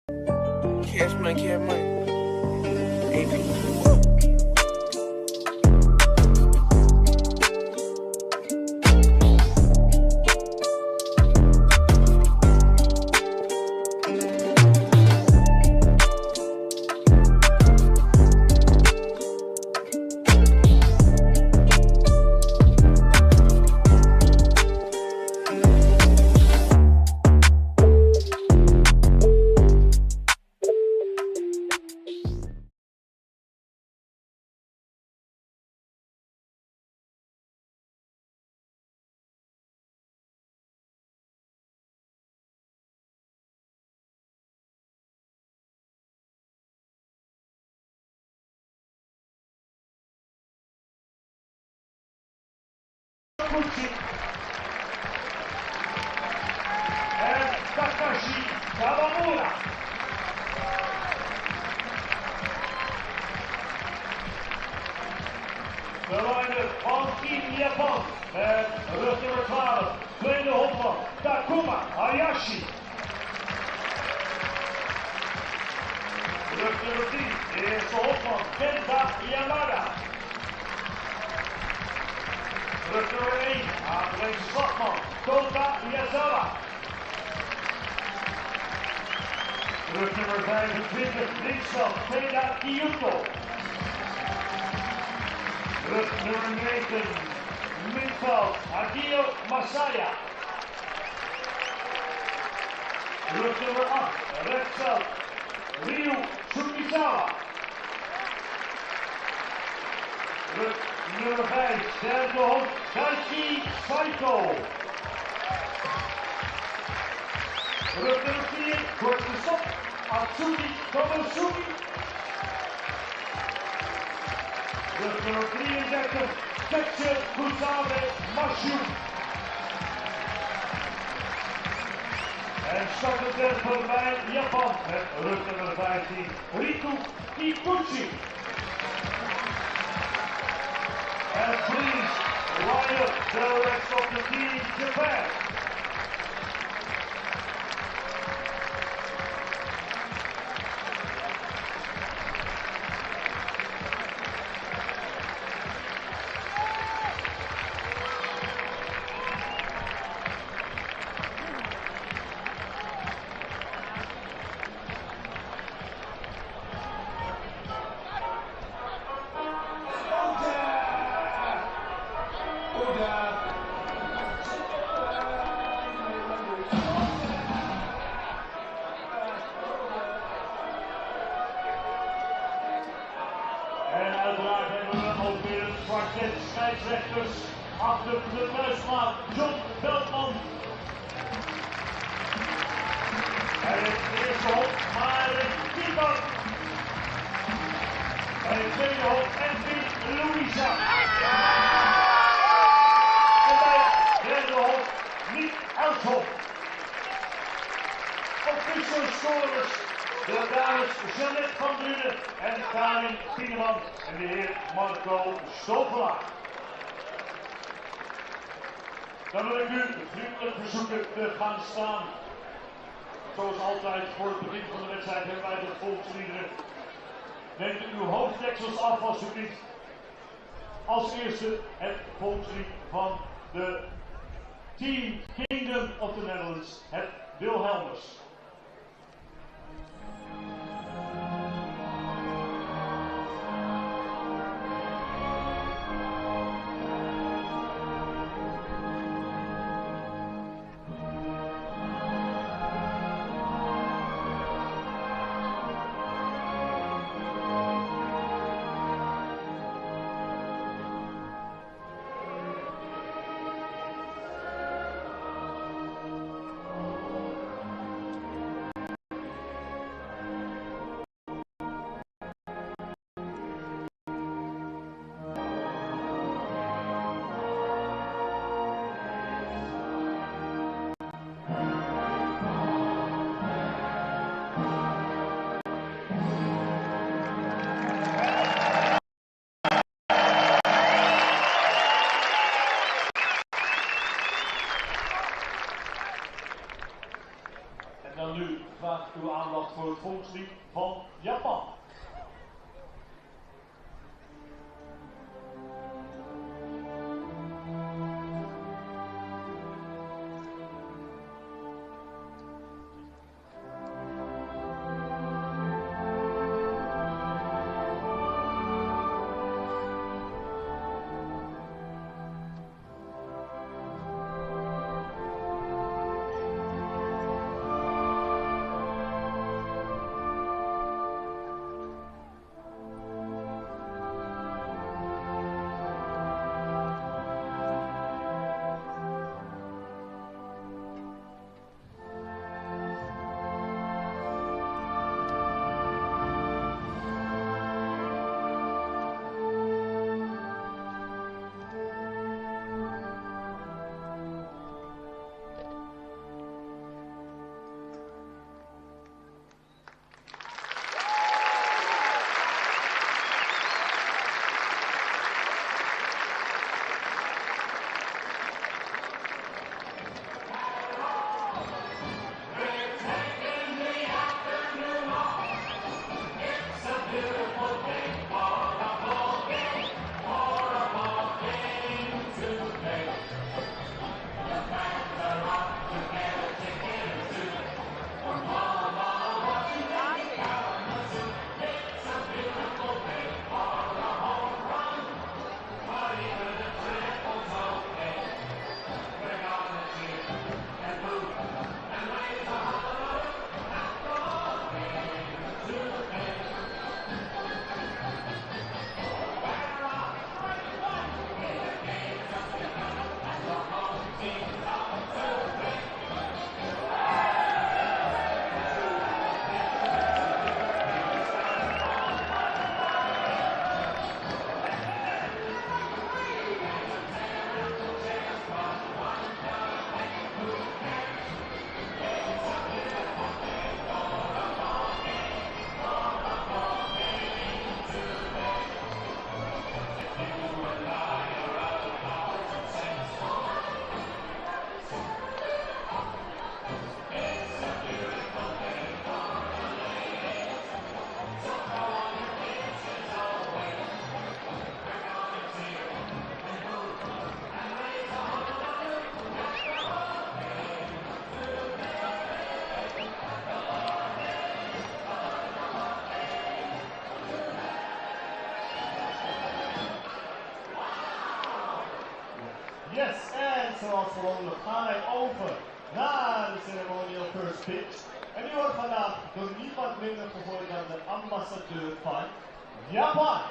Cash money, cash money. AP. Gucci and Takashi Kawamura. De leider van Team Japan met rug nummer 12, tweede hopman Takuma Hayashi. Rug nummer 10, de eerste hopman Kenta Yamada. Rug nummer 1, aangewezen slagman Kota Yazawa. Rug nummer 25, linksaf Teda Kiyuto. Rug nummer 9, middenveld Akio Masaya. Rug nummer 8, rechtsveld Ryu Tsukizawa. Rug nummer 5, derde hoofd Daichi Saito. Rug nummer 4, korte stop Atsuki Tomosuki. Rug nummer 33, Tetsu Kusabe Mashu. En startend tempo bij Japan met rug nummer 15, Riku Kikuchi. And please line up the rest of the team Japan. En uiteraard hebben we ook weer een kwartet scheidsrechters achter de muismaat John Beltman. Bij het eerste hop Maren Kieper. Bij het tweede hop Envin Louisa. En bij het derde hop Nick Uithof. Official scorers. De dames Jeannette van Drunen en Karin Pieneman en de heer Marco Stovelaar. Dan wil ik u vriendelijk verzoeken te gaan staan. Zoals altijd voor het begin van de wedstrijd hebben wij de volksliederen. Neemt u uw hoofddeksels af alsjeblieft. Als eerste het volkslied van de Team Kingdom of the Netherlands, het Wilhelmus. Dan nu vraag ik uw aandacht voor het volkslied van Japan. Yes, en zoals gewoonlijk gaan wij over naar de ceremonial first pitch. En die wordt vandaag door niemand minder gegooid dan de ambassadeur van Japan.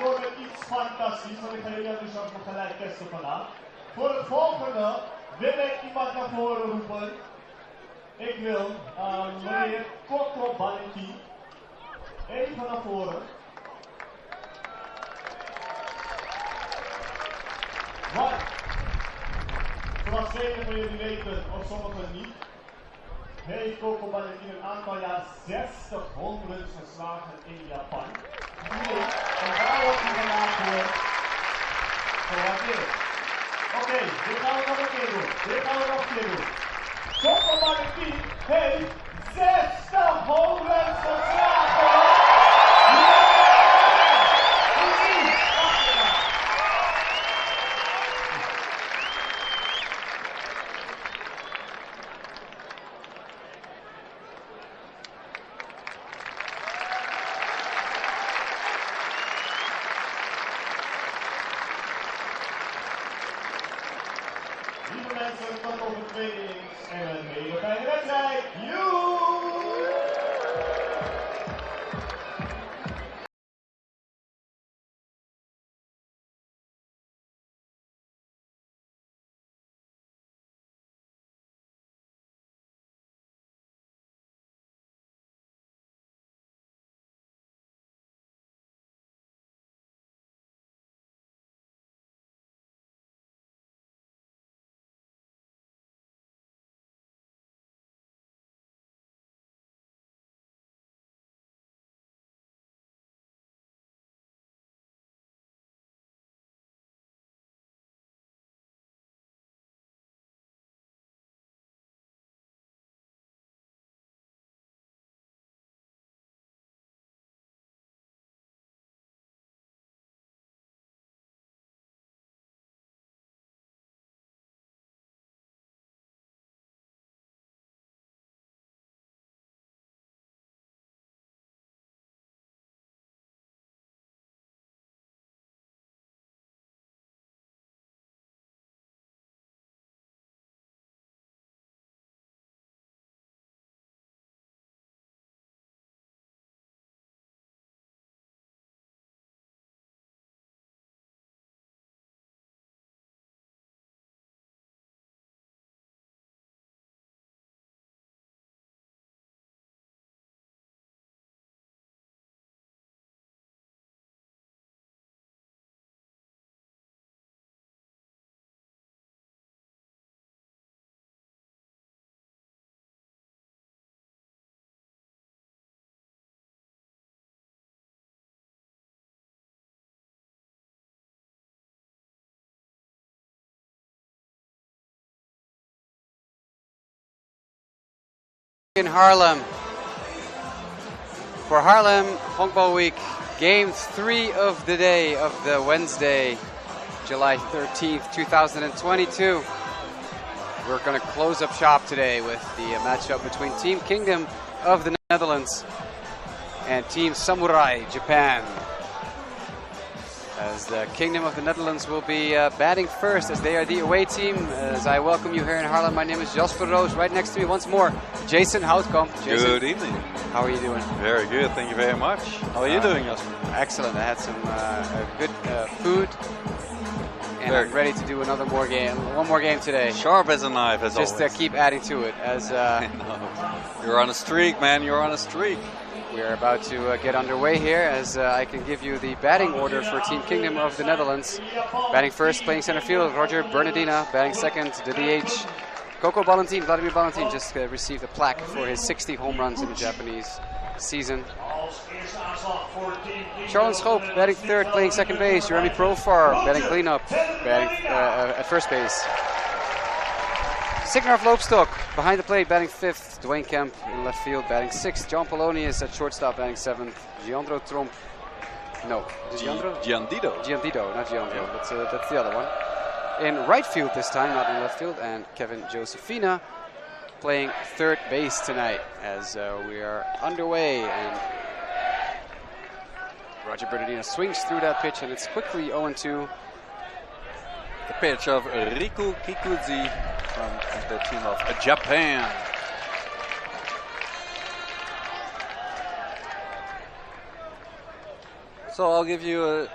Door met iets fantastisch, want ik ga jullie enthousiasme gelijk testen vandaag. Voor het volgende wil ik iemand naar voren roepen. Ik wil meneer Coco Valentin even naar voren. Want, zoals velen van jullie weten, of sommigen niet, heeft Coco Valentin een aantal jaar 60 homeruns geslagen in Japan. Nee, en daar wordt hij vandaag voor gewaardeerd. Oké, dit gaan we nog een keer doen. Coco Valentin heeft 60 homeruns geslagen. Lieve mensen, tot over 2 innings en een hele fijne wedstrijd. Joe! In Haarlem for Haarlem Honkbal Week, game 3 of the day of the Wednesday, July 13th, 2022. We're going to close up shop today with the matchup between Team Kingdom of the Netherlands and Team Samurai Japan. As the Kingdom of the Netherlands will be batting first, as they are the away team. As I welcome you here in Haarlem, my name is Jasper Roos. Right next to me once more, Jason Houtkamp. Jason, good evening. how are you doing? Very good, thank you very much. How are you doing, Jasper? Excellent. I had some good food, and Very I'm ready to do one more game today. Sharp as a knife, as Just always. keep adding to it. As You're on a streak, man. You're on a streak. we are about to get underway here, as I can give you the batting order for Team Kingdom of the Netherlands. Batting first, playing center field, Roger Bernardina. Batting second, the DH, Coco Valentin. Vladimir Valentin just received a plaque for his 60 home runs in the Japanese season. Charles Schoop batting third, playing second base. Jeremy Profar batting cleanup, batting at first base. Signar Loopstok behind the plate, batting fifth. Dwayne Kemp in left field, batting sixth. John Polonius at shortstop, batting seventh. Giandro Tromp. No, is it Giandro? Giandido. Giandido, not Giandro. That's the other one. In right field this time, not in left field. And Kevin Josefina playing third base tonight, as we are underway. And Roger Bernardina swings through that pitch, and it's quickly 0-2. The pitch of Riku Kikuchi from the team of Japan. So I'll give you a.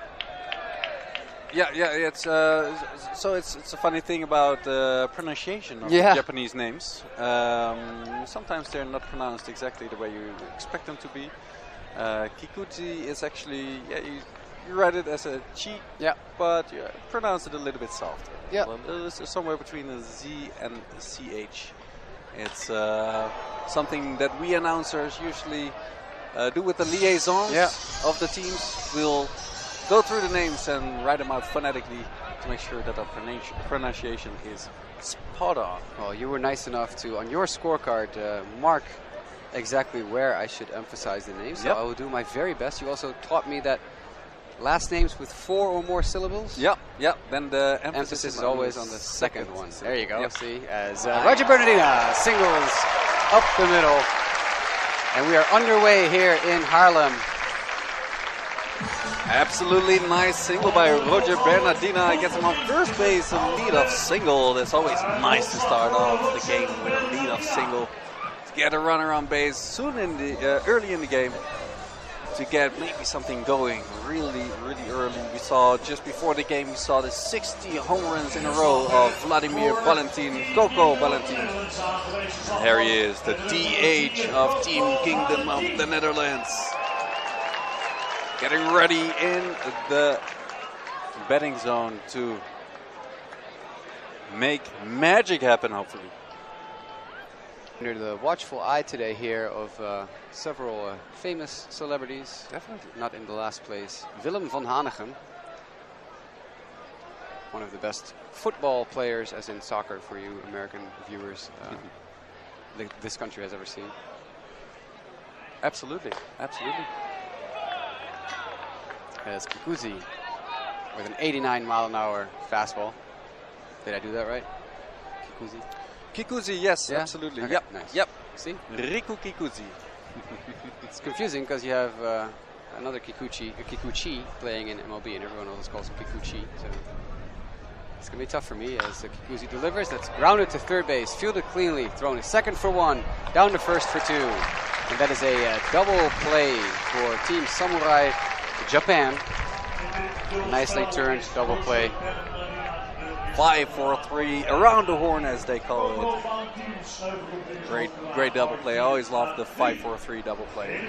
It's so it's a funny thing about the pronunciation of Japanese names. Sometimes they're not pronounced exactly the way you expect them to be. Kikuchi is actually you write it as a chi, but you pronounce it a little bit softer. Yeah, it's somewhere between a Z and a CH. It's something that we announcers usually do with the liaisons of the teams. We'll go through the names and write them out phonetically to make sure that our pronunciation is spot on. Well, you were nice enough to, on your scorecard, mark exactly where I should emphasize the names. So I will do my very best. You also taught me that last names with 4 or more syllables. Then the emphasis is always on the second one. There you go. See, as Roger Bernardina singles up the middle, and we are underway here in Haarlem. Absolutely nice single by Roger Bernardina. Gets him on first base, a lead-off single. That's always nice to start off the game with a lead-off single. To get a runner on base soon in the early in the game. To get maybe something going really early. We saw just before the game, we saw the 60 home runs in a row of Vladimir Valentin, Coco Valentin. And here he is, the DH of Team Kingdom of the Netherlands. Getting ready in the batting zone to make magic happen, hopefully. Under the watchful eye today here of several famous celebrities. Definitely. Not in the last place. Willem van Hanegem. One of the best football players, as in soccer for you American viewers, this country has ever seen. Absolutely. As Kikuchi with an 89 mile an hour fastball. Did I do that right? Kikuchi, yes, absolutely. Okay, nice. See? Riku Kikuchi. It's confusing because you have another Kikuchi playing in MLB, and everyone else calls him Kikuchi. So it's going to be tough for me as Kikuchi delivers. That's grounded to third base, fielded cleanly, thrown a second for 1, down to first for 2. And that is a double play for Team Samurai Japan. Nicely turned double play. 5-4-3 around the horn, as they call it. Great double play. I always love the 5-4-3 double play.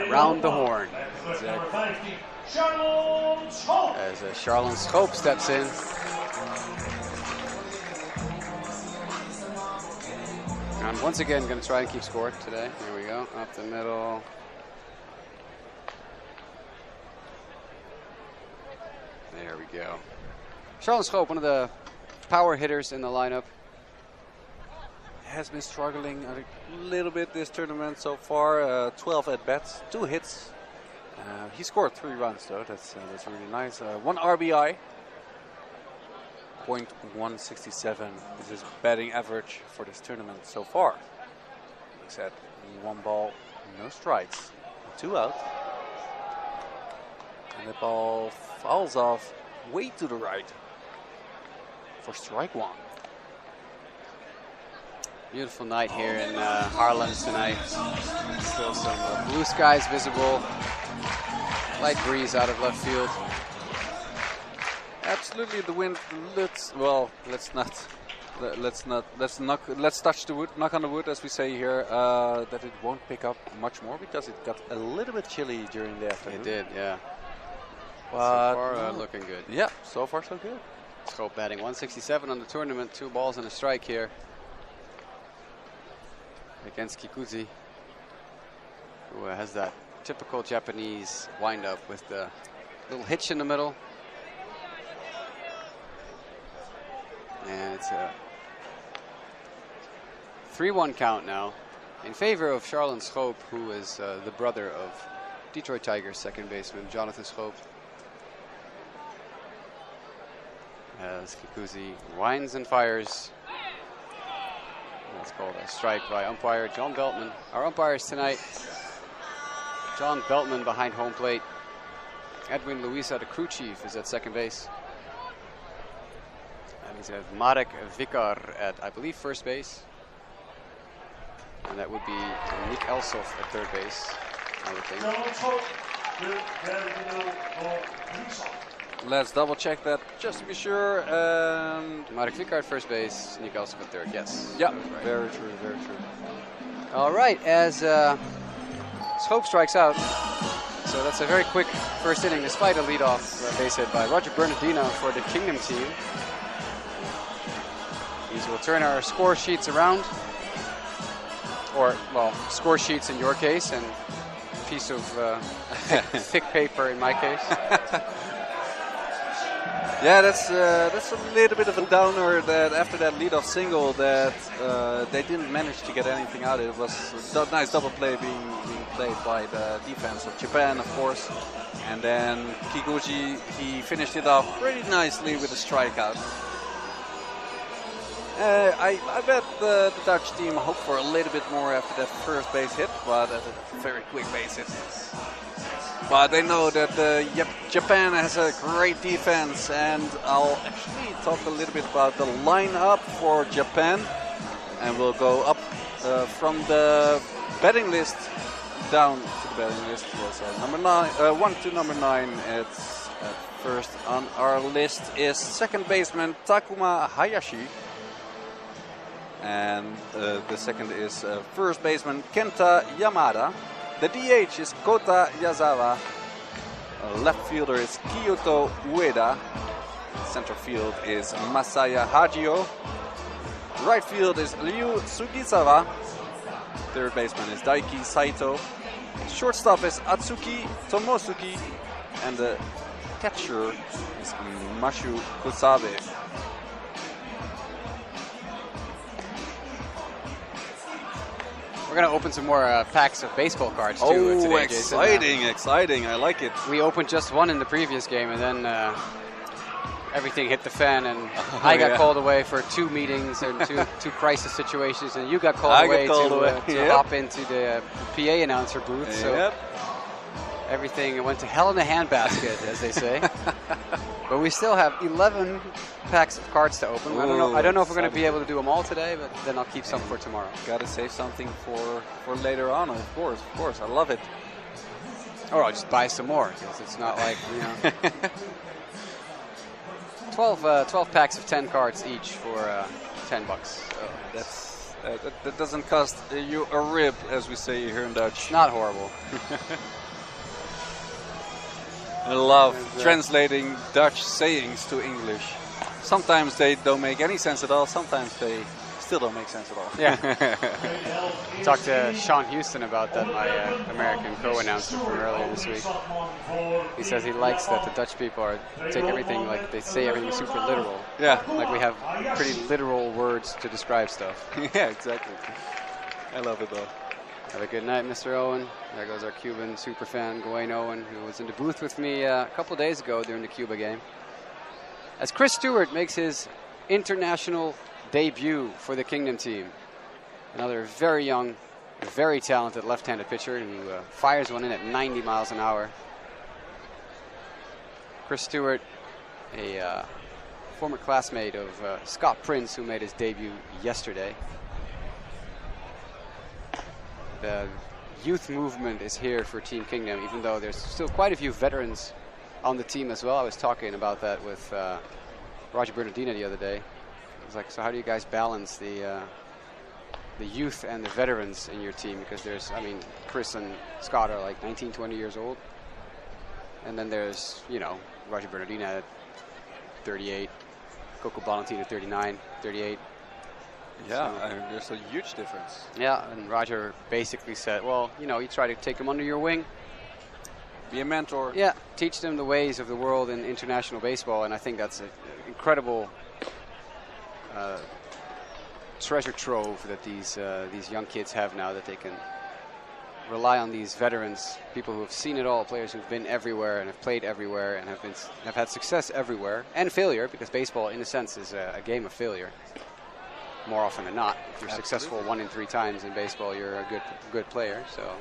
Around the horn. Exactly. As Charlon Schoop steps in. And once again, going to try and keep score today. Here we go, up the middle. There we go. Charlon Schoop, one of the power hitters in the lineup. has been struggling a little bit this tournament so far. 12 at bats, 2 hits. He scored 3 runs though. That's really nice. 1 RBI. .167 is his batting average for this tournament so far. He's had 1 ball, no strikes, 2 out. And the ball fouls off way to the right for strike 1. Beautiful night here in Haarlem tonight. Still some blue skies visible. Light breeze out of left field. Absolutely, the wind. Let's touch the wood, knock on the wood, as we say here, that it won't pick up much more because it got a little bit chilly during the afternoon. It did, yeah. But So far, looking good. Yeah, so far so good. Schoop batting 167 on the tournament, 2 balls and a strike here against Kikuchi, who has that typical Japanese wind-up with the little hitch in the middle. And it's a 3-1 count now in favor of Charlon Schoop, who is the brother of Detroit Tigers second baseman Jonathan Schoop. As Kikuchi winds and fires. That's called a strike by umpire John Beltman. Our umpires tonight, John Beltman behind home plate. Edwin Luisa, the crew chief, is at second base. And he's have Marek Vikar at, I believe, first base. And that would be Nick Elsoff at third base, I would think. Let's double check that just to be sure. And Marek Vikar at first base, Nick Elsoff at third, yes. yeah, That was right. very true, very true. All right, as Schoop strikes out. So that's a very quick first inning, despite a leadoff base hit by Roger Bernardino for the Kingdom team. These will turn our score sheets around. Or, well, score sheets in your case, and a piece of thick paper in my case. Yeah, that's a little bit of a downer that after that leadoff single that they didn't manage to get anything out. It was a nice double play being played by the defense of Japan, of course. And then Kikuchi, he finished it off pretty nicely with a strikeout. I bet the Dutch team hoped for a little bit more after that first base hit, but a very quick base hit. But they know that Japan has a great defense, and I'll actually talk a little bit about the lineup for Japan. And we'll go up from the batting list down to the batting list. So number 1 to number 9. It's first on our list is second baseman Takuma Hayashi. And the second is first baseman Kenta Yamada. The DH is Kota Yazawa. Left fielder is Kyoto Ueda. Center field is Masaya Hajio. Right field is Ryu Sugisawa. Third baseman is Daiki Saito. Shortstop is Atsuki Tomosuke. And the catcher is Mashu Kusabe. We're going to open some more packs of baseball cards too today, Jason. Exciting. I like it. We opened just one in the previous game, and then everything hit the fan, and I got called away for 2 meetings and two crisis situations, and you got called away to hop into the PA announcer booth. So everything went to hell in a handbasket, as they say. But we still have 11 packs of cards to open. I don't know if we're going to be able to do them all today, but then I'll keep some for tomorrow. Gotta save something for later on, of course. I love it. Or I'll just buy some more, because it's not like, 12 packs of 10 cards each for $10. So that doesn't cost you a rib, as we say here in Dutch. not horrible. I love translating Dutch sayings to English. Sometimes they don't make any sense at all. Sometimes they still don't make sense at all. Yeah. Talked to Sean Houston about that, my American co-announcer from earlier this week. He says he likes that the Dutch people take everything, like they say everything super literal. Yeah. Like we have pretty literal words to describe stuff. Yeah, exactly. I love it though. Have a good night, Mr. Owen. There goes our Cuban super fan, Gawain Owen, who was in the booth with me a couple days ago during the Cuba game. As Chris Stewart makes his international debut for the Kingdom team. Another very young, very talented left-handed pitcher who fires one in at 90 miles an hour. Chris Stewart, a former classmate of Scott Prince, who made his debut yesterday. The youth movement is here for Team Kingdom, even though there's still quite a few veterans on the team as well. I was talking about that with Roger Bernardina the other day. I was like, so how do you guys balance the youth and the veterans in your team? Because there's, I mean, Chris and Scott are like 19, 20 years old. And then there's, you know, Roger Bernardina at 38, Coco Ballantine at 39, 38. Yeah, So, there's a huge difference. yeah, and Roger basically said, well, you know, you try to take them under your wing. Be a mentor. Yeah, teach them the ways of the world in international baseball, and I think that's an incredible treasure trove that these young kids have now, that they can rely on these veterans, people who have seen it all, players who've been everywhere and have played everywhere and have had success everywhere, and failure, because baseball, in a sense, is a game of failure. More often than not, if you're successful 1 in 3 times in baseball, you're a good player. So.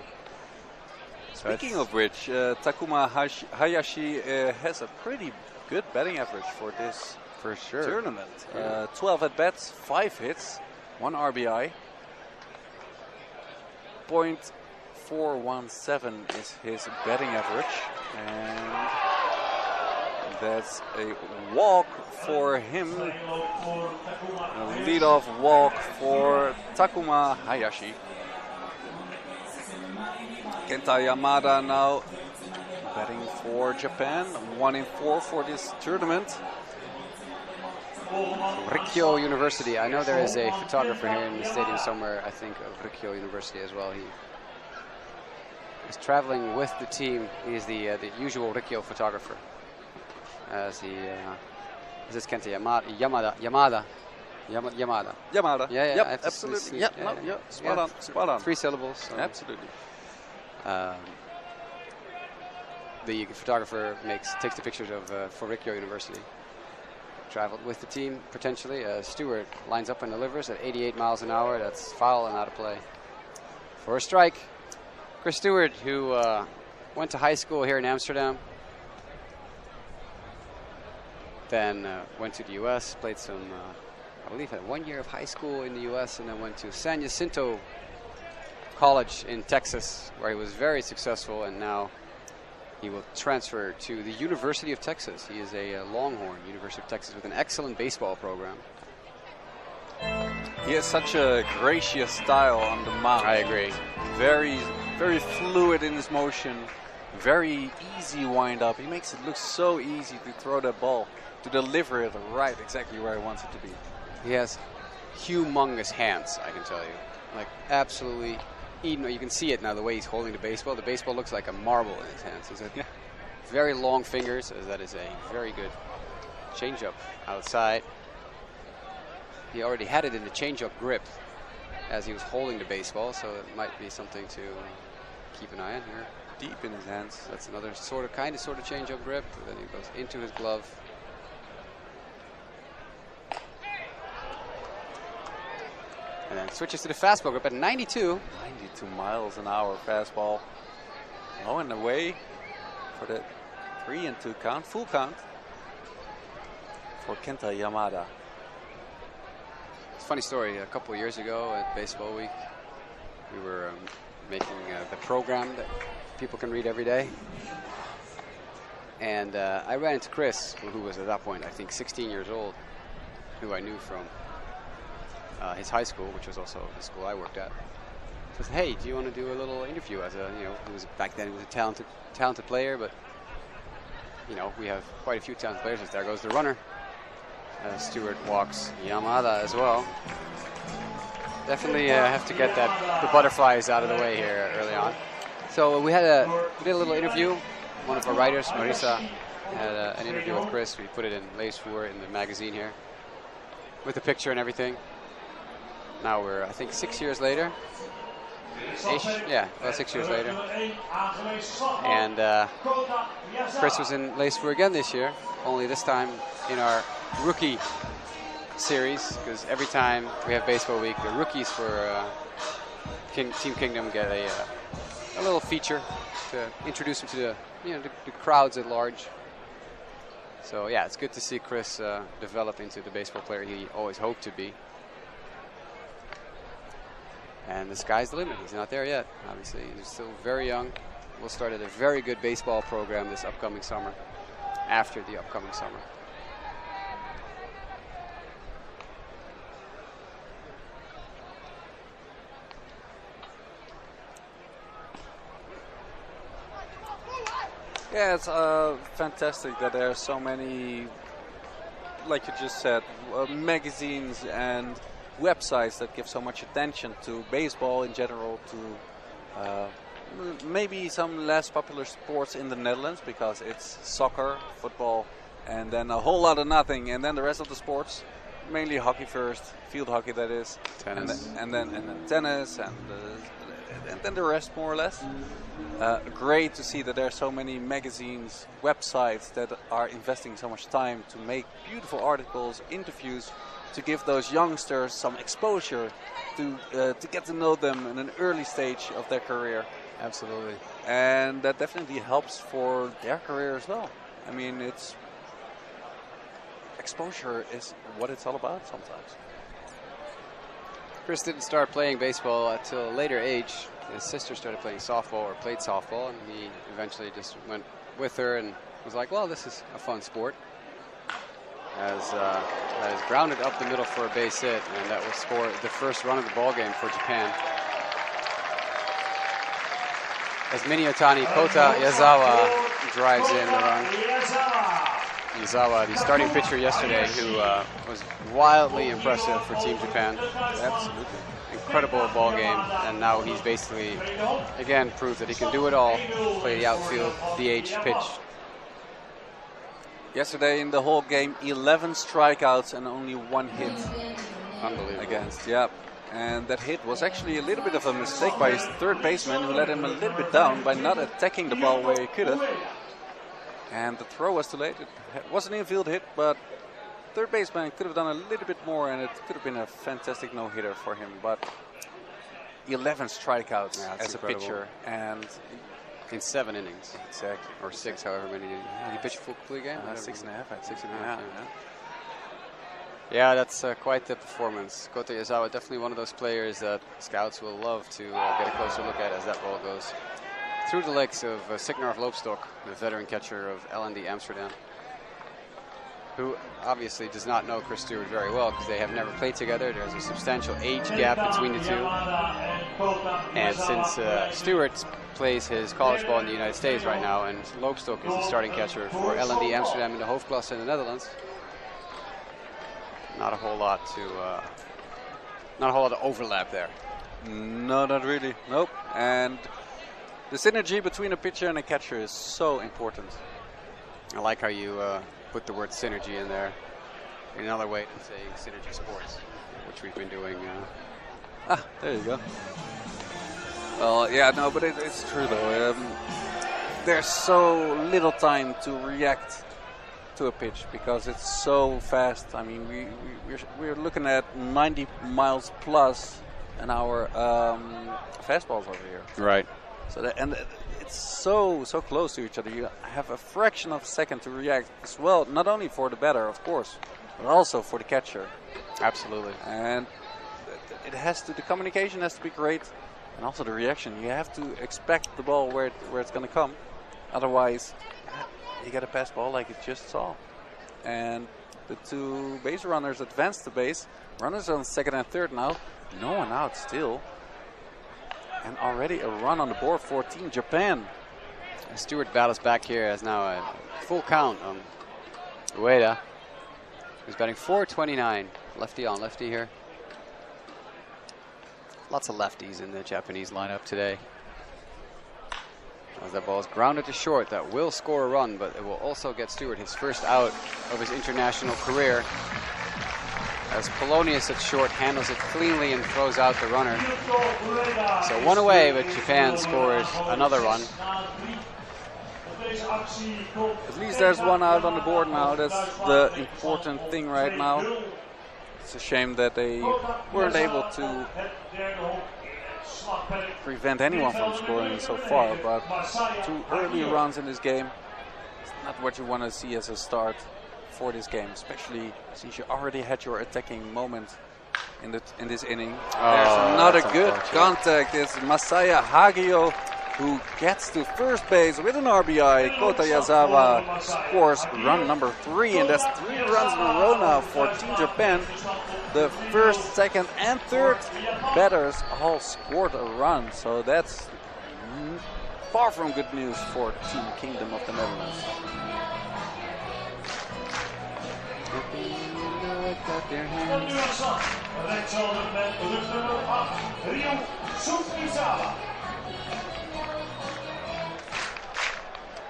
Speaking of which, Takuma Hayashi has a pretty good batting average for this For sure. tournament. Yeah. 12 at bats, 5 hits, 1 RBI. .417 is his batting average, and that's a walk for him. A leadoff walk for Takuma Hayashi. Kenta Yamada now batting for Japan, 1 in 4 for this tournament. Rikyo University. I know there is a photographer here in the stadium somewhere, I think, of Rikyo University as well. He is traveling with the team. He is the usual Rikyo photographer. As he is Kenta Yamada. Yamada. Yeah, Yep, I have to absolutely. see- Yeah, yeah, no, yeah. spot on, spot on. 3 syllables. So. Absolutely. The photographer takes the pictures of for Rikyo University. Traveled with the team potentially. Stewart lines up and delivers at 88 miles an hour. That's foul and out of play. For a strike, Chris Stewart, who went to high school here in Amsterdam, then went to the U.S., played some, I believe, had 1 year of high school in the U.S., and then went to San Jacinto College in Texas, where he was very successful, and now he will transfer to the University of Texas. He is a Longhorn, University of Texas, with an excellent baseball program. He has such a gracious style on the mound. I agree. Very, very fluid in his motion. Very easy wind up. He makes it look so easy to throw that ball, to deliver it right exactly where he wants it to be. He has humongous hands, I can tell you. Like, absolutely. You can see it now, the way he's holding the baseball. The baseball looks like a marble in his hands. He's got very long fingers. That is a very good changeup outside. He already had it in the changeup grip as he was holding the baseball, so it might be something to keep an eye on here. Deep in his hands. That's another sort of changeup grip. Then he goes into his glove. And then switches to the fastball grip at 92. 92 miles an hour fastball. Low and away for the 3-2 count, full count for Kenta Yamada. It's a funny story. A couple of years ago at Baseball Week, we were making the program that people can read every day. And I ran into Chris, who was at that point, I think, 16 years old, who I knew from his high school, which was also the school I worked at. So I said, hey, do you want to do a little interview? As a, back then he was a talented player, but we have quite a few talented players. There goes the runner. Stewart walks Yamada as well. definitely have to get the butterflies out of the way here early on. So we did a little interview. One of our writers, Marisa, had an interview with Chris. We put it in Leesvoer in the magazine here, with the picture and everything. Now we're, I think, 6 years later. Yeah, about 6 years later. And Chris was in Leesvoer again this year, only this time in our rookie series, because every time we have Baseball Week, the rookies for Team Kingdom get a little feature to introduce them to the crowds at large. So yeah, it's good to see Chris develop into the baseball player he always hoped to be. And the sky's the limit. He's not there yet, obviously. He's still very young. We'll start at a very good baseball program this upcoming summer, after the upcoming summer. Yeah, it's fantastic that there are so many, like you just said, magazines and websites that give so much attention to baseball in general, to maybe some less popular sports in the Netherlands, because it's soccer, football, and then a whole lot of nothing, and then the rest of the sports, mainly hockey first, field hockey that is, tennis, and then tennis, and then the rest more or less. Great to see that there are so many magazines, websites that are investing so much time to make beautiful articles, interviews, to give those youngsters some exposure, to get to know them in an early stage of their career. Absolutely. And that definitely helps for their career as well. I mean, exposure is what it's all about sometimes. Chris didn't start playing baseball until a later age. His sister started playing softball, or played softball, and he eventually just went with her and was like, well, this is a fun sport. Has grounded up the middle for a base hit, and that will score the first run of the ball game for Japan. As Miniotani Kota Yazawa drives in the run. Yazawa, the starting pitcher yesterday, who was wildly impressive for Team Japan. Absolutely. Incredible ball game, and now he's basically, again, proved that he can do it all. Play the outfield, DH, pitch. Yesterday in the whole game, 11 strikeouts and only 1 hit. Unbelievable. Against, yeah. And that hit was actually a little bit of a mistake by his third baseman, who let him a little bit down by not attacking the ball where he could have. And the throw was too late. It was an infield hit, but third baseman could have done a little bit more, and it could have been a fantastic no-hitter for him. But 11 strikeouts as incredible. A pitcher, and in 7 innings. Exactly. Or 6, however many. Did he pitch a full complete game? 6.5. 6.5. Yeah, that's quite the performance. Kota Yazawa, definitely one of those players that scouts will love to get a closer look at as that ball goes through the legs of Signar Loopstok, the veteran catcher of LND Amsterdam, who obviously does not know Chris Stewart very well because they have never played together. There's a substantial age gap between the two. And since Stewart plays his college ball in the United States right now, and Loopstok is the starting catcher for LND Amsterdam in the Hoofdklasse in the Netherlands, not a whole lot of overlap there. No, not really. Nope. And the synergy between a pitcher and a catcher is so important. I like how you put the word synergy in there. Another way to say Synergy Sports, which we've been doing. There you go. Well, yeah, no, but it's true though. There's so little time to react to a pitch because it's so fast. I mean, we're looking at 90 miles plus an hour fastballs over here. Right. So it's so close to each other. You have a fraction of a second to react as well, not only for the batter, of course, but also for the catcher. Absolutely. And the communication has to be great, and also the reaction. You have to expect the ball where it's going to come. Otherwise, you get a pass ball like you just saw. And the two base runners advance the base. Runners on second and third now. No one out still. And already a run on the board for Team Japan. Stewart battles back here as now a full count on Ueda, who's batting .429. Lefty on lefty here. Lots of lefties in the Japanese lineup today. As that ball is grounded to short, that will score a run, but it will also get Stewart his first out of his international career. As Polonius at short handles it cleanly and throws out the runner. So one away, but Japan scores another run. At least there's one out on the board now. That's the important thing right now. It's a shame that they weren't able to prevent anyone from scoring so far, but 2 early runs in this game is not what you want to see as a start for this game, especially since you already had your attacking moment in this inning. There's another good contact. It's Masaya Hagio who gets to first base with an RBI. Kota Yazawa scores run number 3, and that's 3 runs in a row now for Team Japan. The first, second, and third batters all scored a run, so that's far from good news for Team Kingdom of the Netherlands.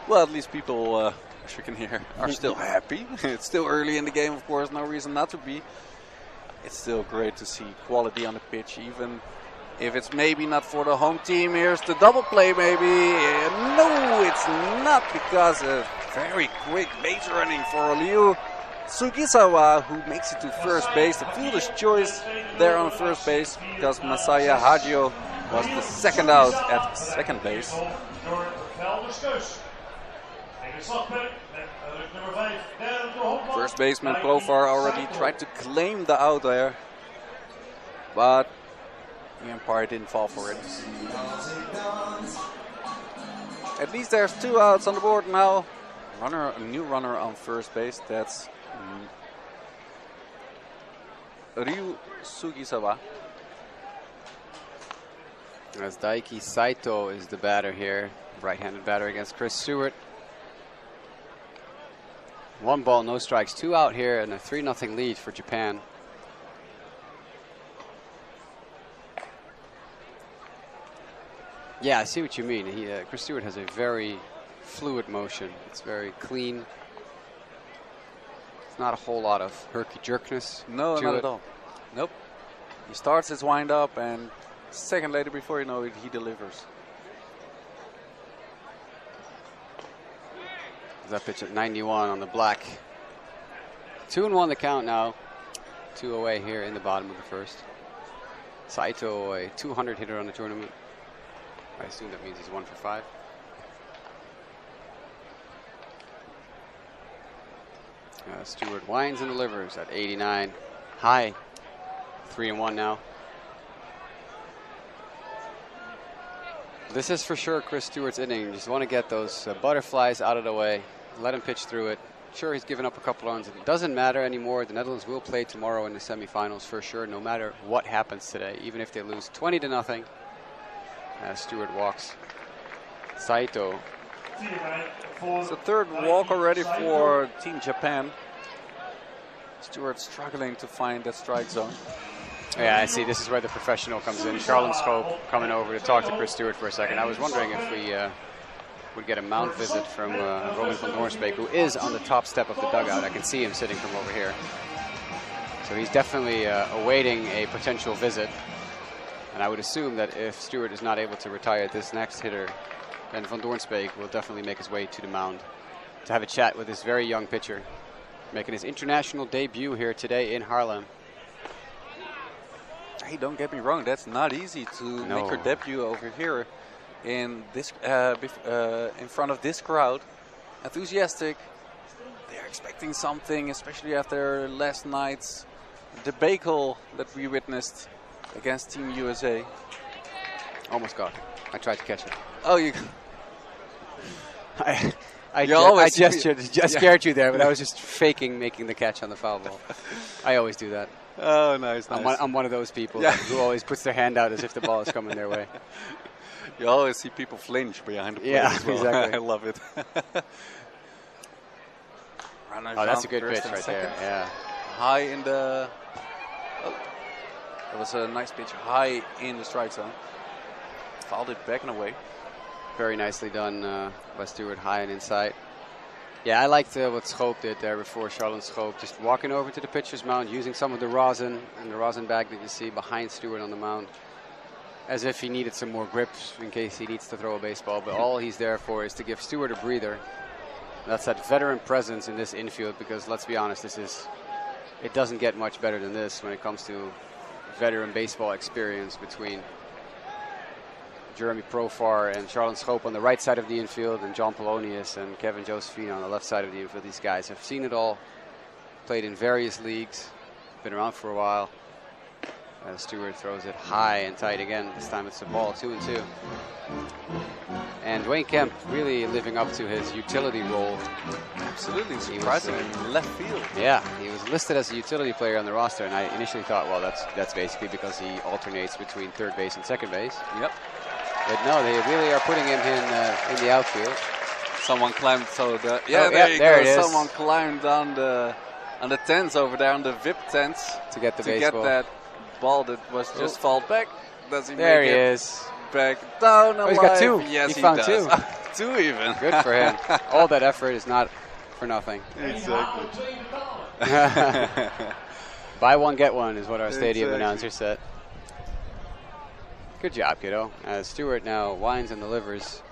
Well, at least people, as you can hear, are still happy. It's still early in the game, of course, no reason not to be. It's still great to see quality on the pitch, even if it's maybe not for the home team. Here's the double play, maybe. No, it's not, because of very quick base running for Ryu Sugisawa, who makes it to first base. The fielder's choice there on first base, because Masaya Hagio was the second out at second base. First baseman Klovar already tried to claim the out there, but the umpire didn't fall for it. At least there's 2 outs on the board now. A new runner on first base. That's Ryu Sugisawa. As Daiki Saito is the batter here, right-handed batter against Chris Stewart. 1 ball, no strikes, 2 out here, and a 3-0 lead for Japan. Yeah, I see what you mean. Chris Stewart has a very fluid motion. It's very clean. It's not a whole lot of herky-jerkness. No, not at all. Nope. He starts his wind-up, and a second later, before you know it, he delivers. That pitch at 91 on the black. 2-1 the count now. 2 away here in the bottom of the first. Saito, a 200 hitter on the tournament. I assume that means he's 1 for 5. Stewart winds and delivers at 89. High. 3-1 now. This is for sure Chris Stewart's inning. You just want to get those butterflies out of the way. Let him pitch through it. Sure, he's given up a couple runs. It doesn't matter anymore. The Netherlands will play tomorrow in the semifinals for sure, no matter what happens today. Even if they lose 20-0. Stewart walks Saito. It's the 3rd walk already for Team Japan. Stewart struggling to find that strike zone. Yeah, I see. This is where the professional comes in. Charlene Schoop coming over to talk to Chris Stewart for a second. I was wondering if we would get a mound visit from Robin van Doornsbeek, who is on the top step of the dugout. I can see him sitting from over here. So he's definitely awaiting a potential visit. And I would assume that if Stewart is not able to retire this next hitter, then van Doornsbeek will definitely make his way to the mound to have a chat with this very young pitcher, making his international debut here today in Haarlem. Hey, don't get me wrong, that's not easy to make your debut over here in this in front of this crowd. Enthusiastic. They're expecting something, especially after last night's debacle that we witnessed against Team USA. Almost got it. I tried to catch it. Oh, you... I gestured, scared you there, but I was just faking making the catch on the foul ball. I always do that. Oh, nice. I'm one of those people who always puts their hand out as if the ball is coming their way. You always see people flinch behind the plate. Yeah, as well. exactly. I love it. Oh, that's a good pitch right there. Yeah. High in the... It was a nice pitch high in the strike zone. Fouled it back and away. Very nicely done by Stewart, high and inside. Yeah, I liked what Schoop did there before, Charlotte Schoop. Just walking over to the pitcher's mound, using some of the rosin and the rosin bag that you see behind Stewart on the mound, as if he needed some more grips in case he needs to throw a baseball. But all he's there for is to give Stewart a breather. That's that veteran presence in this infield, because let's be honest, it doesn't get much better than this when it comes to veteran baseball experience between Jeremy Profar and Charlotte Schoop on the right side of the infield, and John Polonius and Kevin Josephine on the left side of the infield. These guys have seen it all, played in various leagues, been around for a while. Stewart throws it high and tight again. This time it's a ball, 2-2. And Dwayne Kemp really living up to his utility role. Absolutely, surprising in left field. Yeah, he was listed as a utility player on the roster, and I initially thought, well, that's basically because he alternates between third base and second base. Yep. But no, they really are putting him in the outfield. Someone climbed, there it is. Someone climbed on the tents over there, on the VIP tents to get the baseball. To get that ball that was just fall back. Does he there make he it is. Back down alive? He's got two. Yes, he found does. 2. 2 even. Good for him. All that effort is not for nothing. Exactly. Buy one, get one is what our stadium Exactly. announcer said. Good job, kiddo. As Stewart now winds and delivers.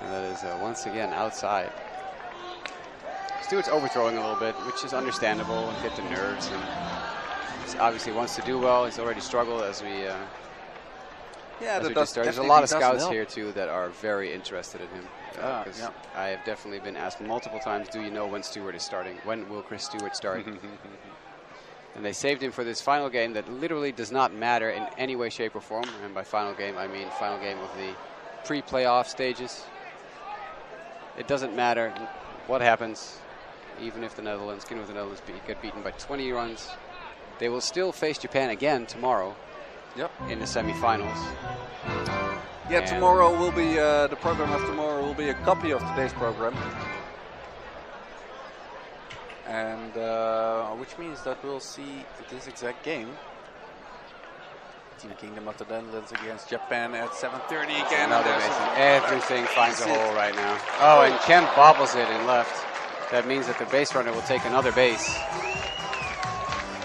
And that is once again outside. Stewart's overthrowing a little bit, which is understandable and get the nerves. And he obviously wants to do well. He's already struggled as we There's a lot of scouts here too that are very interested in him. Because I have definitely been asked multiple times, do you know when Stewart is starting? When will Chris Stewart start? And they saved him for this final game that literally does not matter in any way, shape, or form. And by final game, I mean final game of the pre-playoff stages. It doesn't matter what happens, even if the Netherlands get beaten by 20 runs. They will still face Japan again tomorrow. Yep. In the semifinals. Yeah, tomorrow will be the program of tomorrow will be a copy of today's program, and which means that we'll see this exact game. Team Kingdom of the Netherlands against Japan at 7:30 again. Everything finds a hole right now. Oh, and Kemp bobbles it in left. That means that the base runner will take another base.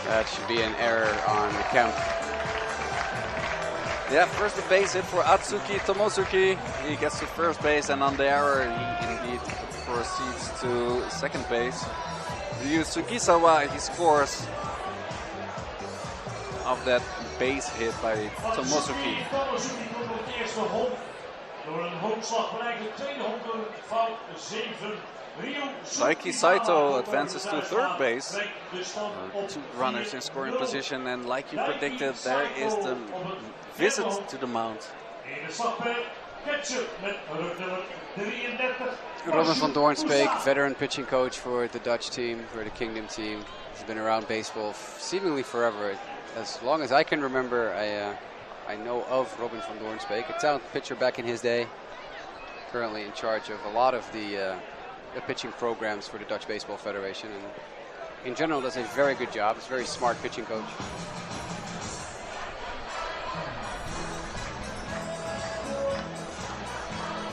That should be an error on Kemp. Yeah, first the base hit for Atsuki Tomosuke. He gets to first base, and on the error, he indeed proceeds to second base. Ryu Sugisawa, he scores of that base hit by Tomosuke. Saiki Saito advances to third base. 2 runners in scoring position, and like you predicted, there is the visit to the mound. Robin van Doornspeek, veteran pitching coach for the Dutch team, for the Kingdom team. He's been around baseball seemingly forever. As long as I can remember, I know of Robin van Doornspeek, a talented pitcher back in his day. Currently in charge of a lot of the pitching programs for the Dutch Baseball Federation, and in general does a very good job. He's a very smart pitching coach.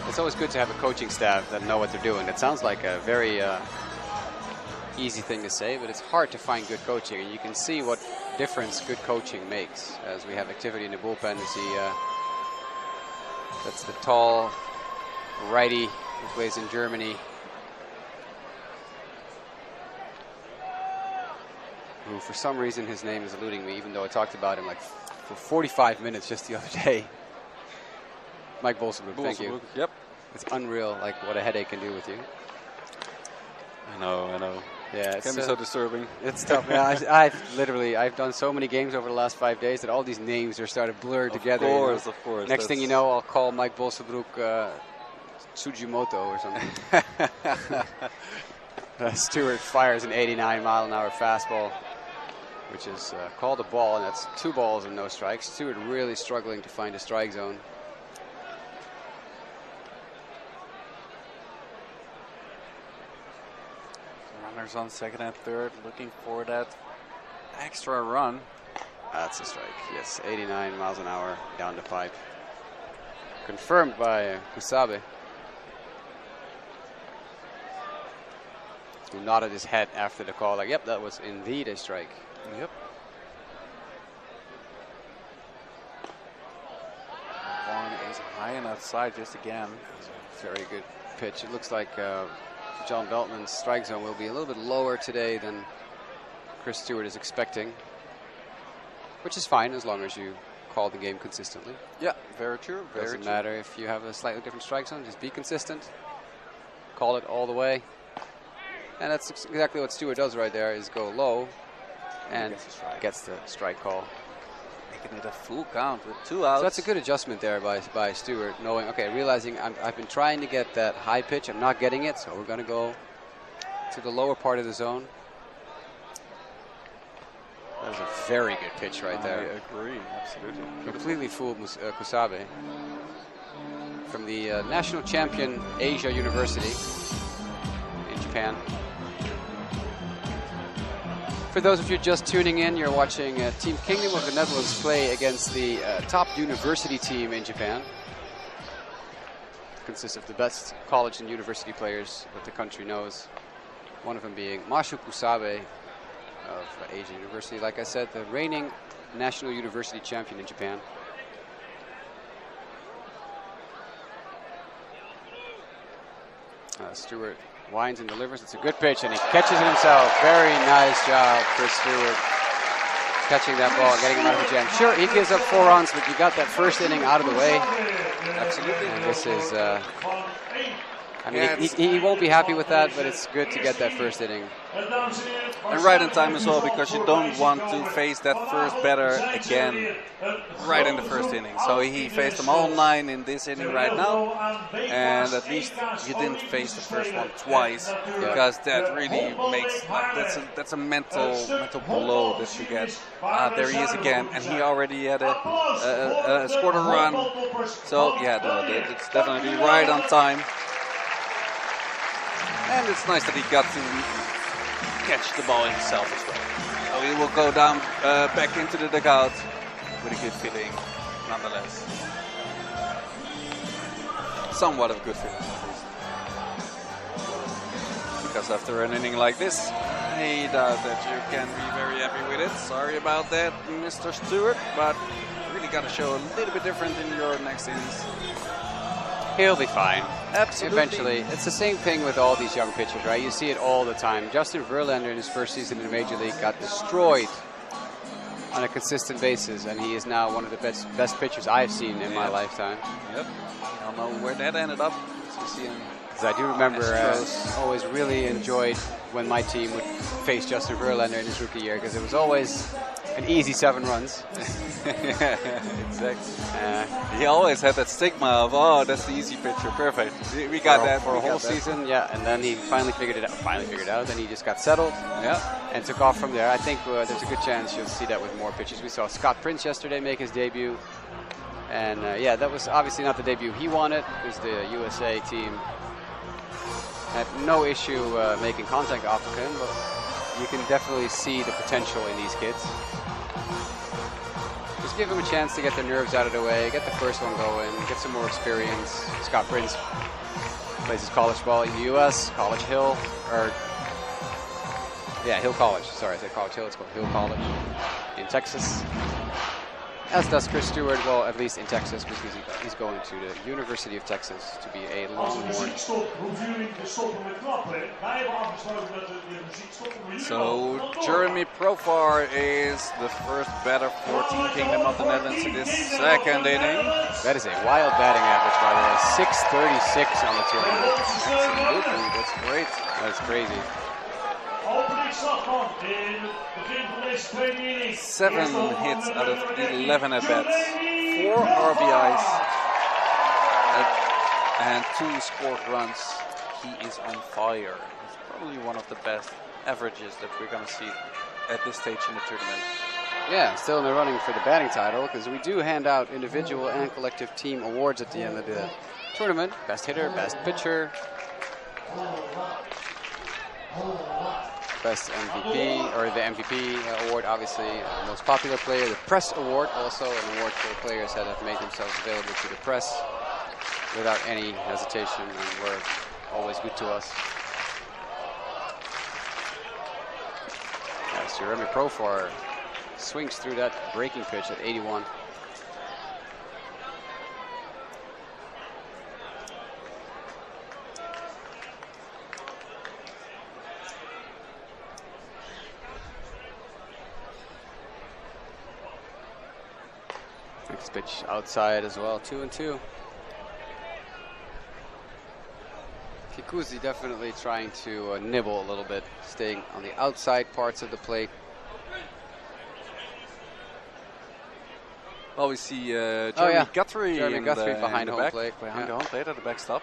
It's always good to have a coaching staff that know what they're doing. It sounds like a very easy thing to say, but it's hard to find good coaching, and you can see what difference good coaching makes. As we have activity in the bullpen, you see that's the tall righty who plays in Germany, who for some reason his name is eluding me, even though I talked about him like for 45 minutes just the other day. Mike Bolsenbroek, thank you. Yep. It's unreal, like what a headache can do with you. I know. Yeah, It can be so disturbing. It's tough. Yeah, I've done so many games over the last 5 days that all these names are starting to blur together. Of course. Next thing you know, I'll call Mike Bolsenbroek Tsujimoto or something. Stewart fires an 89-mile-an-hour fastball, which is called a ball, and that's 2 balls and no strikes. Stewart really struggling to find a strike zone. Runners on second and third, looking for that extra run. That's a strike. Yes, 89 miles an hour down the pipe. Confirmed by Kusabe, who nodded his head after the call, like, yep, that was indeed a strike. Yep. One is high and outside just again. Very good pitch. It looks like John Beltman's strike zone will be a little bit lower today than Chris Stewart is expecting, which is fine as long as you call the game consistently. Yeah, very true. Doesn't matter if you have a slightly different strike zone, just be consistent. Call it all the way. And that's exactly what Stewart does right there, is go low and gets the strike call. Making it a full count with 2 outs. So that's a good adjustment there by Stewart, knowing, okay, realizing I've been trying to get that high pitch, I'm not getting it, so we're going to go to the lower part of the zone. That was a very good pitch right there. I agree, absolutely. Completely fooled Kusabe. From the national champion Asia University in Japan. For those of you just tuning in, you're watching Team Kingdom of the Netherlands play against the top university team in Japan. It consists of the best college and university players that the country knows. One of them being Mashu Kusabe of Asia University. Like I said, the reigning national university champion in Japan. Stewart winds and delivers. It's a good pitch, and he catches it himself. Very nice job, Chris Stewart, catching that ball and getting him out of the jam. Sure, he gives up 4 runs, but you got that first inning out of the way. Absolutely. And this is, I mean, he won't be happy with that, but it's good to get that first inning. And right in time as well, because you don't want to face that first batter again right in the first inning. So he faced them all 9 in this inning right now, and at least you didn't face the first one twice, because that really makes, that's a mental blow that you get. There he is again, and he already had scored a run. So yeah, it's definitely right on time. And it's nice that he got to catch the ball himself as well. So he will go down back into the dugout with a good feeling, nonetheless. Somewhat of a good feeling, at least. Because after an inning like this, I doubt that you can be very happy with it. Sorry about that, Mr. Stewart, but you really got to show a little bit different in your next innings. He'll be fine. Absolutely. Eventually. It's the same thing with all these young pitchers, right? You see it all the time. Justin Verlander in his first season in the Major League got destroyed on a consistent basis, and he is now one of the best pitchers I've seen in my lifetime. Yep. I don't know where that ended up. Because I do remember always really enjoyed when my team would face Justin Verlander in his rookie year, because it was always an easy 7 runs. Yeah, exactly. He always had that stigma of, oh, that's the easy pitcher, perfect. We got that for a whole season, yeah. And then he finally figured it out. Then he just got settled, and took off from there. I think there's a good chance you'll see that with more pitchers. We saw Scott Prince yesterday make his debut, and yeah, that was obviously not the debut he wanted. It was the USA team. Had no issue making contact off of him, but you can definitely see the potential in these kids. Just give them a chance to get their nerves out of the way, get the first one going, get some more experience. Scott Prince plays his college ball in the U.S., College Hill, Hill College. Sorry, I said College Hill, it's called Hill College in Texas. As does Chris Stewart, well, at least in Texas, because he's going to the University of Texas to be a Longhorn. So Jeremy Profar is the first batter for Team Kingdom of the Netherlands in this second inning. That is a wild batting average, by the way. 636 on the tournament. Absolutely, that's great. That's crazy. 7 hits out of 11 at-bats, 4 RBIs, and 2 scored runs. He is on fire. It's probably one of the best averages that we're going to see at this stage in the tournament. Yeah, still in the running for the batting title, because we do hand out individual and collective team awards at the end of the tournament. Best hitter, best pitcher. Best MVP, or the MVP award, obviously. Most popular player, the press award, also an award for players that have made themselves available to the press without any hesitation and were always good to us. As Jeremy Profar swings through that breaking pitch at 81. Next pitch outside as well, 2-2. Kikuzi definitely trying to nibble a little bit, staying on the outside parts of the plate. Well, we see Jeremy Guthrie, behind the home back, plate. behind the home plate at the backstop.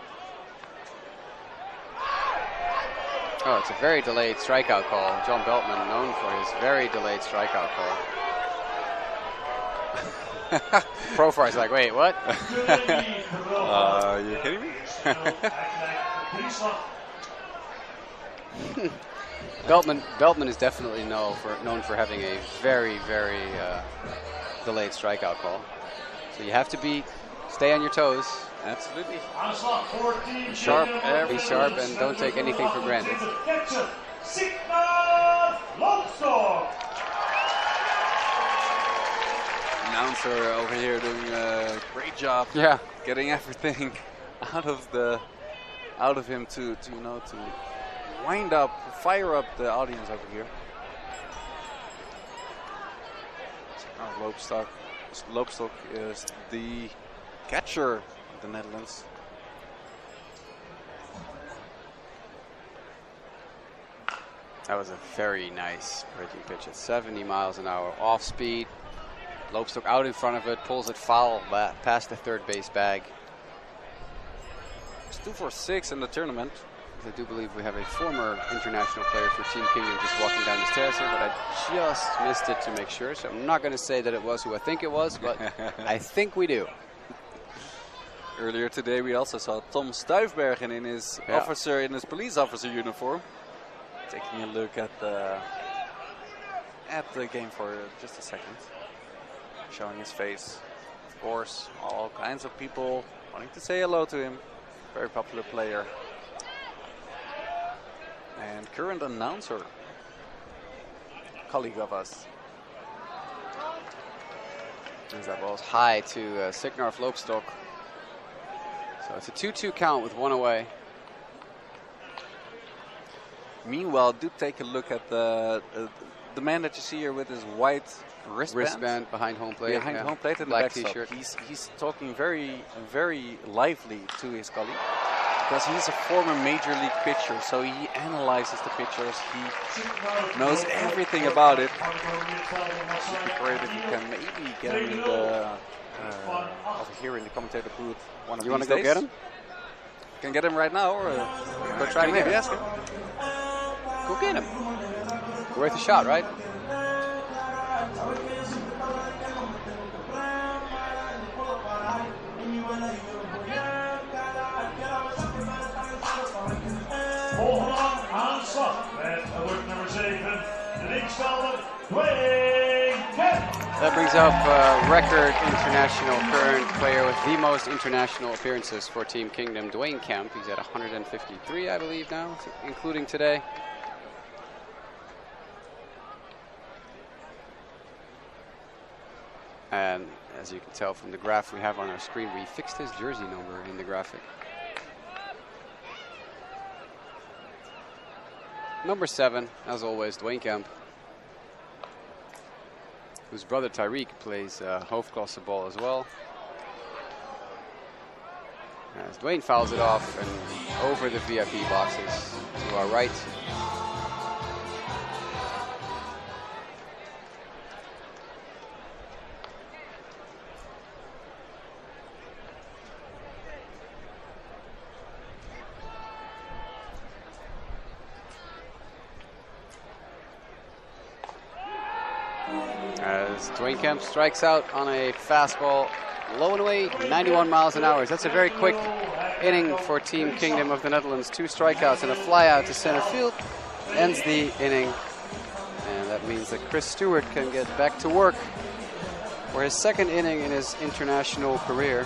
Oh, it's a very delayed strikeout call. John Beltman, known for his very delayed strikeout call. Profar's like, wait, what? Are you kidding me? Beltman is definitely known for having a very, very delayed strikeout call. So you have to stay on your toes. Absolutely. Be sharp, and don't take anything for granted. Announcer over here doing a great job. Yeah, getting everything out of him to fire up the audience over here. Loopstok is the catcher of the Netherlands. that was a very nice breaking pitch at 70 miles an hour, off speed. Loopstok out in front of it, pulls it foul past the third base bag. It's 2 for 6 in the tournament. I do believe we have a former international player for Team Kingdom just walking down the stairs here, but I just missed it to make sure. So I'm not going to say that it was who I think it was, but I think we do. Earlier today, we also saw Tom Stuyfbergen in his police officer uniform, taking a look at the game for just a second, showing his face. Of course, all kinds of people wanting to say hello to him. Very popular player. And current announcer, colleague of us. As that ball's high to Signar Loopstok. So it's a 2-2 count with one away. Meanwhile, do take a look at the man that you see here with his white wristband behind home plate. Behind home plate in the black backstop. T-shirt. He's talking very, very lively to his colleague. Because he's a former major league pitcher, so he analyzes the pitchers. He knows everything about it. It would be great if you can maybe get him in the, over here in the commentator booth. You want to go get him? Can get him right now, or go try to get him. Ask him. Go get him. Worth a shot, right? Volgende aanslag met geluk nummer 7, de linksvelder Dwayne Kemp. That brings up record international current player with the most international appearances for Team Kingdom, Dwayne Kemp. He's at 153, I believe now, including today. And as you can tell from the graph we have on our screen, we fixed his jersey number in the graphic. Number 7, as always, Dwayne Kemp, whose brother Tyreek plays hoofdklasse ball as well. As Dwayne fouls it off and over the VIP boxes to our right. As Dwayne Kemp strikes out on a fastball, low and away, 91 miles an hour. That's a very quick inning for Team Kingdom of the Netherlands. 2 strikeouts and a flyout to center field. ends the inning. And that means that Chris Stewart can get back to work for his second inning in his international career.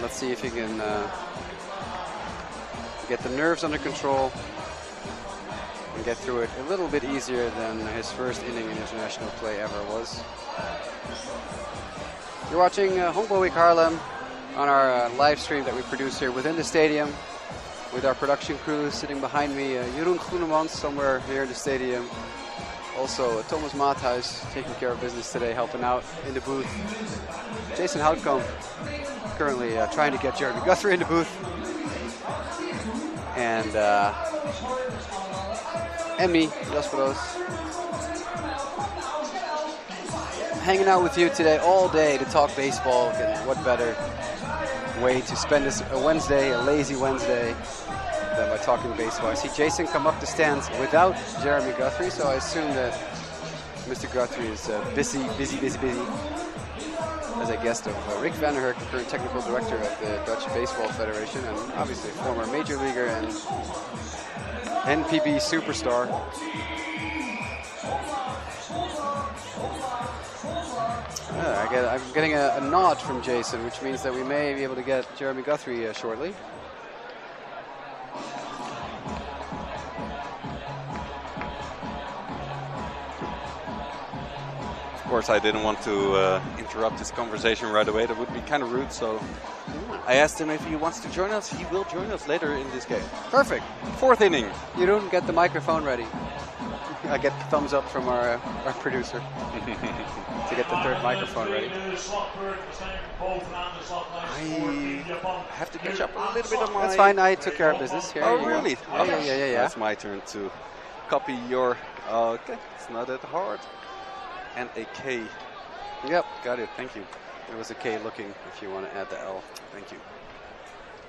Let's see if he can get the nerves under control and get through it a little bit easier than his first inning in international play ever was. You're watching Honkbal Week Haarlem on our live stream that we produce here within the stadium with our production crew sitting behind me. Jeroen Groenemans somewhere here in the stadium. Also Thomas Maathuis taking care of business today, helping out in the booth. Jason Houtkamp currently trying to get Jeremy Guthrie in the booth. And me, Jasperos, hanging out with you today all day to talk baseball. And what better way to spend this a Wednesday, a lazy Wednesday, than by talking baseball. I see Jason come up the stands without Jeremy Guthrie, so I assume that Mr. Guthrie is busy as a guest of Rick van der Herk, the current technical director of the Dutch Baseball Federation, and obviously a former major leaguer and NPB superstar. I'm getting a nod from Jason, which means that we may be able to get Jeremy Guthrie shortly. Of course, I didn't want to interrupt this conversation right away. That would be kind of rude, so I asked him if he wants to join us. He will join us later in this game. Perfect. Fourth inning. You don't get the microphone ready. I get the thumbs up from our producer to get the third microphone ready. I have to catch up a little bit on my... That's fine, I took care of business. Here Oh, you really? go. Yeah. It's my turn to copy your... Okay, it's not that hard. And a K. Yep. Got it, thank you. There was a K looking if you want to add the L. Thank you.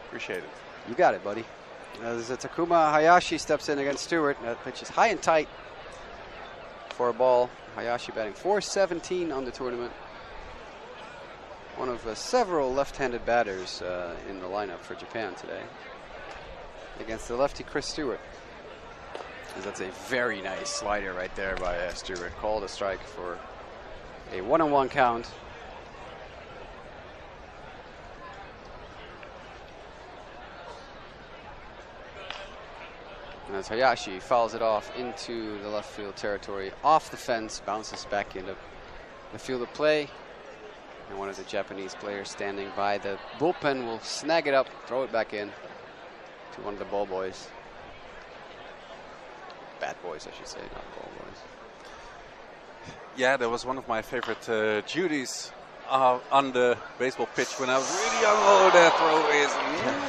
Appreciate it. You got it, buddy. As Takuma Hayashi steps in against Stewart. That pitch is high and tight for a ball. Hayashi batting .417 on the tournament. One of several left-handed batters in the lineup for Japan today against the lefty Chris Stewart. As that's a very nice slider right there by Stewart. Called a strike for a 1-on-1 count. And as Hayashi fouls it off into the left field territory, off the fence, bounces back into the field of play. And one of the Japanese players standing by the bullpen will snag it up, throw it back in to one of the ball boys. Bad boys, I should say, not ball boys. Yeah, that was one of my favorite duties on the baseball pitch when I was really young. Oh, that throw is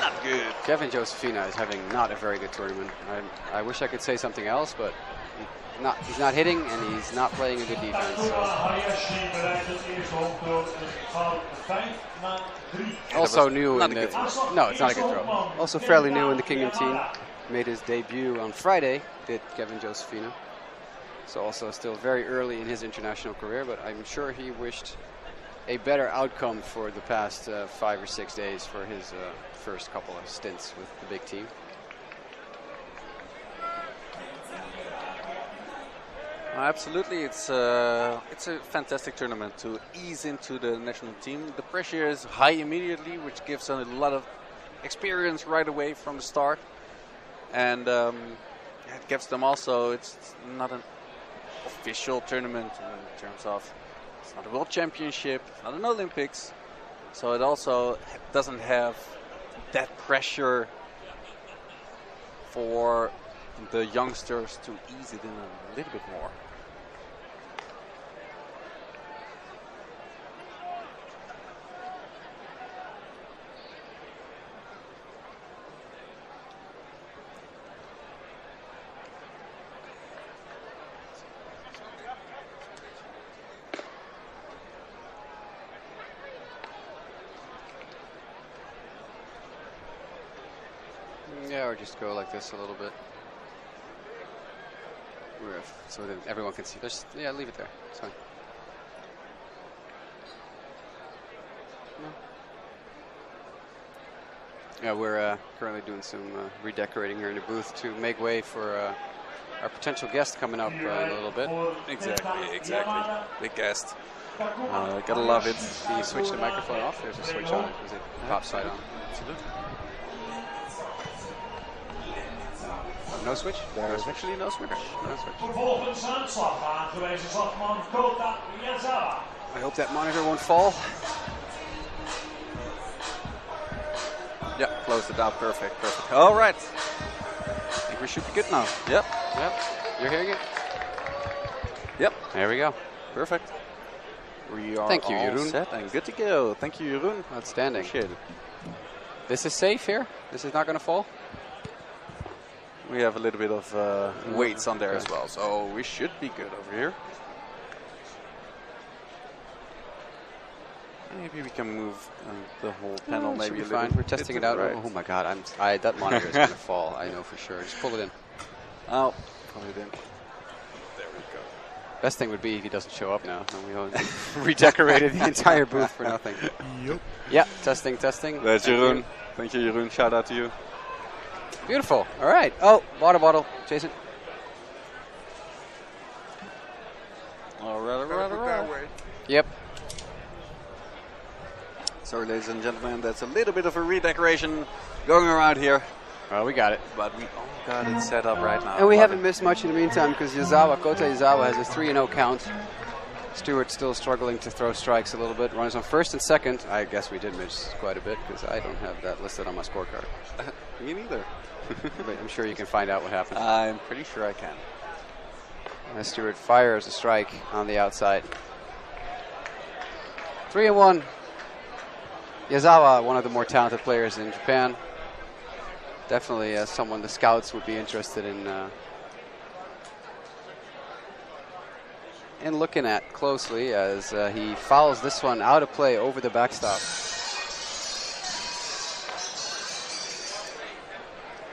not good. Kevin Josefina is having not a very good tournament. I wish I could say something else, but he's not hitting and he's not playing a good defense. So. Also new in the... No, it's not a good throw. Also fairly new in the Kingdom team. Made his debut on Friday, did Kevin Josefina. So also still very early in his international career, but I'm sure he wished a better outcome for the past 5 or 6 days for his first couple of stints with the big team. Absolutely, it's a fantastic tournament to ease into the national team. The pressure is high immediately, which gives them a lot of experience right away from the start. And it gives them also, it's not an official tournament in terms of, it's not a world championship, it's not an Olympics. So it also doesn't have that pressure for the youngsters to ease it in a little bit more. Yeah, or just go like this a little bit. So that everyone can see. Yeah, leave it there. It's fine. No. Yeah, we're currently doing some redecorating here in the booth to make way for our potential guest coming up in a little bit. Exactly. Big guest. Gotta love it. Can you switch the microphone off? There's a switch on it. Is it pop side on? Absolutely. No switch? There's actually no switch. No switch. Vervolgens aanslag aangewezen slagman Kota Yazawa. I hope that monitor won't fall. Yeah, closed it out. Perfect. All right. I think we should be good now. Yep. You're hearing it? Yep. There we go. Perfect. We are Thank you, all Jeroen. set and good to go. Thank you, Jeroen. Outstanding. Appreciate it. This is safe here? This is not going to fall? We have a little bit of weights on there Okay. as well, so we should be good over here. Maybe we can move the whole panel Should maybe be a little fine. We're testing it out. Right. Oh my god, that monitor is going to fall. I know for sure. Just pull it in. Oh, pull it in. There we go. Best thing would be if he doesn't show up now. And we all redecorated the entire booth for nothing. Yep. Yeah, testing. That's Thank Jeroen. you. Thank you, Jeroen. Shout out to you. Beautiful. All right. Oh, water bottle. Jason. All right. That way. Yep. Sorry, ladies and gentlemen, that's a little bit of a redecoration going around here, Well, we got it. but we all got it set up right now. And we Love haven't it. missed much in the meantime because Kota Yazawa has a 3-0 count. Stewart still struggling to throw strikes a little bit. Runners on first and second. I guess we did miss quite a bit because I don't have that listed on my scorecard. Me neither. But I'm sure you can find out what happened. I'm pretty sure I can. Stewart fires a strike on the outside. 3-1. Yazawa, one of the more talented players in Japan. Definitely someone the scouts would be interested in looking at closely as he fouls this one out of play over the backstop.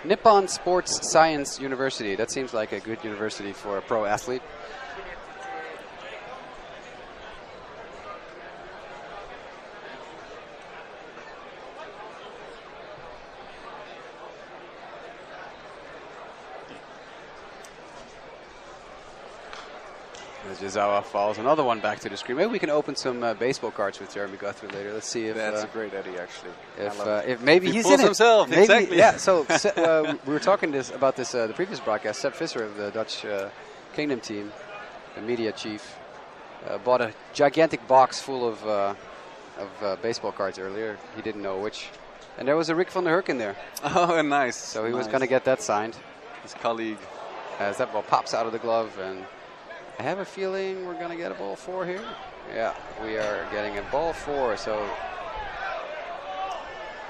Nippon Sports Science University. That seems like a good university for a pro athlete. As Yazawa falls another one back to the screen. Maybe we can open some baseball cards with Jeremy Guthrie later. Let's see if That's a great idea, actually. I love it. if maybe He he's pulls in it. himself, Maybe, exactly. Yeah. So we were talking about this the previous broadcast. Sepp Visser of the Dutch Kingdom team, the media chief, bought a gigantic box full of baseball cards earlier. He didn't know which, and there was a Rick van der Hurk in there. Oh, nice. So he was going to get that signed. his colleague. As that ball pops out of the glove, and I have a feeling we're going to get a ball 4 here. Yeah, we are getting a ball 4. So,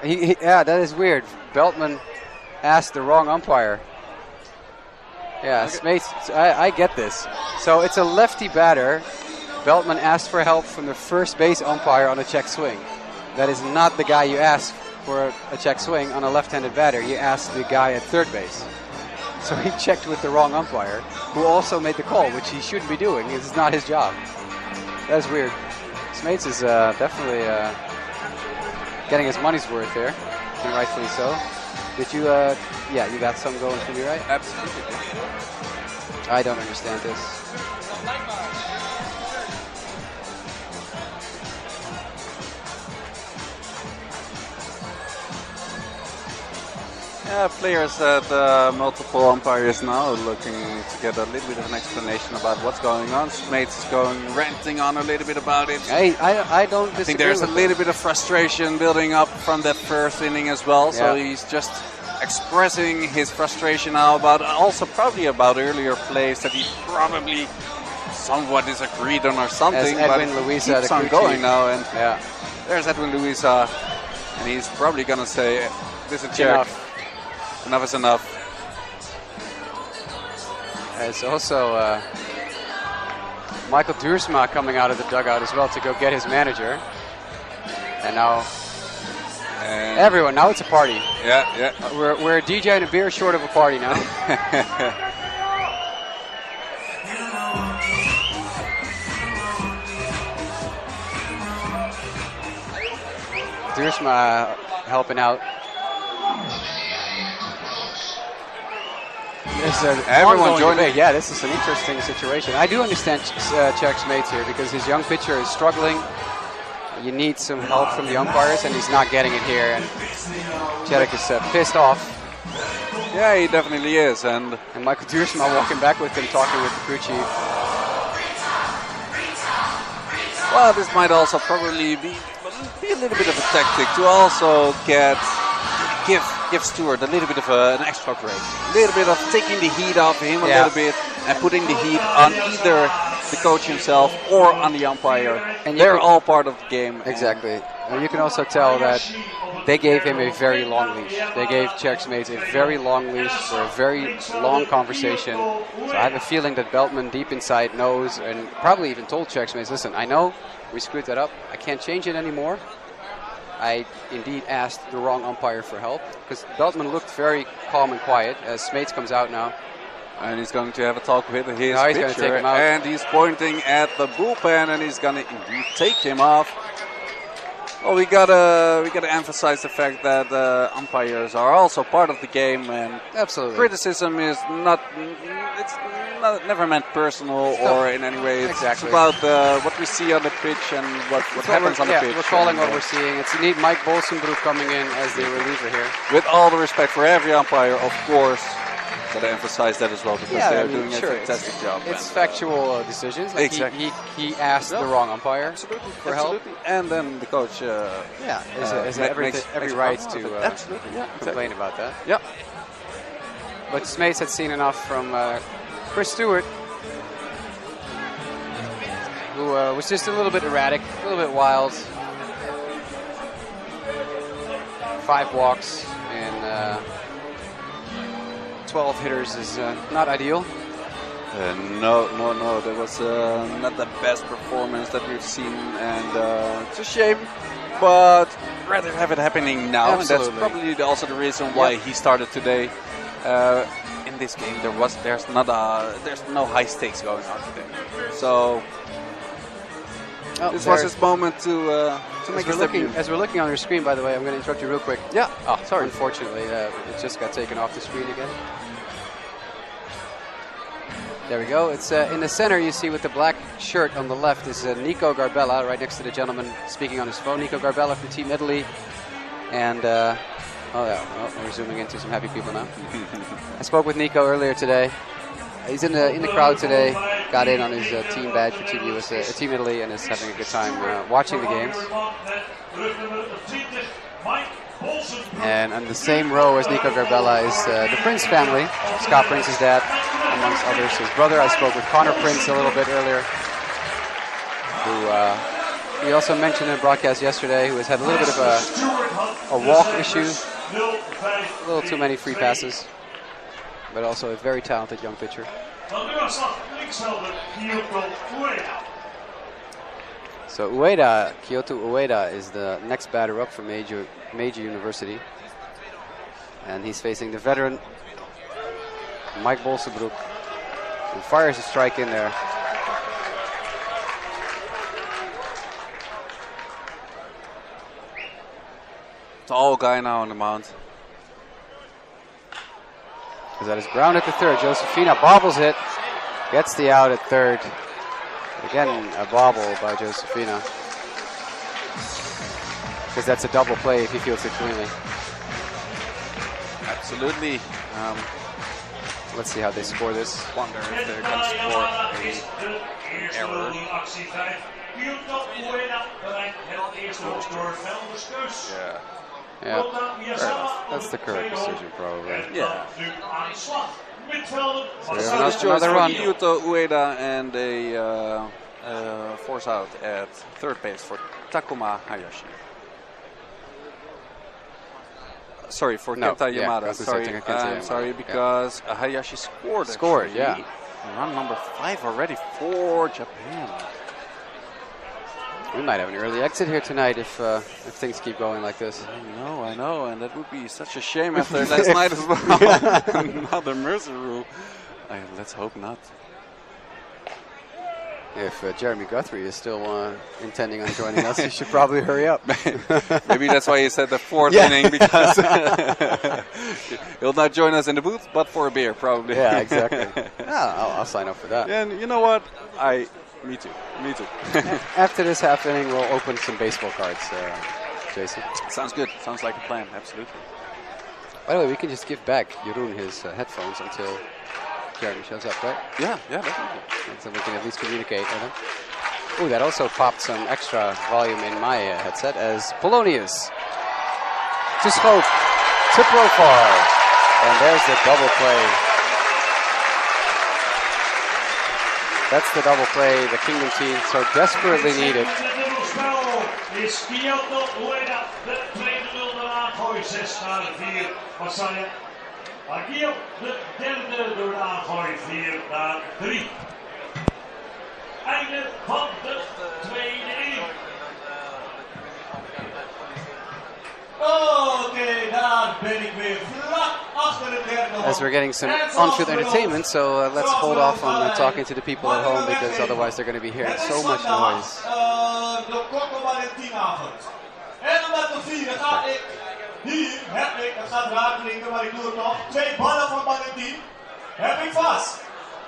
yeah, that is weird. Beltman asked the wrong umpire. Yeah, Smates, I get this. So it's a lefty batter. Beltman asked for help from the first base umpire on a check swing. That is not the guy you ask for a check swing on a left-handed batter. You ask the guy at third base. So he checked with the wrong umpire, who also made the call, which he shouldn't be doing. It's not his job. That's weird. Smates is definitely getting his money's worth there, and rightfully so. Did you, yeah, you got some going for me, right? Absolutely. I don't understand this. Yeah, players at multiple umpires now looking to get a little bit of an explanation about what's going on. Smates is going ranting on a little bit about it. Hey, I don't disagree. I think there's a with little bit of frustration building up from that first inning as well. So Yeah. he's just expressing his frustration now about also probably about earlier plays that he probably somewhat disagreed on or something. As Edwin but Luisa, keeps the on crew going chief. now, and Yeah. there's Edwin Luisa, and he's probably gonna say, "This is jerk. Enough is enough." There's also Michael Duursma coming out of the dugout as well to go get his manager. And now And everyone, now it's a party. yeah. We're a DJ and a beer short of a party now. Duursma helping out. There's an Everyone ongoing joining. debate. Yeah, this is an interesting situation. I do understand Czech's mates here because his young pitcher is struggling. You need some help from the umpires, and he's not getting it here. And Čech is pissed off. Yeah, he definitely is. And Michael Duursma walking back with him, talking with the crew chief. well, this might also probably be a little bit of a tactic to also give Stewart a little bit of an extra break, a little bit of taking the heat off him a little bit and putting the heat on either the coach himself or on the umpire. And they're all part of the game. Exactly. And you can also tell that they gave him a very long leash. They gave Czech's mates a very long leash for a very long conversation. So I have a feeling that Beltman deep inside knows and probably even told Czech's mates, listen, I know we screwed that up. I can't change it anymore. I indeed asked the wrong umpire for help because Beltman looked very calm and quiet as Smeets comes out now. And he's going to have a talk with his Now he's gonna pitcher, take him out. and he's pointing at the bullpen, and he's going to indeed take him off. Well, we gotta emphasize the fact that umpires are also part of the game, and Absolutely. criticism is never meant personal or in any way. It's Exactly. about what we see on the pitch and what happens on the pitch. We're calling And, what we're seeing. It's neat Mike Bolsenbroek coming in as the reliever here. with all the respect for every umpire, of course. Gotta emphasize that as well because Yeah, they're I mean, doing sure, a fantastic job. It's and- factual decisions. Like Exactly. He asked the wrong umpire for help. Absolutely. And then the coach Yeah, has every makes right a to problem of it. Absolutely, yeah, complain about that. Yeah. But Smeets had seen enough from Chris Stewart, who was just a little bit erratic, a little bit wild. 5 walks and 12 hitters is not ideal. No. That was not the best performance that we've seen, and it's a shame. But rather have it happening now, and Absolutely. that's probably also the reason why he started today. In this game, there's no high stakes going on today. So this was his moment to make his debut. As we're looking on your screen, by the way, I'm going to interrupt you real quick. Yeah. Oh, sorry. Unfortunately, it just got taken off the screen again. There we go. It's in the center. You see with the black shirt on the left is Nico Garbella, right next to the gentleman speaking on his phone. Nico Garbella from Team Italy, and we're zooming into some happy people now. I spoke with Nico earlier today. He's in the crowd today. Got in on his team badge for Team USA, Team Italy, and is having a good time watching the games. And on the same row as Nico Garbella is the Prince family. Scott Prince's dad, amongst others. His brother, I spoke with Connor Prince a little bit earlier, who he also mentioned in the broadcast yesterday, who has had a little bit of a walk issue, a little too many free passes, but also a very talented young pitcher. So Ueda, Kyoto Ueda is the next batter up for Meiji University. And he's facing the veteran Mike Bolsenbroek, who fires a strike in there. Tall guy now on the mound. Because that is grounded to third. Josefina bobbles it, gets the out at third. Again, a bobble by Josefina. Because that's a double play if he fields it cleanly. Absolutely. Let's see how they score this. Wonder if they're going to score an error. Yeah, fair enough. That's the correct decision, probably. Yeah. So we have Nice choice another for run. Kyoto Ueda, and a force out at third base for Takuma Hayashi. Sorry, for No, Kenta yeah, Yamada. I was Sorry, gonna say Kenta Yamada, sorry, yeah. because Hayashi scored. Scored, actually. yeah. Run number 5 already for Japan. We might have an early exit here tonight if things keep going like this. I know, and that would be such a shame after last night as well. Another Mercer rule. Let's hope not. If Jeremy Guthrie is still intending on joining us, he should probably hurry up. Maybe that's why he said the fourth Yeah. inning, because he'll not join us in the booth, but for a beer, probably. Yeah, exactly. I'll sign up for that. And you know what? Me too. After this half inning, we'll open some baseball cards, Jason. Sounds good. Sounds like a plan. Absolutely. By the way, we can just give back Jeroen his headphones until Jeremy shows up, right? Yeah, definitely. And so we can at least communicate with him. Ooh, that also popped some extra volume in my headset as Polonius to Schoop, to Profar. And there's the double play. That's the double play the Kingdom team so desperately needed. Is Kyoto Ueda de tweede nul eraan gooien, 6 naar 4. Wat zei je? Agio de derde door de aangooi, 4 naar 3. Einde van de tweede inning. Oké, daar ben ik weer vlak achter de derde. As we're getting some on-field entertainment, so let's hold off on talking to the people at home because otherwise they're going to be hearing so much noise. De Coco Valentinavond. En om dat te vieren ga ik hier, het gaat raar klinken, maar ik doe het nog. 2 ballen van Valentin heb ik vast.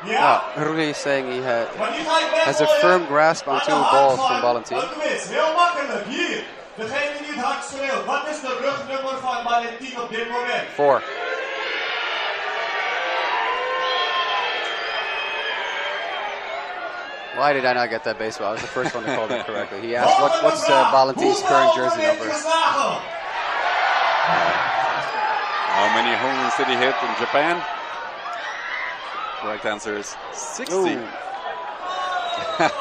Ja. Rulli is saying he Maar die ga ik has a weggooien firm grasp on aan de 2 hand balls van from Valentin. een quiz. Heel makkelijk, hier. Degene die het hard schreeuwt. Wat is de rugnummer van Valentin op dit moment? 4. Why did I not get that baseball? I was the first one to call that correctly. He asked, what's Valentin's current jersey number? How many home runs did he hit in Japan? Correct answer is 60.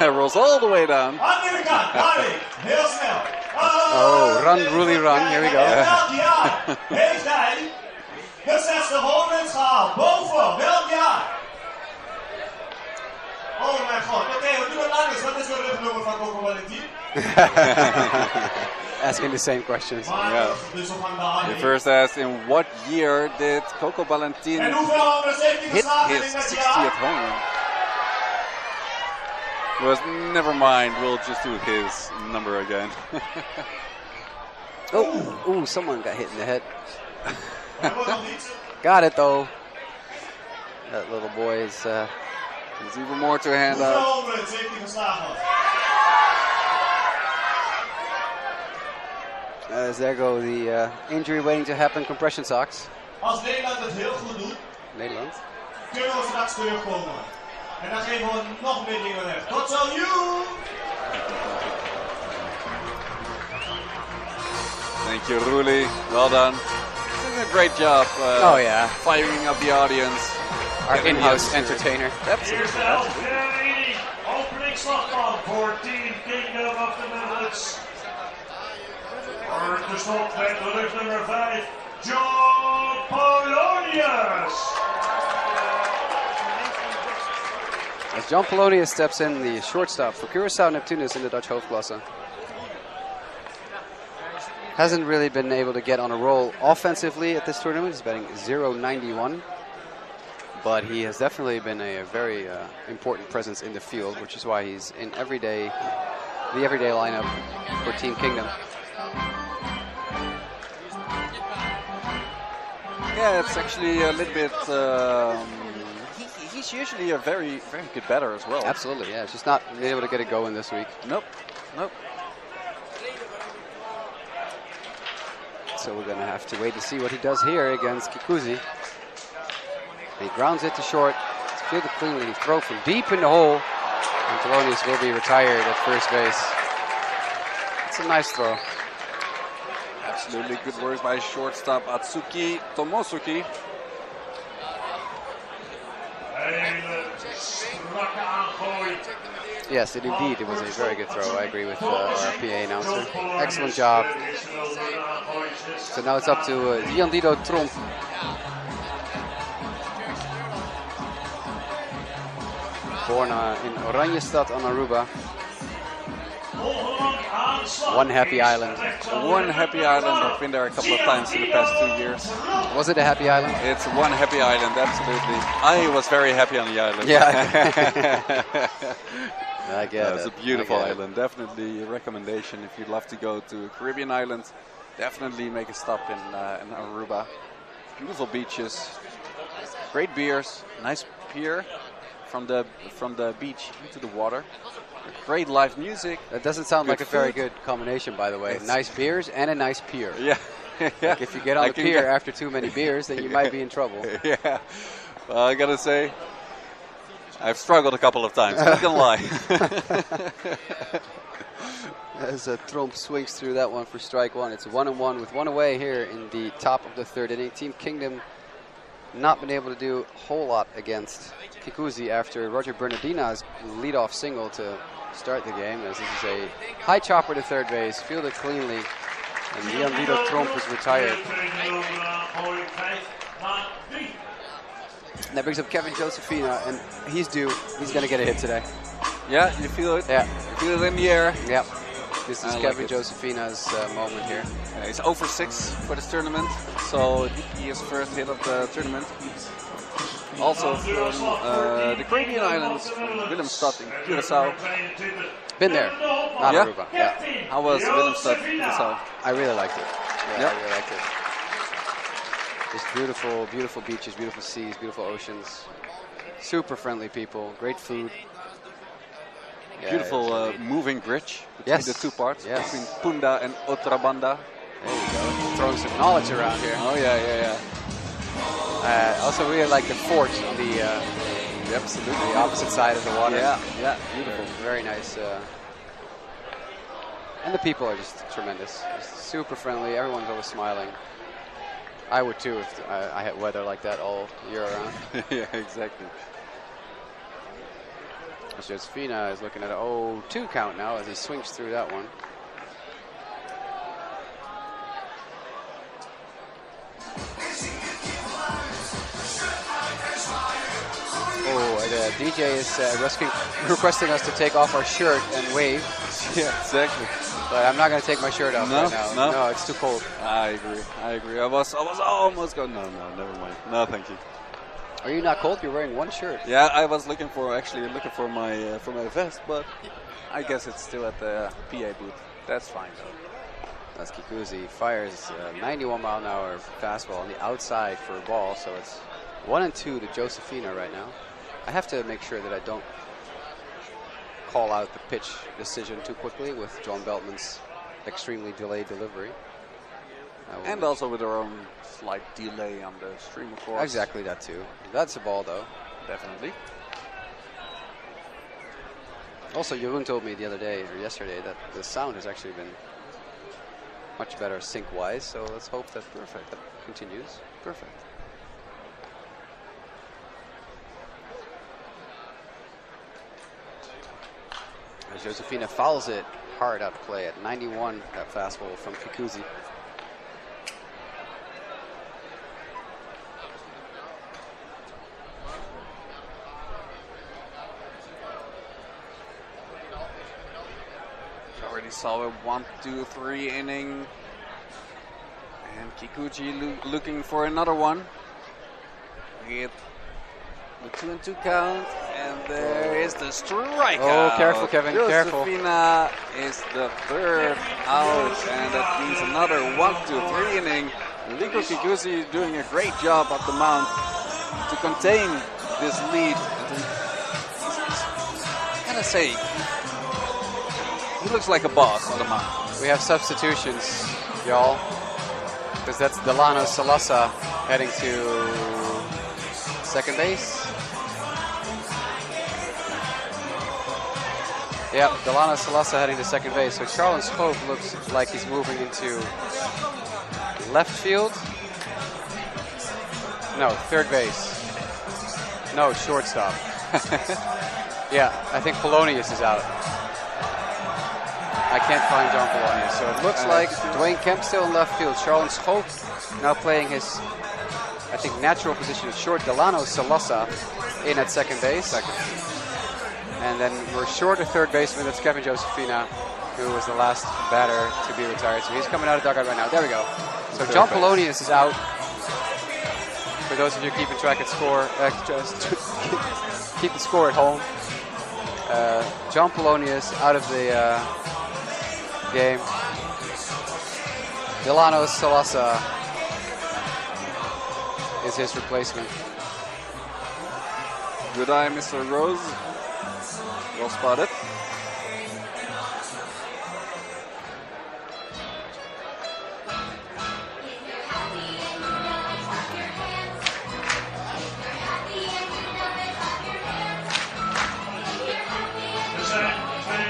Rolls all the way down. Andere kant, Harry. Heel snel. Oh, run, Rulli, run. Here we go. Welk jaar heeft hij de 60 home runs gehaald? Boven, welk jaar? Oh mijn god. Oké, we doen het anders. Wat is de rugnummer van Coco Valentin? Asking the same questions. Yeah. Dus we gaan naar He Harry. first asked, in what year did Coco Valentin En hoeveel home runs heeft hij hit geslagen in his dat 60th jaar? home run? Was never mind, we'll just do his number again. Oh, someone got hit in the head. Hebben we nog iets? Got it though. That little boy is. There's even more to hand Hoeveel out. home runs heeft hij geslagen? As there go the injury waiting to happen. Compression socks. Als Nederland het heel goed doet, Nederland. kunnen we straks terugkomen. En dan geven we nog meer dingen weg. Tot zo, you! Thank you, Rulli. Well done. Doing a great job. Oh yeah, Firing up the audience. our Getting in-house the entertainer. Here's de helft derde inning. Openingsslagman voor Team Kingdom of the Netherlands. Voor de stop met de rugnummer 5, John Polonius. As John Polonius steps in, the shortstop for Curaçao Neptunus in the Dutch Hoofdklasse. Hasn't really been able to get on a roll offensively at this tournament. He's batting .091. But he has definitely been a very important presence in the field, which is why he's in the everyday lineup for Team Kingdom. Yeah, it's actually a little bit. He's usually a very, very good batter as well. Absolutely, yeah. Just not been able to get it going this week. Nope. So we're going to have to wait to see what he does here against Kikuzi. He grounds it to short. It's fielded cleanly. He throws from deep in the hole. And Polonius will be retired at first base. It's a nice throw. Absolutely good words by shortstop Atsuki Tomosuke. Hele strakke aangooi. Yes, indeed, it was a very good throw. I agree with our PA announcer. Excellent job. So now it's up to Giandido Tromp. Born in Oranjestad on Aruba. One happy island. One happy island. I've been there a couple of times in the past 2 years. Was it a happy island? It's one happy island, absolutely. I was very happy on the island. Yeah. I get It's it. a beautiful I get it. island. Definitely a recommendation if you'd love to go to a Caribbean island. Definitely make a stop in Aruba. Beautiful beaches, great beers, nice pier from the beach into the water. Great live music. That doesn't sound Good like a very food. good combination, by the way. It's- Nice beers and a nice pier. Yeah. Yeah. Like if you get on I the can pier get- after too many beers, then you might be in trouble. Yeah. Well, I gotta say, I've struggled a couple of times. Not gonna lie. As Tromp swings through that one for strike one. It's 1-1 with one away here in the top of the third inning. Team Kingdom not been able to do a whole lot against Kikuzi after Roger Bernardina's leadoff single to start the game. As this is a high chopper to third base, fielded cleanly, and Leonardo Tromp is retired. And that brings up Kevin Josephina, and he's due. He's going to get a hit today. Yeah, you feel it? Yeah. You feel it in the air? Yep. This is I like Kevin it. Josephina's moment here. He's 0 for 6 for this tournament, so he is first hit of the tournament. Also from the Caribbean islands, from Willemstad in Curaçao. Been there, not Yeah? Aruba. Yeah. How was Willemstad, Curaçao? I really liked it. Yeah, Yep. I really liked it. Just beautiful, beautiful beaches, beautiful seas, beautiful oceans. Super friendly people, great food. Yeah, Beautiful it was- moving bridge between Yes. the two parts, Yes. between Punda and Otrabanda. There you go. Throwing some knowledge around here. Oh yeah. Also, really like the fort on the absolutely the opposite side of the water. Yeah, beautiful. Very nice. And the people are just tremendous. Just super friendly. Everyone's always smiling. I would too if I had weather like that all year around. Yeah, exactly. Josephina is looking at an 0-2 count now as he swings through that one. Oh, the DJ is requesting us to take off our shirt and wave, Yeah, exactly. but I'm not going to take my shirt off No? right now. No? It's too cold. I agree. I was almost going. No, never mind. No, thank you. Are you not cold? You're wearing one shirt. Yeah, I was looking for my vest, but I guess it's still at the PA booth. That's fine though. That's Kikuzi. Fires 91 mile an hour fastball on the outside for a ball, so it's 1-2 to Josephina right now. I have to make sure that I don't call out the pitch decision too quickly with John Beltman's extremely delayed delivery. And also with our own slight delay on the stream, of course. Exactly that too. That's a ball though. Definitely. Also, Jeroen told me the other day or yesterday that the sound has actually been much better sync-wise. So let's hope that that continues. Perfect. As Josephina fouls it hard out play at 91, that fastball from Kikuzi. Already saw a 1-2-3 inning. And Kikuchi looking for another one. Hit the 2-2 count, and there is the strikeout. Oh, careful, Kevin, careful. Josephina is the third out, and that means another 1-2-3 inning. Rico Kikuchi doing a great job at the mound to contain this lead. I'm gonna say, he looks like a boss on the mound. We have substitutions, y'all. Because that's Delano Salasa heading to second base. Yep, Delano Salasa heading to second base. So Charles Hope looks like he's moving into left field. No, third base. No, shortstop. Yeah, I think Polonius is out. I can't find John Polonius. So it looks like Dwayne Kemp still in left field. Charles Hope now playing his, I think, natural position at short. Delano Salasa in at second base. And then we're short a third baseman. That's Kevin Josephina, who was the last batter to be retired. So he's coming out of dugout right now. There we go. So John Polonius is out. For those of you keeping track at score, just keep the score at home. John Polonius out of the game. Delano Salasa is his replacement. Good eye, Mr. Rose. Well spotted.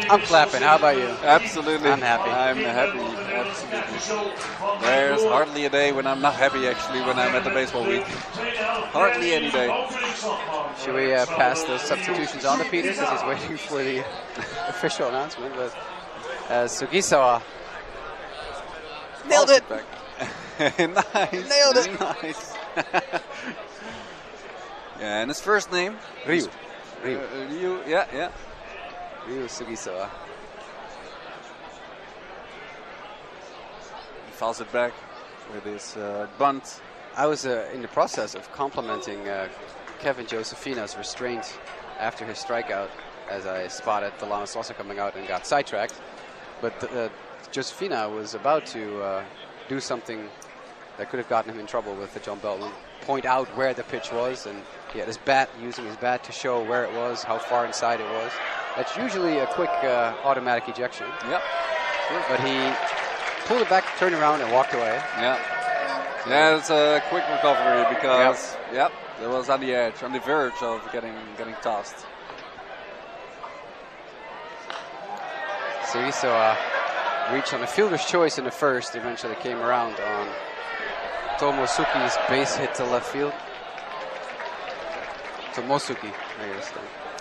I'm clapping. How about you? Absolutely. I'm happy. I'm happy. Absolutely. There's hardly a day when I'm not happy, actually, when I'm at the baseball week. Hardly any day. Should we pass those substitutions on to Peter because he's waiting for the official announcement? But Sugisawa nailed it. Nice. Nailed it. Nice. Yeah, and his first name? Ryu. Ryu. Yeah. Ryu Sugisawa. He fouls it back with his bunt. I was in the process of complimenting Kevin Josefina's restraint after his strikeout, as I spotted Delano Salasa coming out and got sidetracked. But Josefina was about to do something that could have gotten him in trouble with the John Beltman. Point out where the pitch was, and he had his bat, using his bat to show where it was, how far inside it was. That's usually a quick automatic ejection. Yep. Sure. But he pulled it back, turned around, and walked away. Yeah. Yeah, it's a quick recovery because, it was on the edge, on the verge of getting tossed. Sugisawa reached on a fielder's choice in the first, eventually came around on Tomosuke's base hit to left field. Tomosuke, I guess.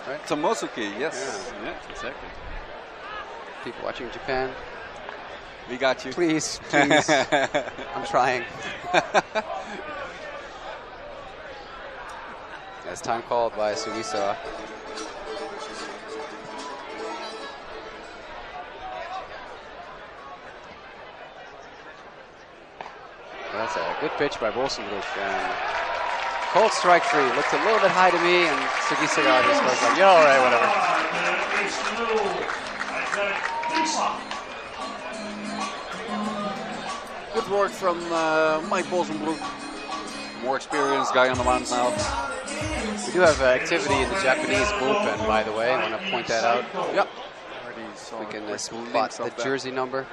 Right? Tomosuke, yes. Yeah, exactly. People watching Japan, we got you. please. I'm trying. That's time called by Sugisawa. That's a good pitch by Bolsenbroek. And called strike three. Looked a little bit high to me, and Sugisawa just was like, all right, whatever. Good work from Mike Bolsenbroek. More experienced guy on the mound now. We do have activity in the Japanese bullpen, by the way. I want to point that out. Yep. We can spot the jersey number.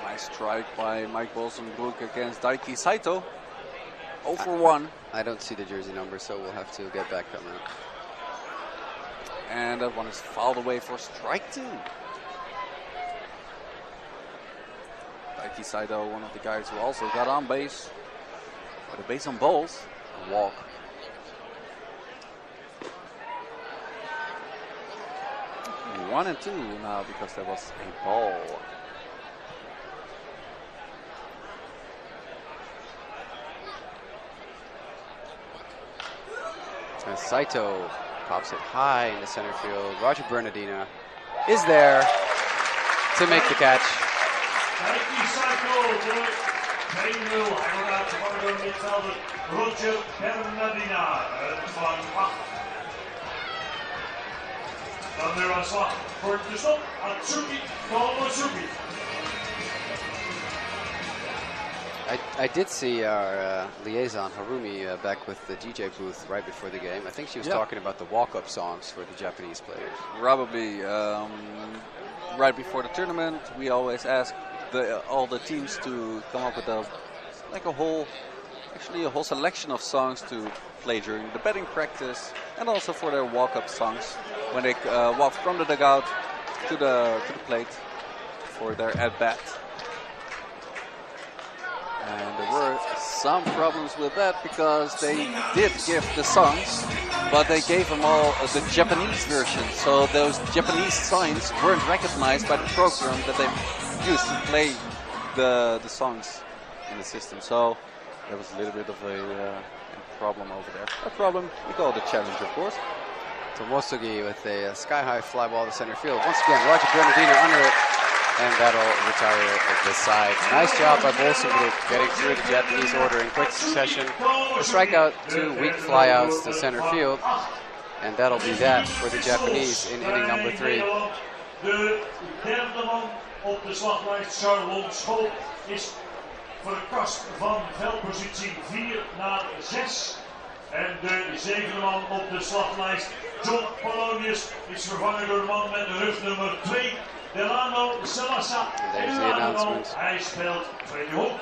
Nice strike by Mike Bolsenbroek against Daiki Saito. 0 for 1. I don't see the jersey number, so we'll have to get back on that. And that one is fouled away for strike 2. Daiki Saito, one of the guys who also got on base. With a base on balls, a walk. One and 2 now because there was a ball. And Saito pops it high in the center field. Roger Bernardina is there to make the catch. Roger Bernardina van Bach. Dan weer aan slag voor de stop. Atsuki Tomosuke. I did see our liaison Harumi back with the DJ booth right before the game. I think she was talking about the walk-up songs for the Japanese players. Probably right before the tournament, we always ask all the teams to come up with a whole selection of songs to play during the batting practice, and also for their walk-up songs when they walk from the dugout to the plate for their at-bat. And there were some problems with that because they did give the songs, but they gave them all the Japanese version. So those Japanese signs weren't recognized by the program that they used to play the songs in the system. So there was a little bit of a problem over there. A problem, we call it a challenge, of course. Tomosuke with a sky-high fly ball to center field. Once again, Roger Bernardina under it. And that'll retire this side. Nice job by Bolsenbroek getting through the Japanese order in quick succession. A strikeout, 2 weak flyouts to center field. And that'll be that for the Japanese in inning number 3. De derde man op de slaglijst, Charlon Schoop, is verkast van veldpositie 4 naar 6. En de 7e man op de slaglijst, John Polonius, is vervangen door een man met de rugnummer 2, Delano Salasa. There's the announcement. Hij speelt tweede hulp.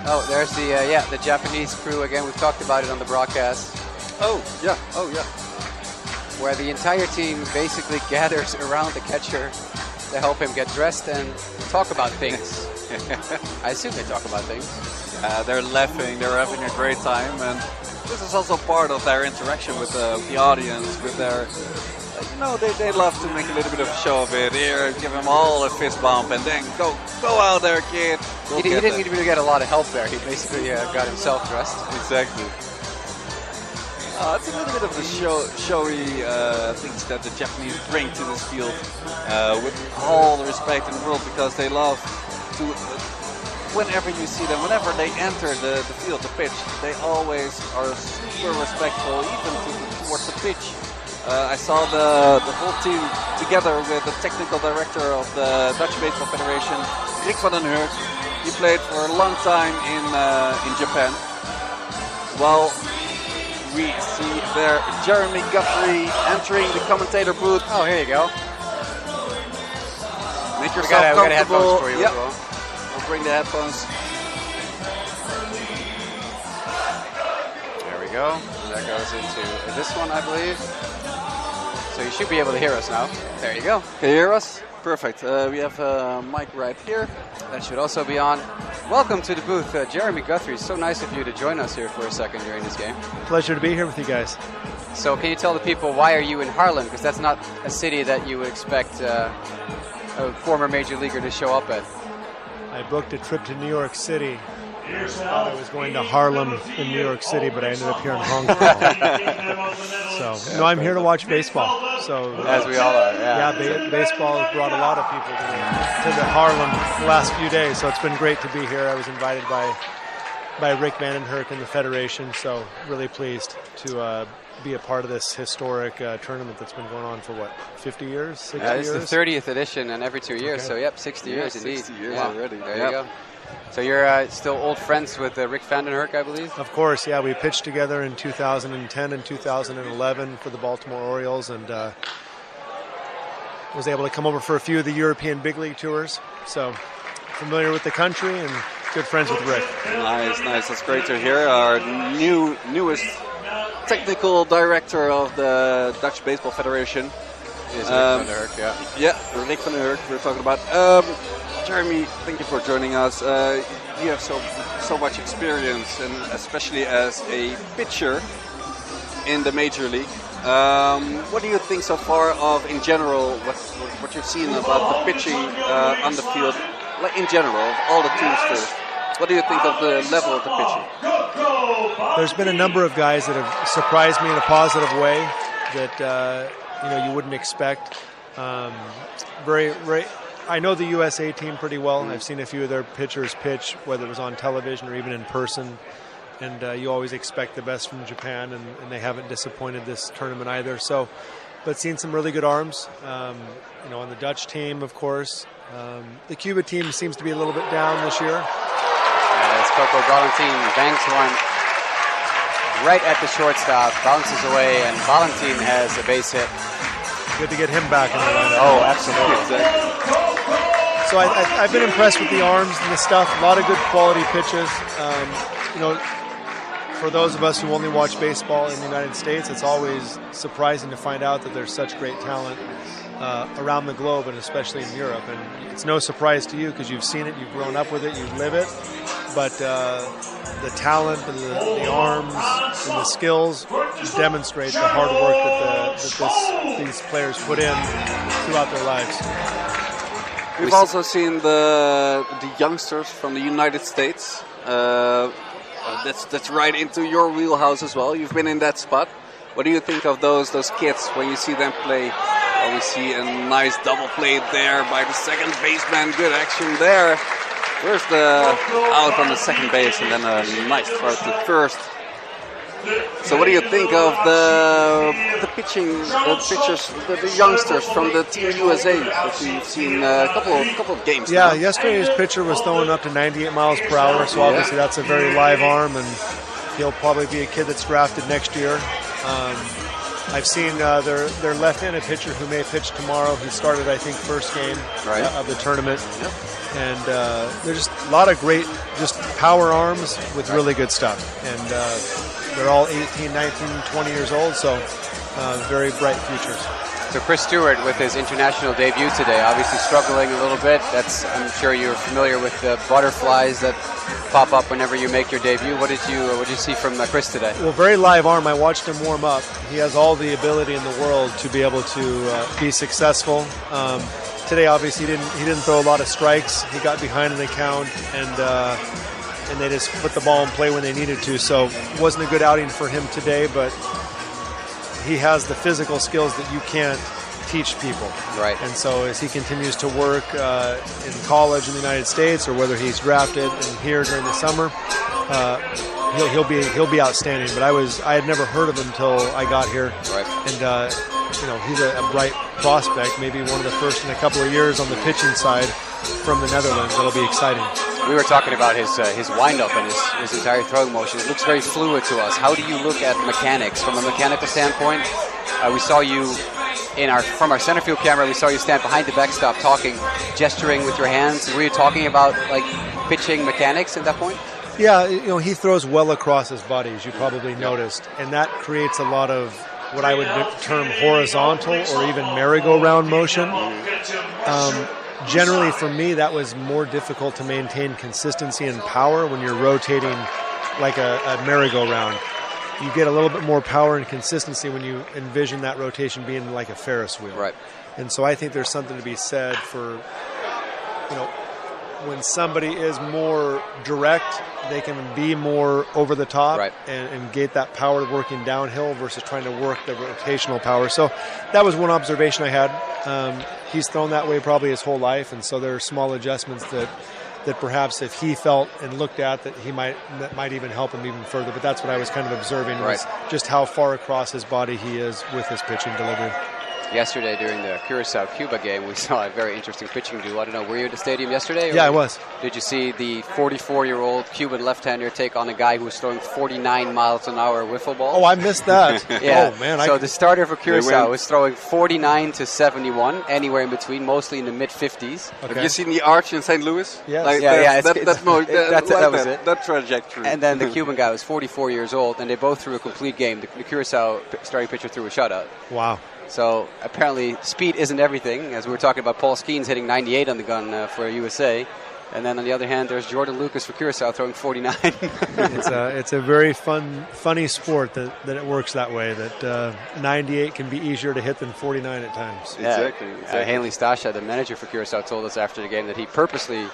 Oh, there's the Japanese crew again. We've talked about it on the broadcast. Oh, yeah. Where the entire team basically gathers around the catcher to help him get dressed and talk about things. I assume they talk about things. They're laughing, they're having a great time, and this is also part of their interaction with the audience, with their, they love to make a little bit of a show of it. Here, give them all a fist bump, and then go out there, kid. He didn't need to get a lot of help there. He basically got himself dressed. Exactly. It's a little bit of the showy things that the Japanese bring to this field, with all the respect in the world, because they love to, whenever you see them, whenever they enter the field, the pitch, they always are super respectful, even towards the pitch. I saw the whole team together with the technical director of the Dutch Baseball Federation, Rick van den Hurk. He played for a long time in Japan. Well, we see there Jeremy Guthrie entering the commentator booth. Oh, here you go. Make yourself comfortable. We got headphones for you as well. We'll bring the headphones. There we go. That goes into this one, I believe. So you should be able to hear us now. There you go. Can you hear us? Perfect. We have a mic right here. That should also be on. Welcome to the booth, Jeremy Guthrie. So nice of you to join us here for a second during this game. Pleasure to be here with you guys. So can you tell the people, why are you in Haarlem? Because that's not a city that you would expect a former major leaguer to show up at. I booked a trip to New York City. I thought I was going to Harlem in New York City, but I ended up here in Hong Kong. So, I'm here to watch baseball. So, as we all are, baseball has brought a lot of people to the Harlem the last few days. So it's been great to be here. I was invited by Rick Van den Hurk and the Federation. So really pleased to be a part of this historic tournament that's been going on for 50 years, 60 years? It's the 30th edition, and every 2 years. Okay. So 60 years indeed. 60 years already. There you go. So you're still old friends with Rick Van den Hurk, I believe? Of course, yeah. We pitched together in 2010 and 2011 for the Baltimore Orioles, and was able to come over for a few of the European big league tours. So familiar with the country and good friends with Rick. Nice. That's great to hear. Our newest technical director of the Dutch Baseball Federation is Rick Van den Hurk, yeah. Yeah, Rick Van den Hurk we're talking about. Jeremy, thank you for joining us. You have so much experience, and especially as a pitcher in the major league. What do you think so far of, in general, what you've seen about the pitching on the field, like in general, of all the teams first? What do you think of the level of the pitching? There's been a number of guys that have surprised me in a positive way that you wouldn't expect. I know the USA team pretty well. I've seen a few of their pitchers pitch, whether it was on television or even in person. And you always expect the best from Japan, and they haven't disappointed this tournament either. So, but seen some really good arms. On the Dutch team, of course. The Cuba team seems to be a little bit down this year. It's Coco Valentin banks one right at the shortstop, bounces away, and Valentin has a base hit. Good to get him back in the lineup. Oh, absolutely. So I've been impressed with the arms and the stuff. A lot of good quality pitches. For those of us who only watch baseball in the United States, it's always surprising to find out that there's such great talent around the globe, and especially in Europe. And it's no surprise to you because you've seen it, you've grown up with it, you live it. But the talent and the arms and the skills demonstrate the hard work that these players put in throughout their lives. We've also seen the youngsters from the United States. That's right into your wheelhouse as well. You've been in that spot. What do you think of those kids when you see them play Oh, we see a nice double play there by the second baseman. Good action there. First out on the second base, and then a nice throw to first. So what do you think of the pitching, the pitchers, the youngsters from the Team USA that we've seen a couple of games Yeah, now? yesterday's pitcher was throwing up to 98 miles per hour, so obviously that's a very live arm, and he'll probably be a kid that's drafted next year. I've seen their left-handed pitcher who may pitch tomorrow. He started, I think, first game of the tournament. Yep. And there's just a lot of great just power arms with really good stuff. And they're all 18, 19, 20 years old, so very bright futures. So Chris Stewart with his international debut today, obviously struggling a little bit. I'm sure you're familiar with the butterflies that pop up whenever you make your debut. What did you see from Chris today? Well, very live arm. I watched him warm up. He has all the ability in the world to be able to be successful. Today, obviously, he didn't throw a lot of strikes. He got behind in the count, and they just put the ball in play when they needed to. So it wasn't a good outing for him today, but he has the physical skills that you can't teach people. Right. And so as he continues to work in college in the United States, or whether he's drafted and here during the summer, he'll be outstanding. But I had never heard of him until I got here. Right. And he's a bright prospect, maybe one of the first in a couple of years on the pitching side from the Netherlands. That'll be exciting. We were talking about his wind-up and his entire throwing motion. It looks very fluid to us. How do you look at mechanics from a mechanical standpoint? We saw you from our center field camera. We saw you stand behind the backstop, talking, gesturing with your hands. Were you talking about pitching mechanics at that point? Yeah, he throws well across his body, as you probably noticed, and that creates a lot of what I would term horizontal or even merry-go-round motion. Generally, for me, that was more difficult to maintain consistency and power when you're rotating like a merry-go-round. You get a little bit more power and consistency when you envision that rotation being like a Ferris wheel. Right. And so I think there's something to be said for, when somebody is more direct, they can be more over the top and get that power working downhill versus trying to work the rotational power. So that was one observation I had. He's thrown that way probably his whole life, and so there are small adjustments that perhaps if he felt and looked at that might even help him even further. But that's what I was kind of observing, was just how far across his body he is with his pitching delivery. Yesterday during the Curacao-Cuba game, we saw a very interesting pitching duel. I don't know, were you at the stadium yesterday? Yeah, I was. Did you see the 44-year-old Cuban left-hander take on a guy who was throwing 49 miles an hour wiffle ball? Oh, I missed that. Yeah. Oh, man. So the starter for Curacao was throwing 49 to 71, anywhere in between, mostly in the mid-50s. Okay. Have you seen the arch in St. Louis? Yes. That was it. That trajectory. And then the Cuban guy was 44 years old, and they both threw a complete game. The Curacao starting pitcher threw a shutout. Wow. So apparently speed isn't everything, as we were talking about Paul Skeens hitting 98 on the gun for USA. And then on the other hand, there's Jordan Lucas for Curacao throwing 49. It's a very funny sport that it works that way, that 98 can be easier to hit than 49 at times. Yeah. Exactly. Hanley Stasha, the manager for Curacao, told us after the game that he purposely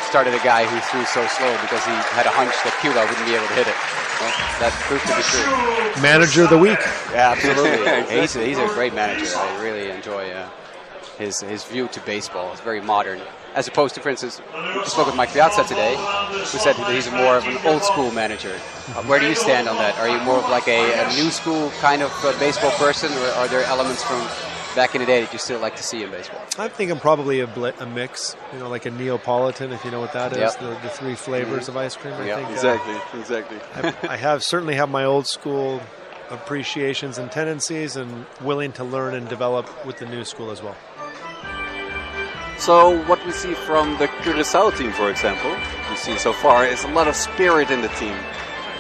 started a guy who threw so slow because he had a hunch that Cuba wouldn't be able to hit it. Well, that proved to be true. Manager of the week. Yeah, absolutely. He's a great manager. I really enjoy his view to baseball. It's very modern. As opposed to, for instance, we spoke with Mike Piazza today, who said that he's more of an old school manager. Where do you stand on that? Are you more of like a new school kind of baseball person, or are there elements from back in the day that you still like to see in baseball? I think I'm probably a mix, like a Neapolitan, if you know what that is, the three flavors of ice cream. I think, exactly. I certainly have my old school appreciations and tendencies, and willing to learn and develop with the new school as well. So what we see from the Curacao team, for example, we see so far is a lot of spirit in the team.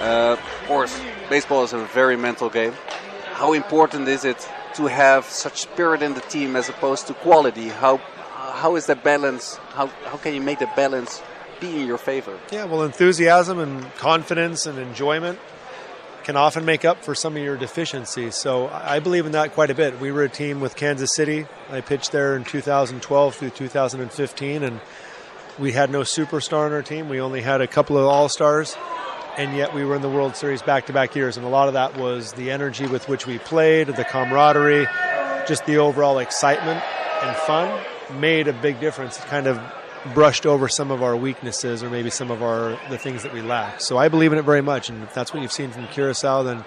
Of course, baseball is a very mental game. How important is it to have such spirit in the team as opposed to quality? How is the balance? How can you make the balance be in your favor? Yeah, well, enthusiasm and confidence and enjoyment can often make up for some of your deficiencies. So I believe in that quite a bit. We were a team with Kansas City. I pitched there in 2012 through 2015, and we had no superstar on our team. We only had a couple of all-stars, and yet we were in the World Series back-to-back years. And a lot of that was the energy with which we played, the camaraderie, just the overall excitement and fun made a big difference. It kind of brushed over some of our weaknesses or maybe some of the things that we lack. So I believe in it very much, and if that's what you've seen from Curacao, then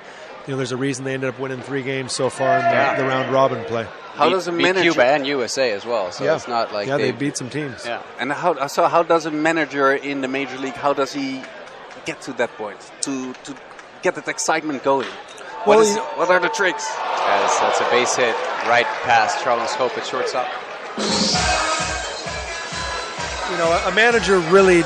there's a reason they ended up winning 3 games so far in the round robin play. How does a beat manager Cuba and USA as well? So it's not like they beat some teams. Yeah. And how does a manager in the major league? How does he get to that point to get that excitement going? Well, What are the tricks? That's a base hit right past Charles Hope at shortstop. A manager really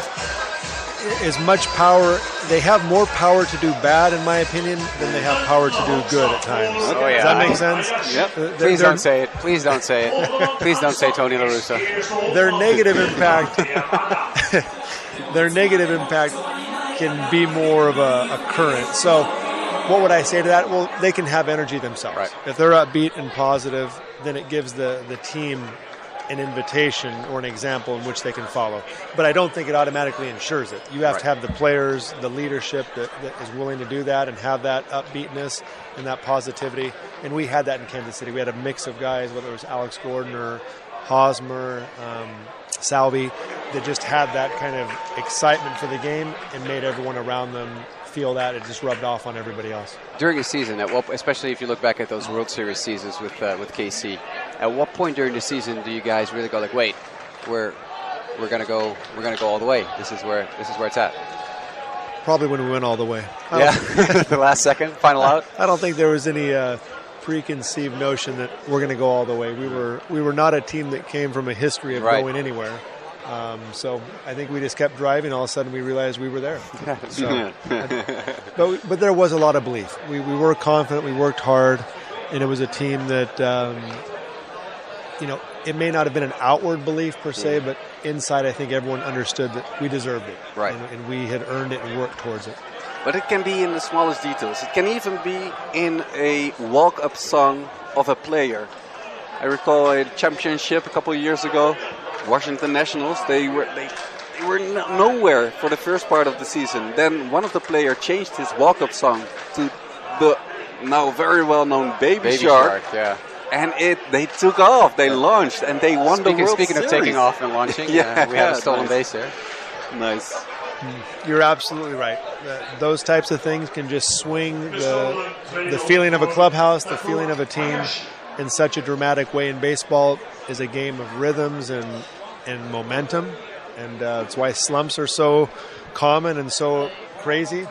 is much power. They have more power to do bad, in my opinion, than they have power to do good at times. Oh, yeah. Does that make sense? Yep. Please don't say it. Please don't say it. Please don't say Tony La Russa. Their negative impact. Their negative impact can be more of a current. So, what would I say to that? Well, they can have energy themselves. Right. If they're upbeat and positive, then it gives the team an invitation or an example in which they can follow. But I don't think it automatically ensures it. You have to have the players, the leadership that is willing to do that and have that upbeatness and that positivity. And we had that in Kansas City. We had a mix of guys, whether it was Alex Gordon or Hosmer, Salvi, that just had that kind of excitement for the game and made everyone around them feel that. It just rubbed off on everybody else. During a season, especially if you look back at those World Series seasons with KC, at what point during the season do you guys really go like, wait, we're gonna go all the way? This is where it's at. Probably when we went all the way. The last second, final out. I don't think there was any preconceived notion that we're going to go all the way. We were not a team that came from a history of going anywhere. So I think we just kept driving. All of a sudden, we realized we were there. So, but there was a lot of belief. We were confident. We worked hard, and it was a team that it may not have been an outward belief per se, but inside, I think everyone understood that we deserved it, right? And we had earned it and worked towards it. But it can be in the smallest details. It can even be in a walk-up song of a player. I recall a championship a couple of years ago. Washington Nationals, they were nowhere for the first part of the season. Then one of the players changed his walk-up song to the now very well-known Baby Shark. Yeah. And they took off, they launched, and they won the World Series. Speaking of taking off and launching, we have a stolen base there. Nice. You're absolutely right. Those types of things can just swing the feeling of a clubhouse, the feeling of a team in such a dramatic way. In baseball is a game of rhythms and momentum, and that's why slumps are so common and so crazy,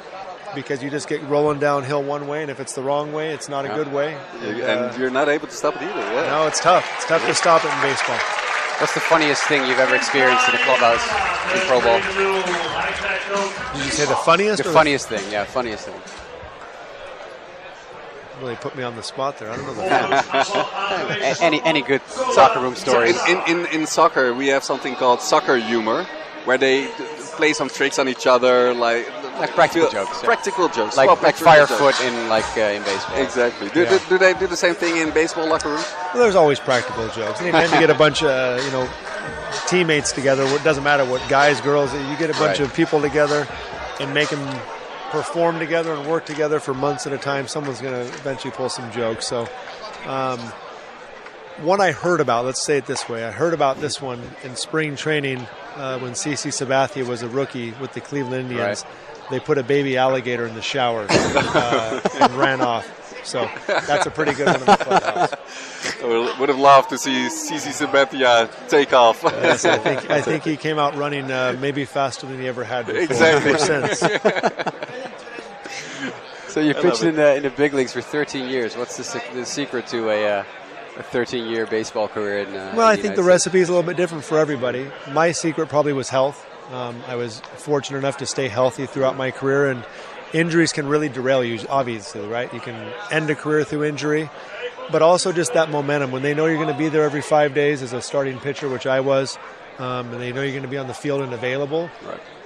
because you just get rolling downhill one way, and if it's the wrong way, it's not a good way. And you're not able to stop it either. Yeah. No, it's tough. It's tough to stop it in baseball. What's the funniest thing you've ever experienced in a clubhouse in Pro Bowl? Did you say the funniest? The funniest thing, yeah, funniest thing. Really put me on the spot there. I don't know. Any good soccer room stories? So in soccer, we have something called soccer humor, where they play some tricks on each other, like practical jokes. Yeah. Practical jokes. Like fire jokes. foot in baseball. Exactly. Do they do the same thing in baseball locker rooms? Well, there's always practical jokes. Anytime you get a bunch of teammates together, it doesn't matter what guys, girls, you get a bunch of people together and make them perform together and work together for months at a time, someone's going to eventually pull some jokes. So one I heard about, let's say it this way, I heard about this one in spring training when CC Sabathia was a rookie with the Cleveland Indians. Right. They put a baby alligator in the shower and ran off. So that's a pretty good one in the clubhouse. I would have loved to see CC Sabathia take off. Yes, I think he came out running maybe faster than he ever had before. Exactly. Since. So you pitched in the big leagues for 13 years. What's the secret to a 13-year baseball career in Well, I think the recipe is a little bit different for everybody. My secret probably was health. I was fortunate enough to stay healthy throughout my career, and injuries can really derail you, obviously, right? You can end a career through injury, but also just that momentum. When they know you're going to be there every 5 days as a starting pitcher, which I was, and they know you're going to be on the field and available,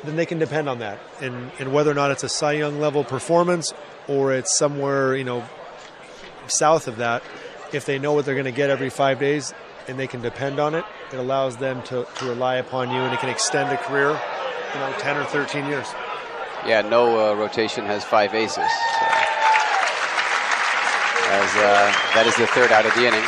then they can depend on that. And whether or not it's a Cy Young level performance or it's somewhere, south of that, if they know what they're going to get every 5 days and they can depend on it, it allows them to rely upon you, and it can extend a career, 10 or 13 years. Yeah, no rotation has 5 aces. So. As that is the third out of the inning.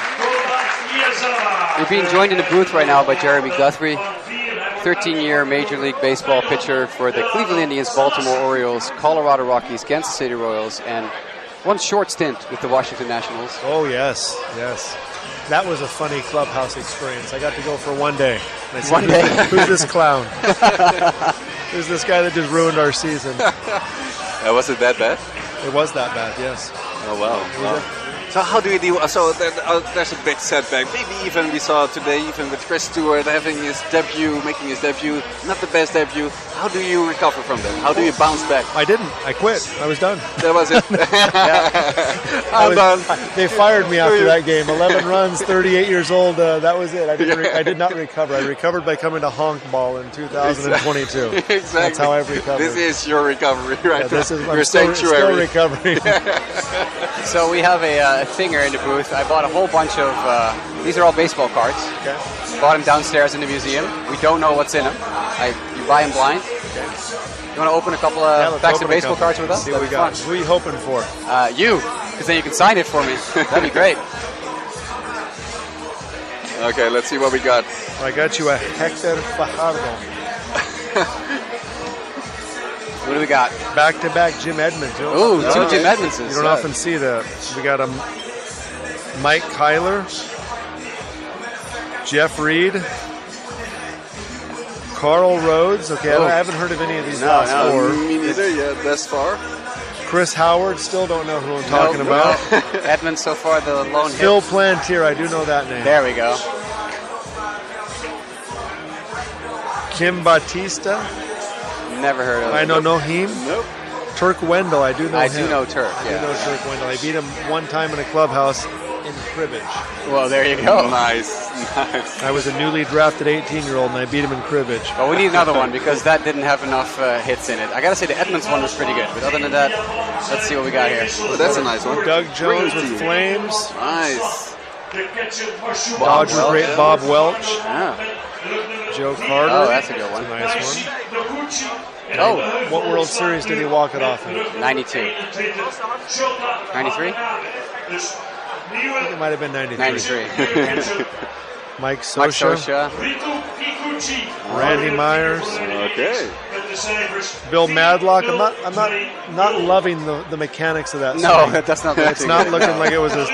We're being joined in the booth right now by Jeremy Guthrie, 13-year Major League Baseball pitcher for the Cleveland Indians, Baltimore Orioles, Colorado Rockies, Kansas City Royals, and one short stint with the Washington Nationals. Oh, yes, yes. That was a funny clubhouse experience. I got to go for one day. And I said, One day? Who's this clown? Who's this guy that just ruined our season? Was it that bad? It was that bad, yes. Oh, wow. So how do you deal? So there's a big setback. Maybe even we saw today, even with Chris Stewart having his debut, making his debut, not the best debut. How do you recover from that? How do you bounce back? I didn't. I quit. I was done. That was it. I'm done. They fired me after that game. 11 runs, 38 years old. That was it. I did not recover. I recovered by coming to Honk Ball in 2022. Exactly. That's how I've recovered. This is your recovery, right? Yeah, this is your I'm still sanctuary. recovering. So we have a thinger in the booth. I bought a whole bunch of, these are all baseball cards. Okay. Bought them downstairs in the museum. We don't know what's in them. You buy them blind. You want to open a couple Yeah, of let's packs open of a baseball couple. cards with us? See what we got. Who are you hoping for? You, because then you can sign it for me. That'd be great. Okay, let's see what we got. I got you a Hector Fajardo. What do we got? Back-to-back Jim Edmonds. Ooh, two Jim Edmondses. You don't often see that. We got a Mike Kyler, Jeff Reed, Carl Rhodes. Okay, I haven't heard of any of these last four. Me neither yet, thus far. Chris Howard, still don't know who I'm talking about. Edmonds so far, the lone hit. Phil Plantier, I do know that name. There we go. Kim Batista, Never heard of I him. know Noheem. Nope. Turk Wendell, I do know I him. do know Turk, I yeah. do know Turk Wendell. I beat him one time in a clubhouse in cribbage. Well, there you go. Nice, nice. I was a newly drafted 18-year-old, and I beat him in cribbage. But we need another one because that didn't have enough hits in it. I gotta say the Edmonds one was pretty good. But other than that, let's see what we got here. Oh, that's a nice one. Doug Jones Bring it to with you. Flames. Nice. Dodger Welch. great Bob Welch. Yeah. Joe Carter. Oh, that's a good one. Nice one. Oh, What World Series did he walk it off in? 92. 93? I think it might have been 93. 93. Mike Mike Scioscia, Scioscia. Randy Myers, Okay. Bill Madlock. I'm not loving the mechanics of that No, swing. that does not look It's too not good. looking like it was a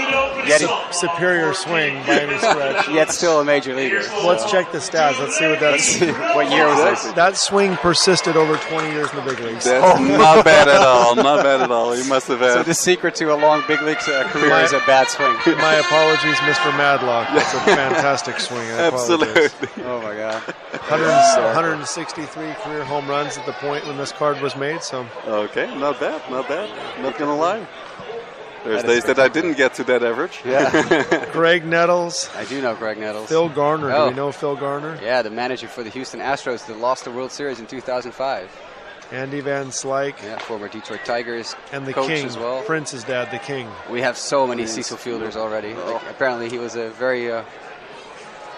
superior swing by any stretch. Yet still a major leaguer. Let's check the stats. Let's see what that's. What year was this? That swing persisted over 20 years in the big leagues. That's not bad at all. Not bad at all. You must have So had. the secret to a long big league career is a bad swing. My apologies, Mr. Madlock. That's a fantastic swing. I apologize. Absolutely. Oh my God. 163 career home runs at the point when this card was made. So Okay, not bad, not bad. Not gonna lie. There's days that I didn't get to that average. Yeah. Greg Nettles, I do know Greg Nettles. Phil Garner. Oh. Do we know Phil Garner? Yeah, the manager for the Houston Astros that lost the World Series in 2005. Andy Van Slyke. Yeah, former Detroit Tigers And the coach King, as well. Prince's dad, the King. We have so many Cecil Fielders already. Like, apparently he was a very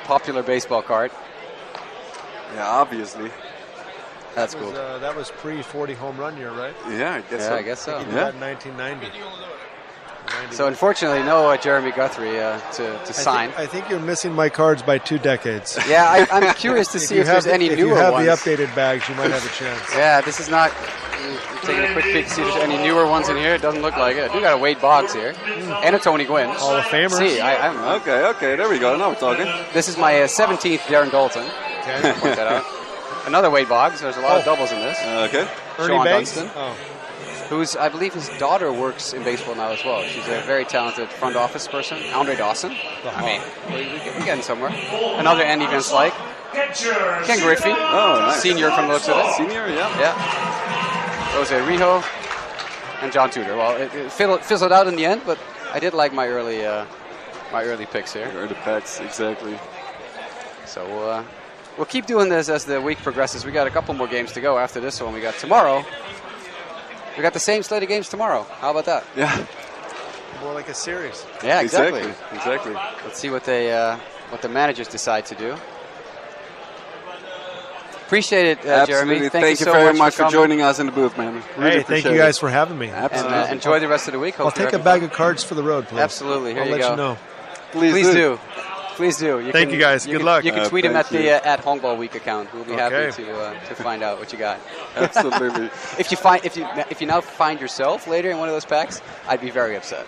popular baseball card. Yeah, obviously. That's cool. That was pre-40 home run year, right? Yeah, I guess Yeah, so. I guess so. He did Yeah. that in 1990. So unfortunately, no Jeremy Guthrie to sign. I think you're missing my cards by 2 decades. Yeah, I'm curious to see if there's any if newer you have ones. the updated bags, you might have a chance. Yeah, this is not. I'm taking a quick peek to see if there's any newer ones in here. It doesn't look like it. We got a Wade Boggs here and a Tony Gwynn. Hall of Famers. See, I'm, Okay, there we go. Now we're talking. this is my 17th Darren Dalton. Okay. Point that out. Another Wade Boggs. There's a lot of doubles in this. Okay. Ernie Sean Banks. Dunston. Oh. Who's, I believe his daughter works in baseball now as well. She's a very talented front office person. Andre Dawson. I mean, we're getting somewhere. Another Andy Van Slyke. Ken Griffey. Oh, nice. Senior from the looks of it. Senior, yeah. Yeah. Jose Rijo and John Tudor. Well, it fizzled out in the end, but I did like my early picks here. Or the packs, exactly. So we'll keep doing this as the week progresses. We got a couple more games to go after this one. We got tomorrow. We got the same slate of games tomorrow. How about that? Yeah, More like a series. Yeah, exactly. Exactly. Let's see what the managers decide to do. Appreciate it, Absolutely. Jeremy. Thank you so very much for coming. joining us in the booth, man. Really Hey, thank appreciate you it. guys for having me. And Absolutely. enjoy the rest of the week. I'll Hope you're take a having bag of cards for the road, please. Absolutely. Here I'll you let go. you know. Please do. Please do. Thank you, guys. Good luck. You can tweet him at thank the at Hongball Week account. We'll be happy Okay. to find out what you got. Absolutely. If you now find yourself later in one of those packs, I'd be very upset.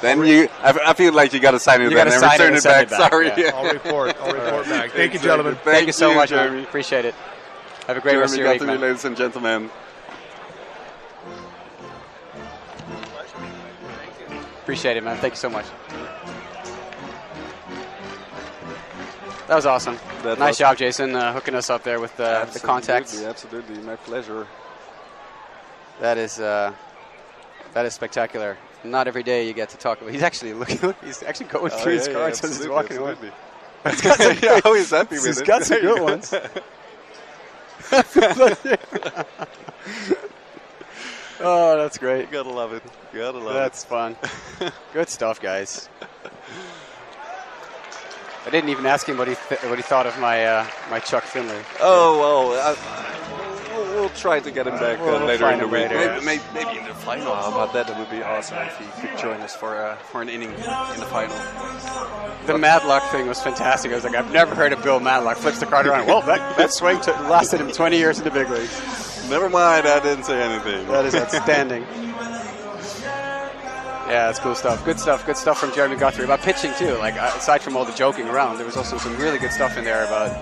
Then I feel like you got to sign it You then gotta and sign it return and it send back. it back, Sorry. yeah. I'll report back. Thank you, gentlemen. Thank you so much, man. Jeremy. Appreciate it. Have a great rest of Jeremy your week, Guthrie, man. ladies and gentlemen. Appreciate it, man. Thank you so much. That was awesome. That Nice was- job, Jason, hooking us up there with the contacts. Absolutely, my pleasure. That is spectacular. Not every day you get to talk about. He's actually looking. He's actually going through his cards as he's walking away. Yeah, always happy with He's it. got some good ones. Oh, that's great. Gotta love it. Gotta love That's fun. Good stuff, guys. I didn't even ask him what he thought of my my Chuck Finley. it. Oh well, we'll try to get him back We'll later find in the him week. later, Maybe in the final. How about that? That would be awesome if he could join us for an inning in the final. The Matlock thing was fantastic. I was like, I've never heard of Bill Matlock. Flips the card around. Well, that swing lasted him 20 years in the big leagues. Never mind, I didn't say anything. That is outstanding. Yeah, that's cool stuff. Good stuff. Good stuff from Jeremy Guthrie about pitching too. Like aside from all the joking around, there was also some really good stuff in there about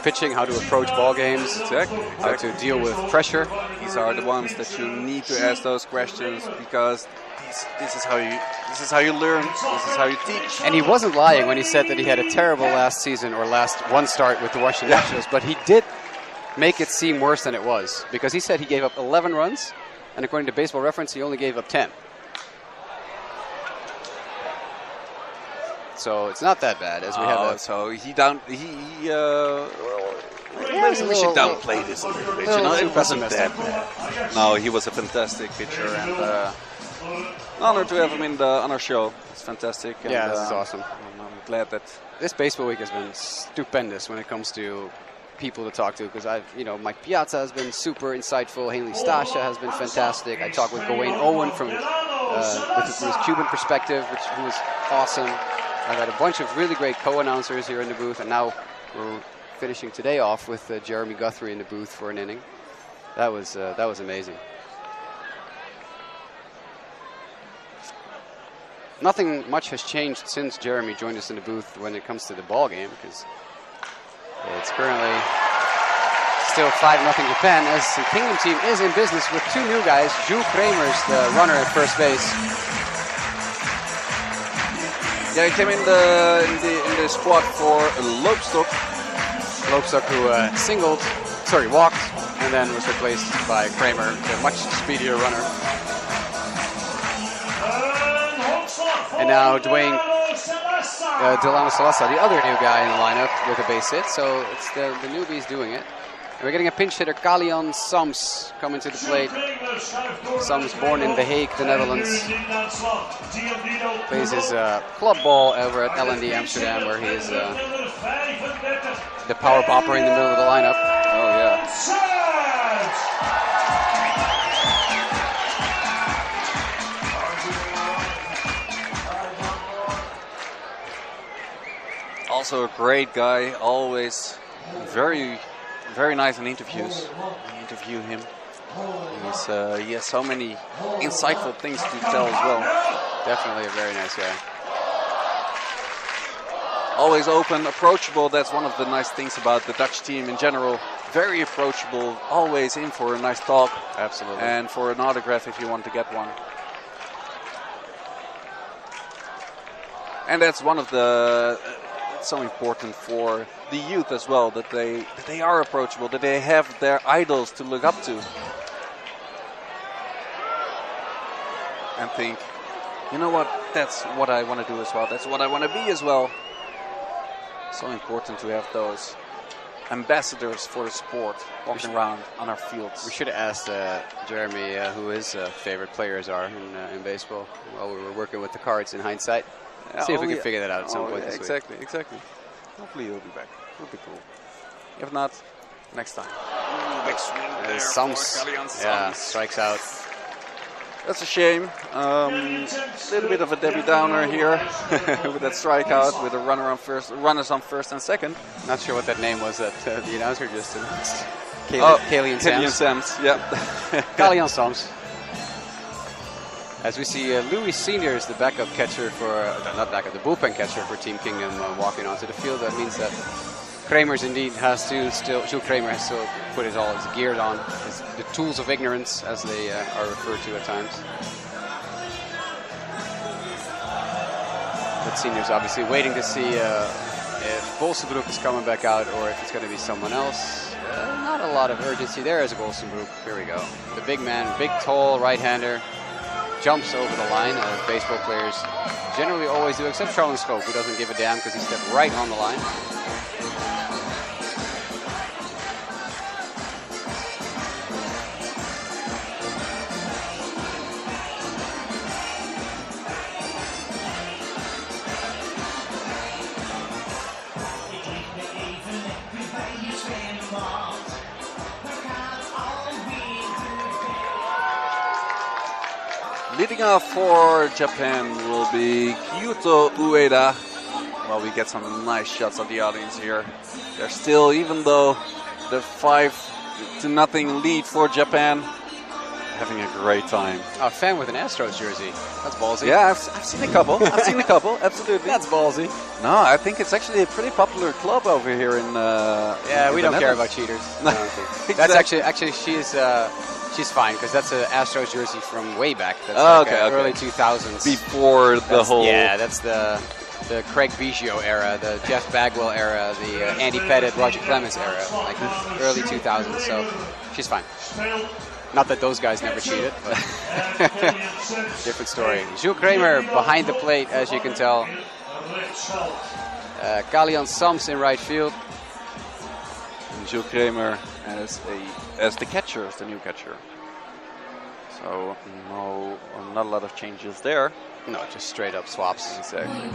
pitching, how to approach ball games, Exactly. how to deal with pressure. These are the ones that you need to ask those questions because this is how you learn. This is how you teach. And he wasn't lying when he said that he had a terrible last season or last one start with the Washington Nationals, but he did make it seem worse than it was because he said he gave up 11 runs, and according to Baseball Reference, he only gave up 10. So it's not that bad as we have a So maybe we should downplay this a little bit. You know, it wasn't that bad. No, he was a fantastic pitcher, and honored to have him on our show. It's fantastic. And, Yeah, this is awesome. I'm glad that. This baseball week has been stupendous when it comes to people to talk to because Mike Piazza has been super insightful. Haley Stasha has been fantastic. I talked with Gawain Owen from with his Cuban perspective, who was awesome. I've had a bunch of really great co-announcers here in the booth, and now we're finishing today off with Jeremy Guthrie in the booth for an inning. That was amazing. Nothing much has changed since Jeremy joined us in the booth when it comes to the ball game, because it's currently still 5-0 Japan, as the Kingdom team is in business with two new guys. Drew Kramers, the runner at first base. Yeah, he came in the squad for Loopstok. Loopstok, who walked, and then was replaced by Kramer, the much speedier runner. And now Dwayne Delano Salasa, the other new guy in the lineup with a base hit. So it's the newbies doing it. And we're getting a pinch hitter, Kalian Sams, coming to the plate. Sams, born in The Hague, the Netherlands. Plays his club ball over at LND Amsterdam, where he is the power bopper in the middle of the lineup. Oh, yeah. Also a great guy, always very, very nice in interviews. I interview him. He has so many insightful things to tell as well. Definitely a very nice guy. Always open, approachable. That's one of the nice things about the Dutch team in general. Very approachable, always in for a nice talk. Absolutely. And for an autograph if you want to get one. And that's one of the... it's so important for the youth as well, that they are approachable, that they have their idols to look up to. And think, you know what, that's what I want to do as well. That's what I want to be as well. So important to have those ambassadors for the sport walking around on our fields. We should have asked Jeremy who his favorite players are in baseball while we were working with the cards in hindsight. See if we can figure that out at some point this week. Exactly. Hopefully he'll be back. It'll be cool. If not, next time. Big swing there Sams, for Kalian yeah, Sams. strikes out. That's a shame. A little bit of a Debbie Downer here with that strikeout, with a runners on first and second. Not sure what that name was that the announcer just announced. Kaylee and Sams. Sams, yeah. Kalian Sams. As we see Louis Senior is the backup catcher for, not backup, the bullpen catcher for Team Kingdom walking onto the field. That means that Kramers indeed has to Jules Kramer has to put all his gear on, the tools of ignorance, as they are referred to at times. But Senior's obviously waiting to see if Bolsenbroek is coming back out or if it's going to be someone else. Not a lot of urgency there as Bolsenbroek. Here we go. The big man, big, tall right-hander, jumps over the line, as baseball players generally always do, except Charlon Scope, who doesn't give a damn because he stepped right on the line. Leading off for Japan will be Kyuto Ueda. Well, we get some nice shots of the audience here. They're still, even though the 5-0 lead for Japan, having a great time. A fan with an Astros jersey. That's ballsy. Yeah, I've seen a couple. Absolutely. That's ballsy. No, I think it's actually a pretty popular club over here in Yeah, we don't care about cheaters. No, that's actually she's fine because that's an Astros jersey from way back. That's early 2000s. Before the whole... Yeah, that's the Craig Biggio era, the Jeff Bagwell era, the Andy Pettit, Roger Clemens era, like early 2000s. So she's fine. Not that those guys never cheated, but different story. Jules Kramer behind the plate, as you can tell. Kalian Sams in right field. And Jules Kramer as the catcher, as the new catcher. So not a lot of changes there. No, just straight up swaps. Exactly.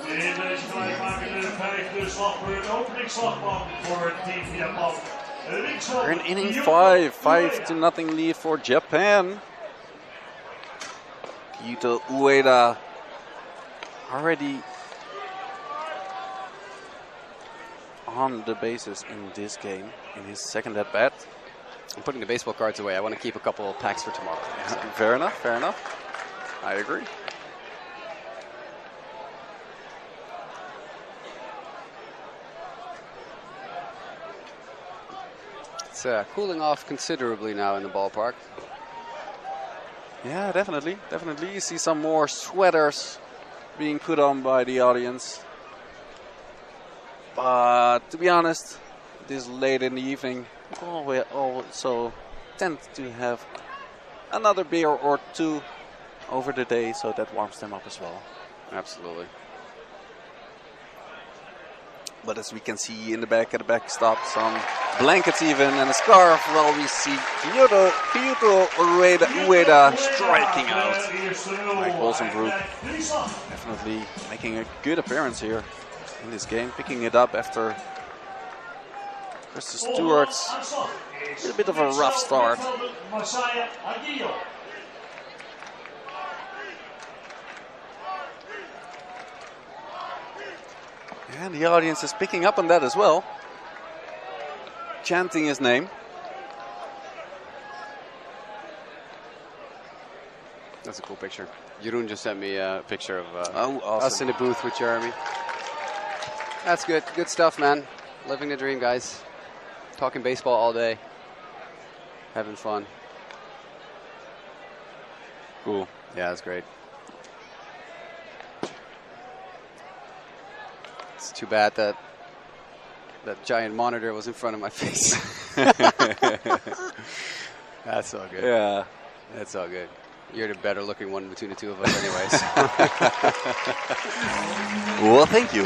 In deze gelijk maken de vijfde slagbeurt, openingsslagman voor Team Japan. We're in inning 5, 5-0 lead for Japan. Kyuto Ueda already on the bases in this game, in his second at bat. I'm putting the baseball cards away. I want to keep a couple of packs for tomorrow. Fair enough. I agree. It's cooling off considerably now in the ballpark. Yeah, definitely. You see some more sweaters being put on by the audience. But to be honest, this late in the evening, we also tend to have another beer or two over the day, so that warms them up as well. Absolutely. But as we can see in the back at the backstop, some blankets even and a scarf. Well, we see Kyuto Ueda striking out. Mike Bolsenbroek definitely making a good appearance here in this game, picking it up after Chris Stewart's a little bit of a rough start. And the audience is picking up on that as well, chanting his name. That's a cool picture. Jeroen just sent me a picture of awesome. us in the booth with Jeremy. That's good. Good stuff, man. Living the dream, guys. Talking baseball all day. Having fun. Cool. Yeah, that's great. It's too bad that giant monitor was in front of my face. That's all good. Yeah. That's all good. You're the better looking one between the two of us anyways. Well, thank you.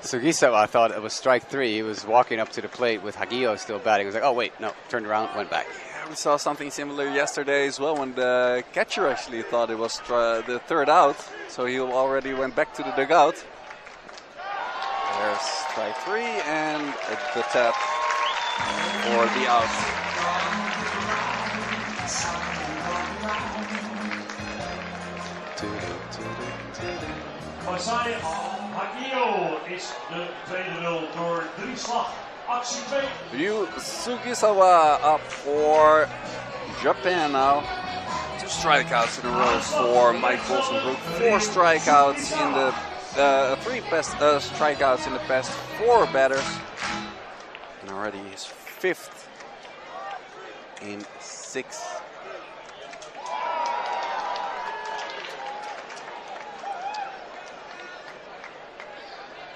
Sugisawa, I thought it was strike 3. He was walking up to the plate with Hagio still batting. He was like, oh, wait, no. Turned around, went back. Yeah, we saw something similar yesterday as well when the catcher actually thought it was the third out. So he already went back to the dugout. There's strike 3 and the tap for the out. Masai Hagio is de tweede 0 door 3 slag. Actie 2. Ryu Sugisawa up for Japan now. 2 strikeouts in a row for Mike Bolsenbroek. 4 strikeouts in the 3 best strikeouts in the past 4 batters. And already his 5th in 6.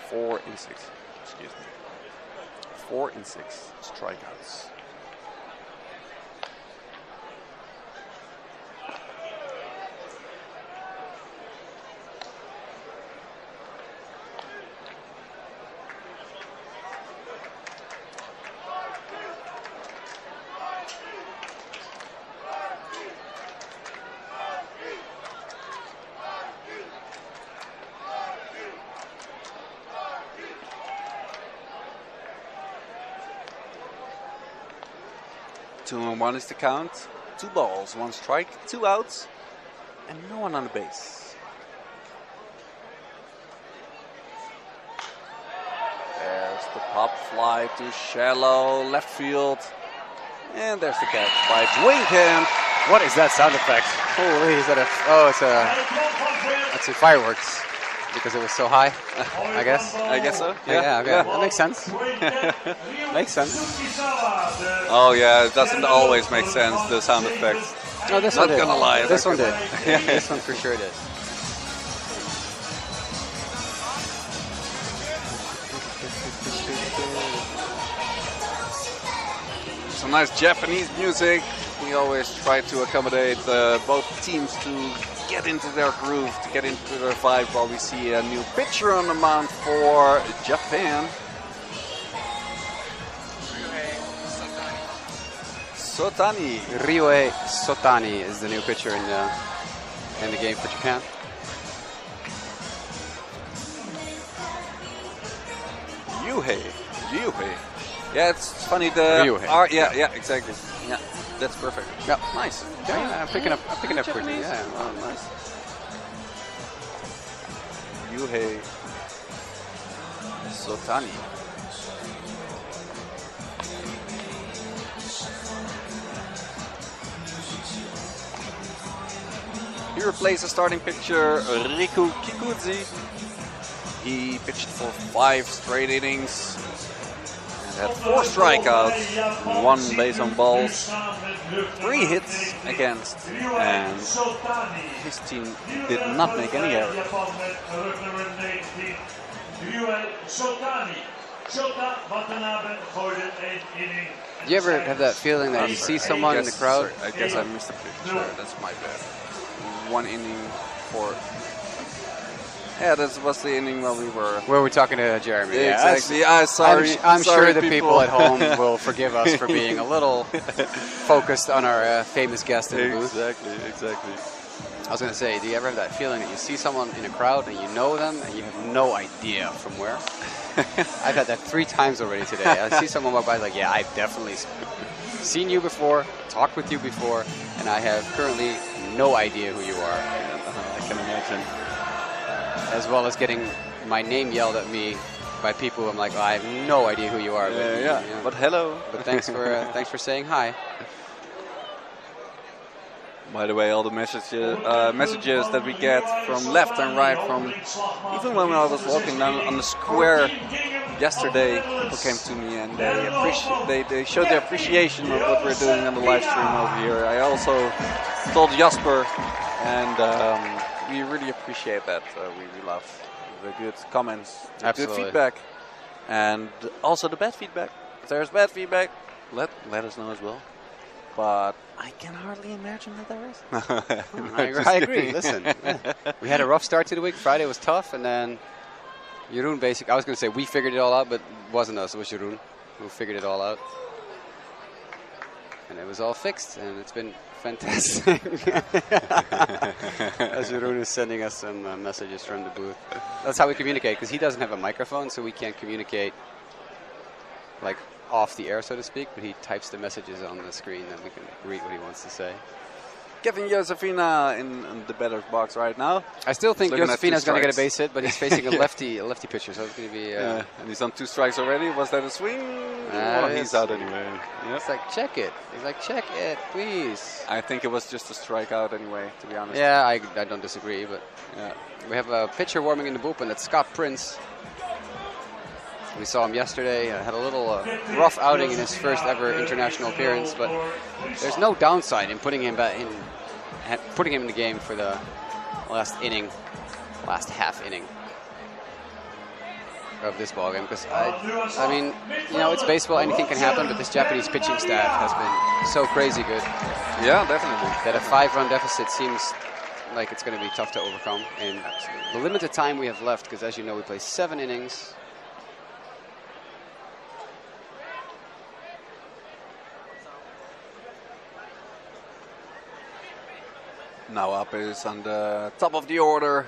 Four in 6. Excuse me. 4 in 6 strikeouts. Two and 1 is the count. 2 balls, 1 strike, 2 outs, and no one on the base. There's the pop fly to shallow left field. And there's the catch by Dwayne Kemp. What is that sound effect? Holy, is that it's a fireworks because it was so high, I guess. I guess so. Yeah, okay. That makes sense. Makes sense. Oh yeah, it doesn't always make sense, the sound effects. No, this Not one did. gonna lie. This one did. This one for sure did. Some nice Japanese music. We always try to accommodate both teams to get into their groove, to get into their vibe while we see a new pitcher on the mound for Japan. Sotani. Ryohei Sotani is the new pitcher in the game for Japan. Ryuhei. Yeah, it's funny. Ryuhei. Yeah, exactly. Yeah, that's perfect. Yeah. Nice. Yeah, I'm picking up quickly. Japanese. Yeah, well, nice. Ryuhei Sotani. He replaced the starting pitcher Riku Kikuchi. He pitched for 5 straight innings and had 4 strikeouts, 1 base on balls, 3 hits against, and his team did not make any errors. Do you ever have that feeling that you see someone in the crowd? I guess I missed the picture. That's my bad. 1 inning for. Yeah, that was the inning where we were. Where we're talking to Jeremy. Yeah, exactly. Sorry. I'm sorry, sure the people at home will forgive us for being a little focused on our famous guest in the booth. Exactly. I was going to say, do you ever have that feeling that you see someone in a crowd and you know them and you have no idea from where? I've had that 3 times already today. I see someone walk by like, yeah, I've definitely seen you before, talked with you before, and I have currently no idea who you are. I can imagine. As well as getting my name yelled at me by people who I'm like, oh, I have no idea who you are. But, But hello. But thanks for saying hi. By the way, all the messages that we get from left and right, from even when I was walking down on the square yesterday, people came to me and they showed their appreciation of what we're doing on the live stream over here. I also told Jasper, and we really appreciate that. We love the good comments, the good Absolutely. feedback, and also the bad feedback. If there's bad feedback, let us know as well. But I can hardly imagine that there is. I agree. Listen, we had a rough start to the week. Friday was tough, and then Jeroen I was going to say we figured it all out, but it wasn't us. It was Jeroen who figured it all out. And it was all fixed, and it's been fantastic. As Jeroen is sending us some messages from the booth. That's how we communicate, because he doesn't have a microphone, so we can't communicate like off the air, so to speak, but he types the messages on the screen and we can read what he wants to say. Kevin Josefina in the batter's box right now. I still think He's looking at 2 Josefina's going to get a strikes. base hit, but he's facing a lefty pitcher, so it's going to be... Yeah, and he's on 2 strikes already. Was that a swing? He's out anyway. Yep. It's like, check it. He's like, check it, please. I think it was just a strikeout anyway, to be honest. Yeah, I don't disagree, but Yeah. we have a pitcher warming in the bullpen. That's Scott Prince. We saw him yesterday. Had a little rough outing in his first ever international appearance, but there's no downside in putting him back in, putting him in the game for the last half inning of this ball game. Because I mean, you know, it's baseball. Anything can happen, but this Japanese pitching staff has been so crazy good Yeah, definitely. that a 5-run deficit seems like it's going to be tough to overcome in the limited time we have left. Because as you know, we play 7 innings. Now up is on the top of the order,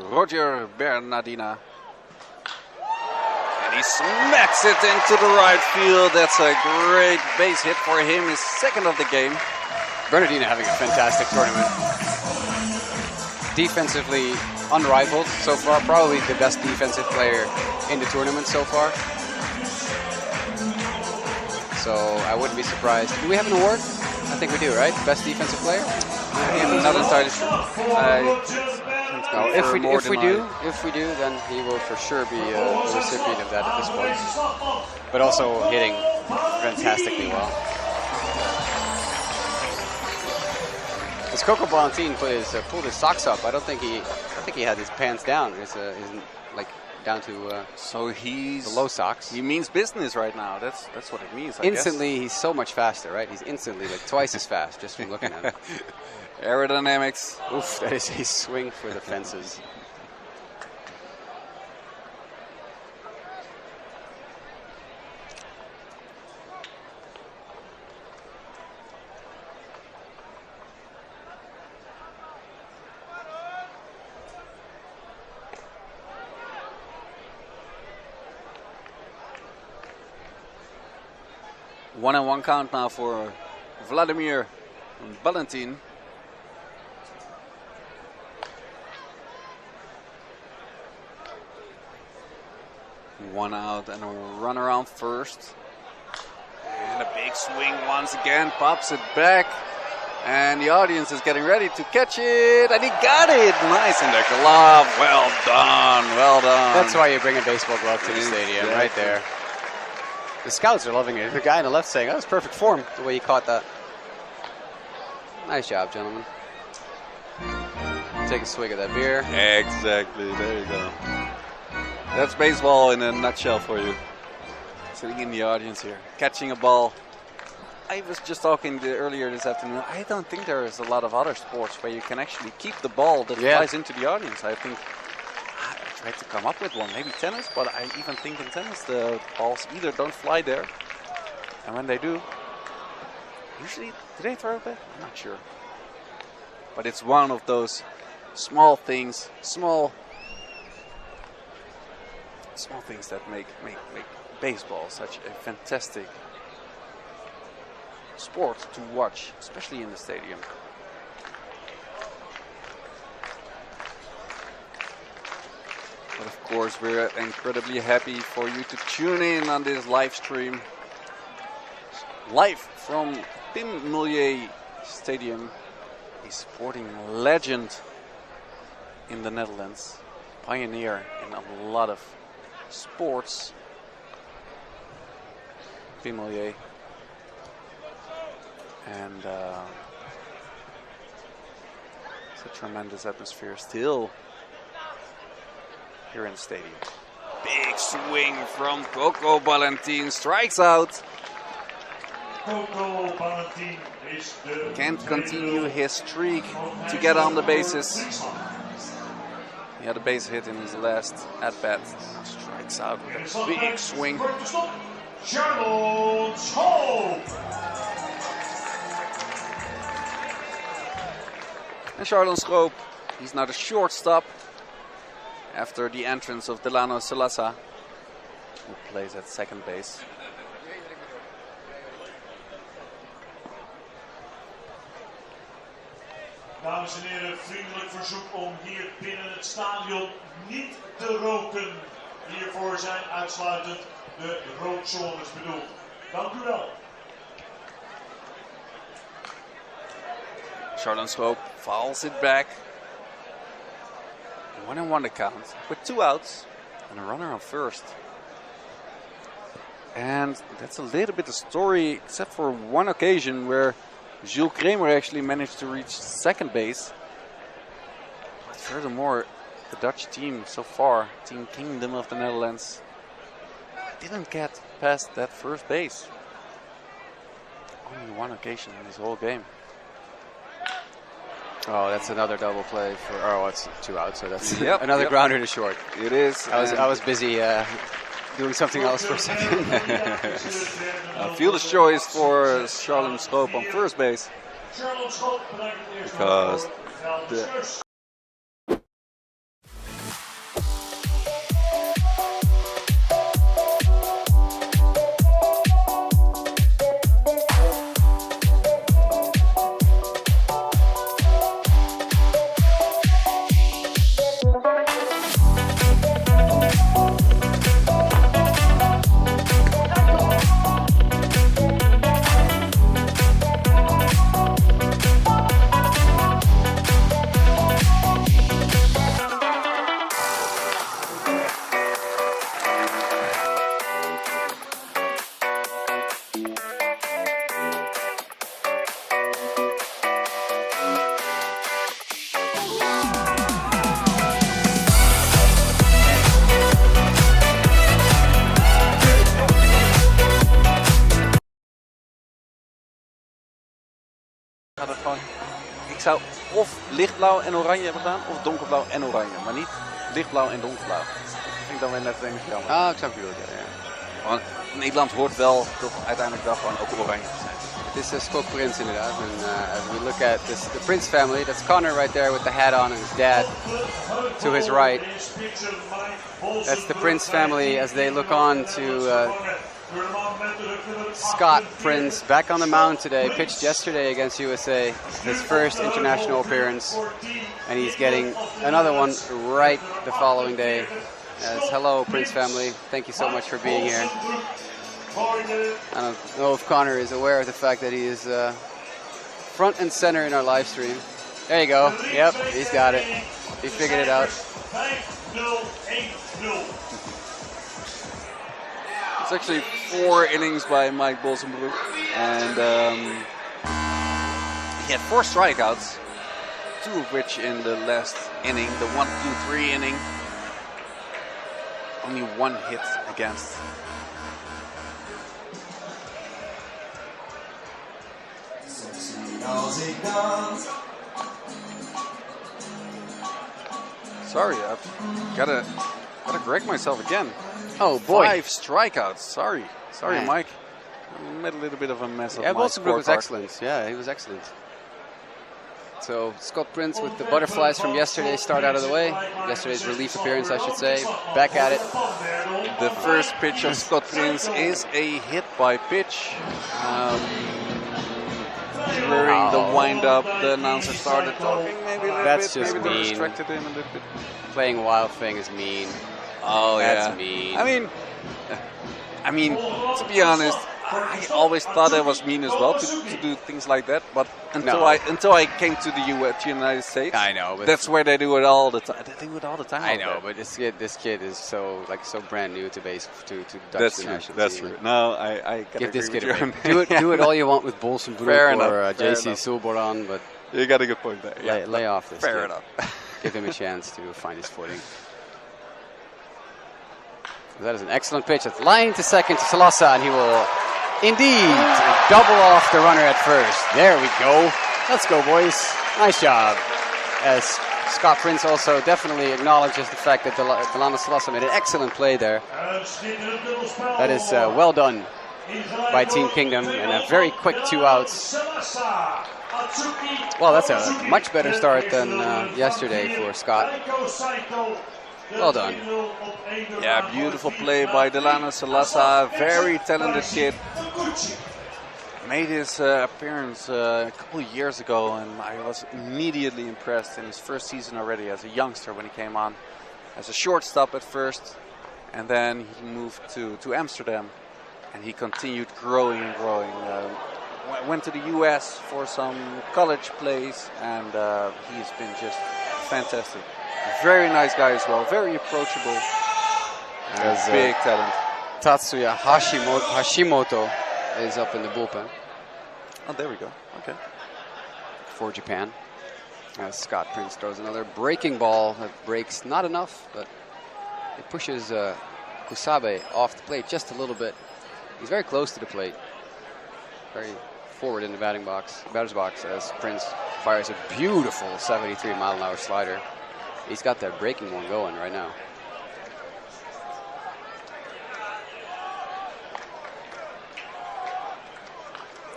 Roger Bernardina. And he smacks it into the right field. That's a great base hit for him, his second of the game. Bernardina having a fantastic tournament. Defensively unrivaled so far, probably the best defensive player in the tournament so far. So I wouldn't be surprised. Do we have an award? I think we do, right? Best defensive player? I'm not entirely sure. No, if we do, then he will for sure be the recipient of that at this point. But also hitting fantastically well. As Coco Valentin pulled his socks up, I think he had his pants down. His like down to So he's the low socks. He means business right now. That's what it means. I Instantly, he's so much faster, right? He's instantly like twice as fast just from looking at him. guess. Aerodynamics. Oof, that is a swing for the fences. One and one count now for Vladimir Valentin. One out and a run around first. And a big swing once again, pops it back. And the audience is getting ready to catch it. And he got it. Nice in the glove. Well done. Well done. That's why you bring a baseball glove to the stadium, Exactly. right there. The scouts are loving it. The guy on the left saying, "Oh, that's perfect form." The way he caught that. Nice job, gentlemen. Take a swig of that beer. Exactly. There you go. That's baseball in a nutshell for you. Sitting in the audience here, catching a ball. I was just talking earlier this afternoon. I don't think there is a lot of other sports where you can actually keep the ball that flies into the audience. I think I tried to come up with one. Maybe tennis, but I even think in tennis the balls either don't fly there, and when they do, usually do they throw it back? I'm not sure. But it's one of those small things, small things that make baseball such a fantastic sport to watch, especially in the stadium. But of course, we're incredibly happy for you to tune in on this live stream. Live from Pim Mulier Stadium, a sporting legend in the Netherlands, pioneer in a lot of sports. Pim Mulier. And it's a tremendous atmosphere still here in the stadium. Big swing from Coco Valentin, strikes out. Coco Valentin is the Can't continue his streak to get on the bases. He had a base hit in his last at-bat. Strikes out with a big swing. Charles Hope. And Charlon Schroop, he's now the shortstop after the entrance of Delano Salasa. who plays at second base. Dames en heren, vriendelijk verzoek om hier binnen het stadion niet te roken. Hiervoor zijn uitsluitend de rookzones bedoeld. Dank u wel. Charlotte Schroop fouls it back. 1-1 the count with 2 outs and a runner on first. And that's a little bit the story, except for one occasion where Jules Kramer actually managed to reach second base. But furthermore, the Dutch team so far, Team Kingdom of the Netherlands, didn't get past that first base. Only one occasion in this whole game. Oh, that's another double play for. Oh, it's 2 outs, so that's Yep, another yep. grounder to short. It is. I was busy doing something else for a second. Fielder's choice for Charlotte Schroop on first base. Because the gaat het gewoon. Ik zou of lichtblauw en oranje hebben gedaan, of donkerblauw en oranje. Maar niet lichtblauw en donkerblauw. Dat vind ik dan weer net een beetje jammer. Ah, ik snap je wel. Ja. Want Nederland hoort wel toch uiteindelijk wel gewoon ook oranje te zijn. This is Scott Prince inderdaad. And as we look at this, the Prince family, that's Connor right there with the hat on and his dad to his right. That's the Prince family as they look on to Scott Prince back on the mound today. Pitched yesterday against USA, his first international appearance, and he's getting another one right the following day. As hello Prince family, thank you so much for being here. I don't know if Connor is aware of the fact that he is front and center in our live stream. There you go. Yep, he's got it. He figured it out. It's actually 4 innings by Mike Bolsenbroek, and he had 4 strikeouts, 2 of which in the last inning, the 1-2-3 inning. Only 1 hit against. Sorry, I've gotta correct myself again. Oh boy. 5 strikeouts. Sorry, Man. Mike. I made a little bit of a mess of Yeah, my Bolsenbroek was scorecard. excellent. Yeah, he was excellent. So Scott Prince with the butterflies from yesterday start out of the way. Yesterday's relief appearance, I should say. Back at it. The first pitch of Scott Prince is a hit by pitch. During the wind-up, the announcer started talking maybe a little That's bit. just Maybe they mean. distracted him a little bit. Playing Wild Thing is mean. Oh, That's yeah. mean. I mean, to be honest, I always thought that was mean as well to do things like that. But until I came to the United States, I know, but that's where they do it all the time. They do it all the time. I out know, there. but this kid is so brand new to Dutch That's true. national That's team. true. No, I gotta Give this agree kid with a you. break. Do it all you want with Bolsenbroek Fair or enough, fair JC enough. Sulboran, but You got a good point there. Yeah. lay off this Fair kid. enough. Give him a chance to find his footing. That is an excellent pitch. It's line to second to Salasa, and he will indeed double off the runner at first. There we go. Let's go, boys. Nice job. As Scott Prince also definitely acknowledges the fact that Delano Salasa made an excellent play there. That is well done by Team Kingdom, and a very quick 2 outs. Well, that's a much better start than yesterday for Scott. Well done. Yeah, beautiful play by Delano Salasa. Very talented kid. Made his appearance a couple of years ago, and I was immediately impressed in his first season already as a youngster when he came on as a shortstop at first, and then he moved to Amsterdam, and he continued growing and growing. Went to the US for some college plays, and he's been just fantastic. Very nice guy as well, very approachable, and big talent. Tatsuya Hashimoto is up in the bullpen. Oh, there we go. Okay. For Japan. Scott Prince throws another breaking ball that breaks not enough, but it pushes Kusabe off the plate just a little bit. He's very close to the plate. Very forward in the batter's box as Prince fires a beautiful 73-mile-an-hour slider. He's got that breaking one going right now.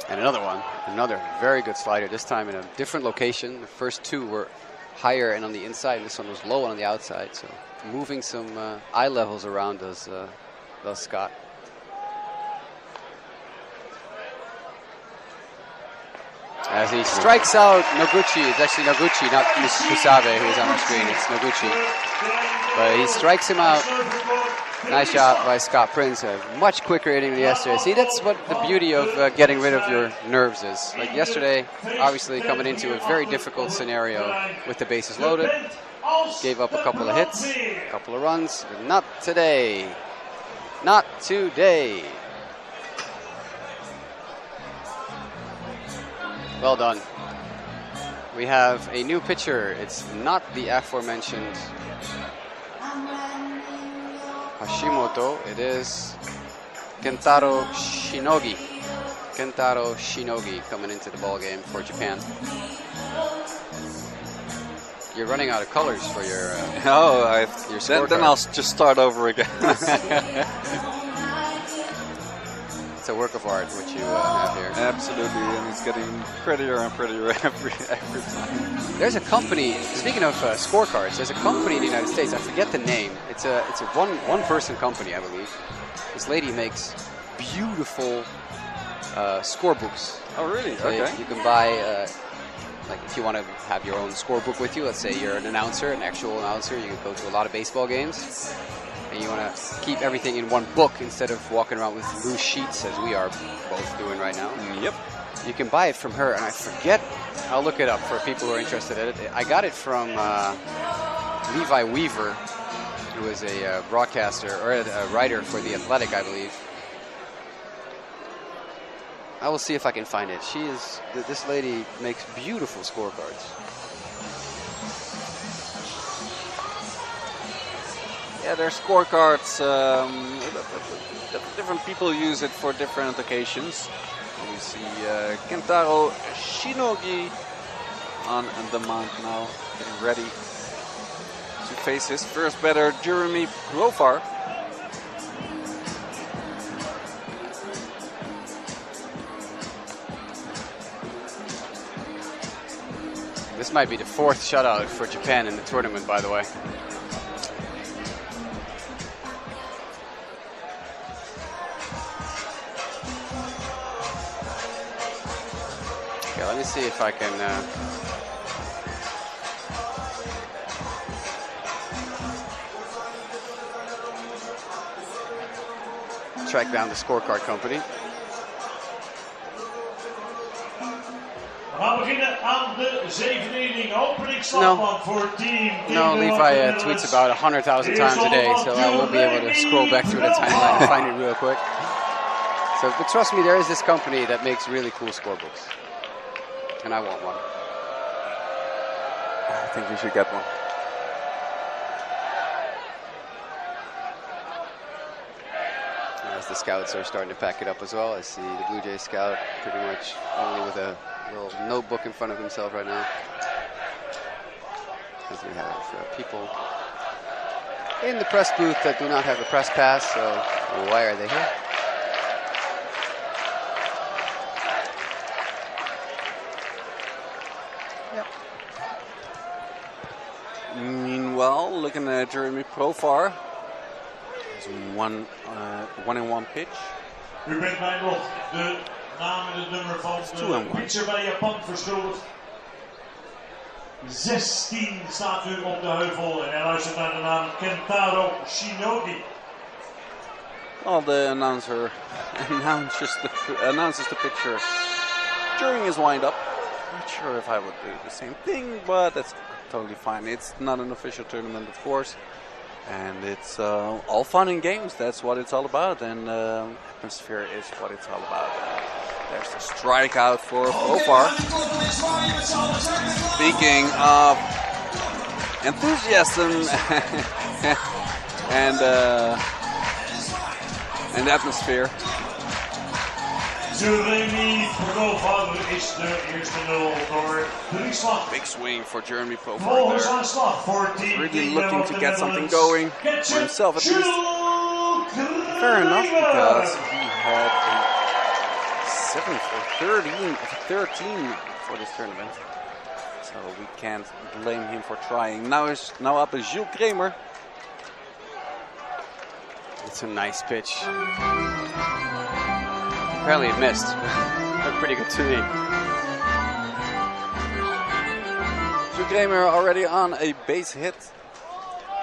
And another very good slider, this time in a different location. The first two were higher and on the inside, and this one was low and on the outside. So moving some eye levels around does Scott. As he strikes out Noguchi. It's actually Noguchi, not Kusabe, who's on the screen. It's Noguchi. But he strikes him out. Nice shot by Scott Prince. A much quicker inning than yesterday. See, that's what the beauty of getting rid of your nerves is. Like yesterday, obviously coming into a very difficult scenario with the bases loaded. Gave up a couple of hits, a couple of runs. But not today. Not today. Well done. We have a new pitcher. It's not the aforementioned Hashimoto. It is Kentaro Shinogi. Kentaro Shinogi coming into the ball game for Japan. You're running out of colors for your scorecard. Then I'll just start over again. It's a work of art what you have here. Absolutely, and it's getting prettier and prettier every time. There's a company, speaking of scorecards, there's a company in the United States, I forget the name. It's a one-person company, I believe. This lady makes beautiful scorebooks. Oh, really? So Okay. you can buy, like if you want to have your own scorebook with you, let's say you're an announcer, an actual announcer, you can go to a lot of baseball games, and you want to keep everything in one book instead of walking around with loose sheets as we are both doing right now. Yep. You can buy it from her, and I forget, I'll look it up for people who are interested in it. I got it from Levi Weaver, who is a broadcaster, or a writer for The Athletic, I believe. I will see if I can find it. This lady makes beautiful scorecards. Yeah, their scorecards, different people use it for different occasions. You see Kentaro Shinogi on the mound now, getting ready to face his first batter, Jeremy Profar. This might be the fourth shutout for Japan in the tournament, by the way. Okay, let me see if I can track down the scorecard company. We gaan beginnen aan de zevende inning. Openingsstand voor het team. No, Levi tweets about 100,000 times a day, so I won't be able to scroll back through the timeline and find it real quick. So, but trust me, there is this company that makes really cool scorebooks, and I want one. I think you should get one. As the scouts are starting to pack it up as well, I see the Blue Jay scout pretty much only with a little notebook in front of himself right now. As we have people in the press booth that do not have a press pass, so why are they here? Meanwhile, looking at Jeremy Profar. There's one and one pitch. U bent mij nog de naam en het nummer van de pitcher bij Japan verschuldigd. 16 staat nu op de heuvel en hij luistert naar de naam Kentaro Shinogi. Well, the announcer announces the pitcher during his wind-up. Not sure if I would do the same thing, but that's totally fine. It's not an official tournament, of course, and it's all fun and games. That's what it's all about, and atmosphere is what it's all about. There's the strikeout for Profar. Speaking of enthusiasm and atmosphere. Jeremy Profar is de eerste 0 door 3 slag. Big swing for Jeremy Profar Volgens there. aanslag voor team Really looking to get something going for himself at least. Fair enough, because he had a 7 for 13 for this tournament. So we can't blame him for trying. Now up is Jules Kramer. It's a nice pitch. Apparently it missed. Looked pretty good to me. Jules Kramer already on a base hit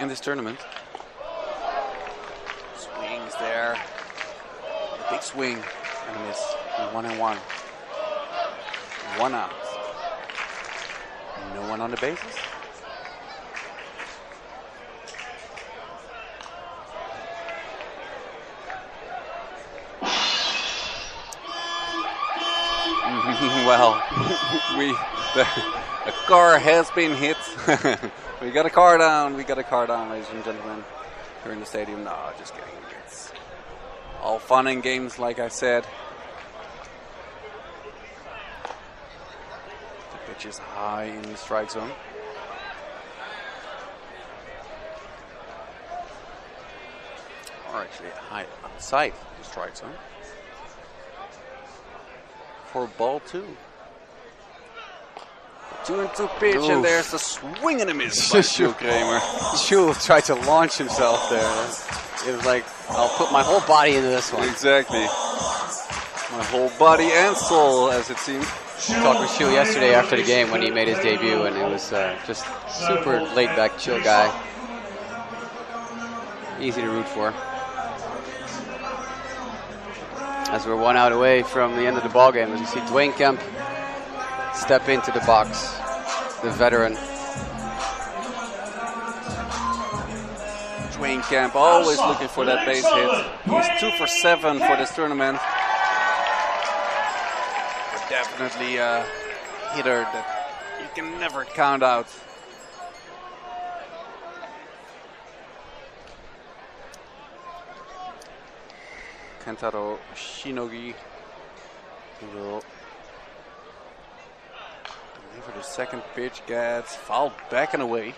in this tournament. Swings there. A big swing and a miss. 1-1. 1 out. No one on the bases. Well, a car has been hit. We got a car down. We got a car down, ladies and gentlemen, here in the stadium. No, just kidding. It's all fun and games, like I said. The pitch is high in the strike zone. Or actually high outside the strike zone. For ball 2. 2-2 pitch, Oof. and there's a swing and a miss by Jules Kramer. Jules tried to launch himself there. It was like, I'll put my whole body into this one. Exactly. My whole body and soul, as it seemed. I talked with Jules yesterday after the game when he made his debut, and it was just super laid-back, chill guy. Easy to root for. As we're 1 out away from the end of the ball game, as you see Dwayne Kemp step into the box, the veteran. Dwayne Kemp always looking for that base hit. He's 2 for 7 for this tournament. But definitely a hitter that you can never count out. Kentaro Shinogi will deliver the second pitch, gets fouled back and away.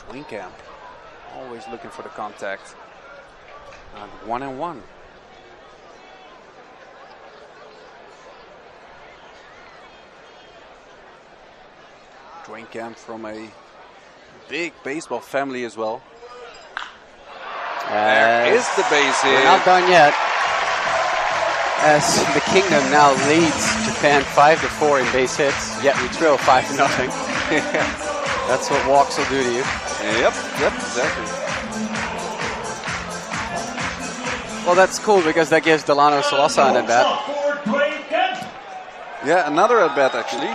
Dwayne Kemp always looking for the contact. And 1-1. Dwayne Kemp from a big baseball family as well. There is the base hit. We're not done yet. As the Kingdom now leads Japan 5-4 in base hits, yet we trail 5-0. That's what walks will do to you. Yep, exactly. Well, that's cool because that gives Delano Solosa an at-bat. Yeah, another at-bat actually.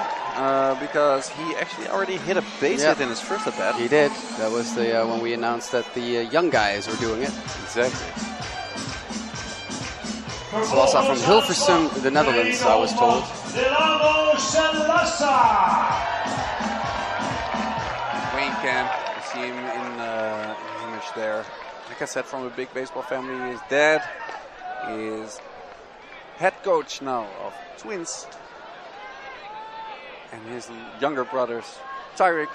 Because he actually already hit a base hit in his first at-bat. He did. That was the when we announced that the young guys were doing it. Exactly. Solosa from Hilversum, the Netherlands, I was told. Dwayne Kemp, you see him in the image there. Like I said, from a big baseball family. His dad is head coach now of Twins. And his younger brothers, Tyrick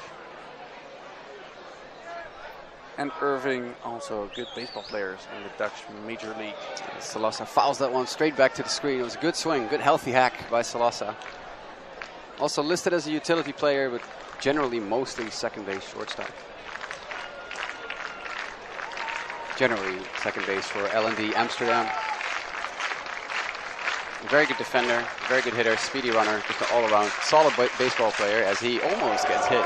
and Irving, also good baseball players in the Dutch Major League. Solosa fouls that one straight back to the screen. It was a good swing, good healthy hack by Solosa. Also listed as a utility player, but generally mostly second base shortstop. January, second base for LND Amsterdam. A very good defender, very good hitter, speedy runner, just an all-around solid baseball player as he almost gets hit.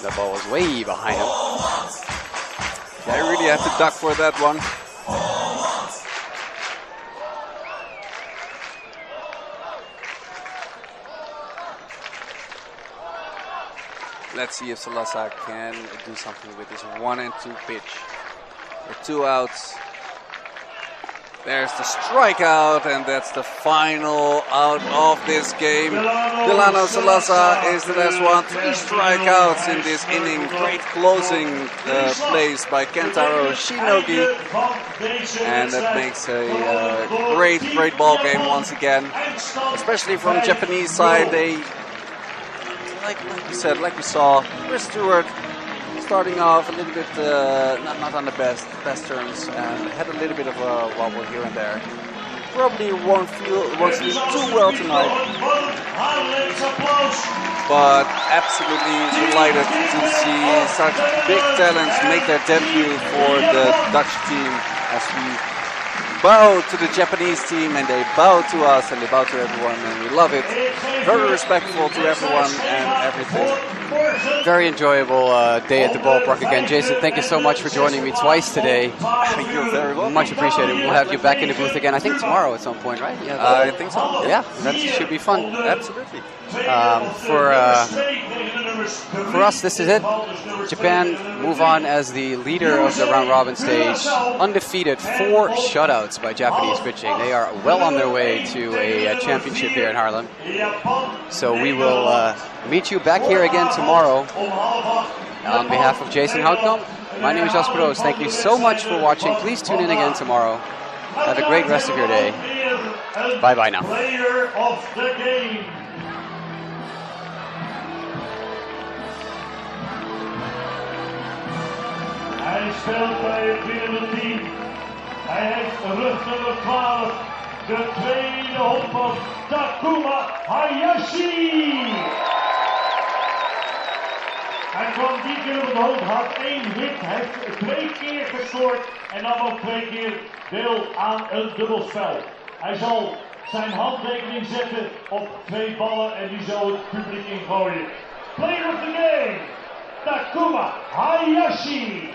The ball was way behind him. I really had to duck for that one. Let's see if Salazar can do something with this 1-2 pitch. With 2 outs. There's the strikeout, and that's the final out of this game. Delano Salazar is the last one. 3 strikeouts in this inning. Great closing plays by Kentaro Shinogi. And that makes a great ball game once again. Especially from the Japanese side. They, like we saw, Chris Stewart starting off a little bit not on the best terms and had a little bit of a wobble here and there. Probably won't sleep too well tonight, but absolutely delighted to see such big talents make their debut for the Dutch team as we bow to the Japanese team and they bow to us and they bow to everyone and we love it. Very respectful to everyone and everything. Very enjoyable day at the ballpark again. Jason, thank you so much for joining me twice today. You're very welcome. Much appreciated. We'll have you back in the booth again, I think tomorrow at some point, right? Yeah, I think so. Yeah, that should be fun. Absolutely. For us, this is it. Japan move on as the leader of the round robin stage. Undefeated, 4 shutouts by Japanese pitching. They are well on their way to a championship here in Haarlem. So we will meet you back here again tomorrow. On behalf of Jason Houtkamp, my name is Jasper Roos. Thank you so much for watching. Please tune in again tomorrow. Have a great rest of your day. Bye-bye now. Player of the game. Hij speelt bij het winnende team. Hij heeft rugnummer 12, de tweede hopper Takuma Hayashi. Hij kwam die keer op het hoofd, had 1 hit, hij heeft 2 keer gescoord en dan nog 2 keer deel aan een dubbelspel. Hij zal zijn handtekening zetten op 2 ballen en die zal het publiek ingooien. Player of the game, Takuma Hayashi.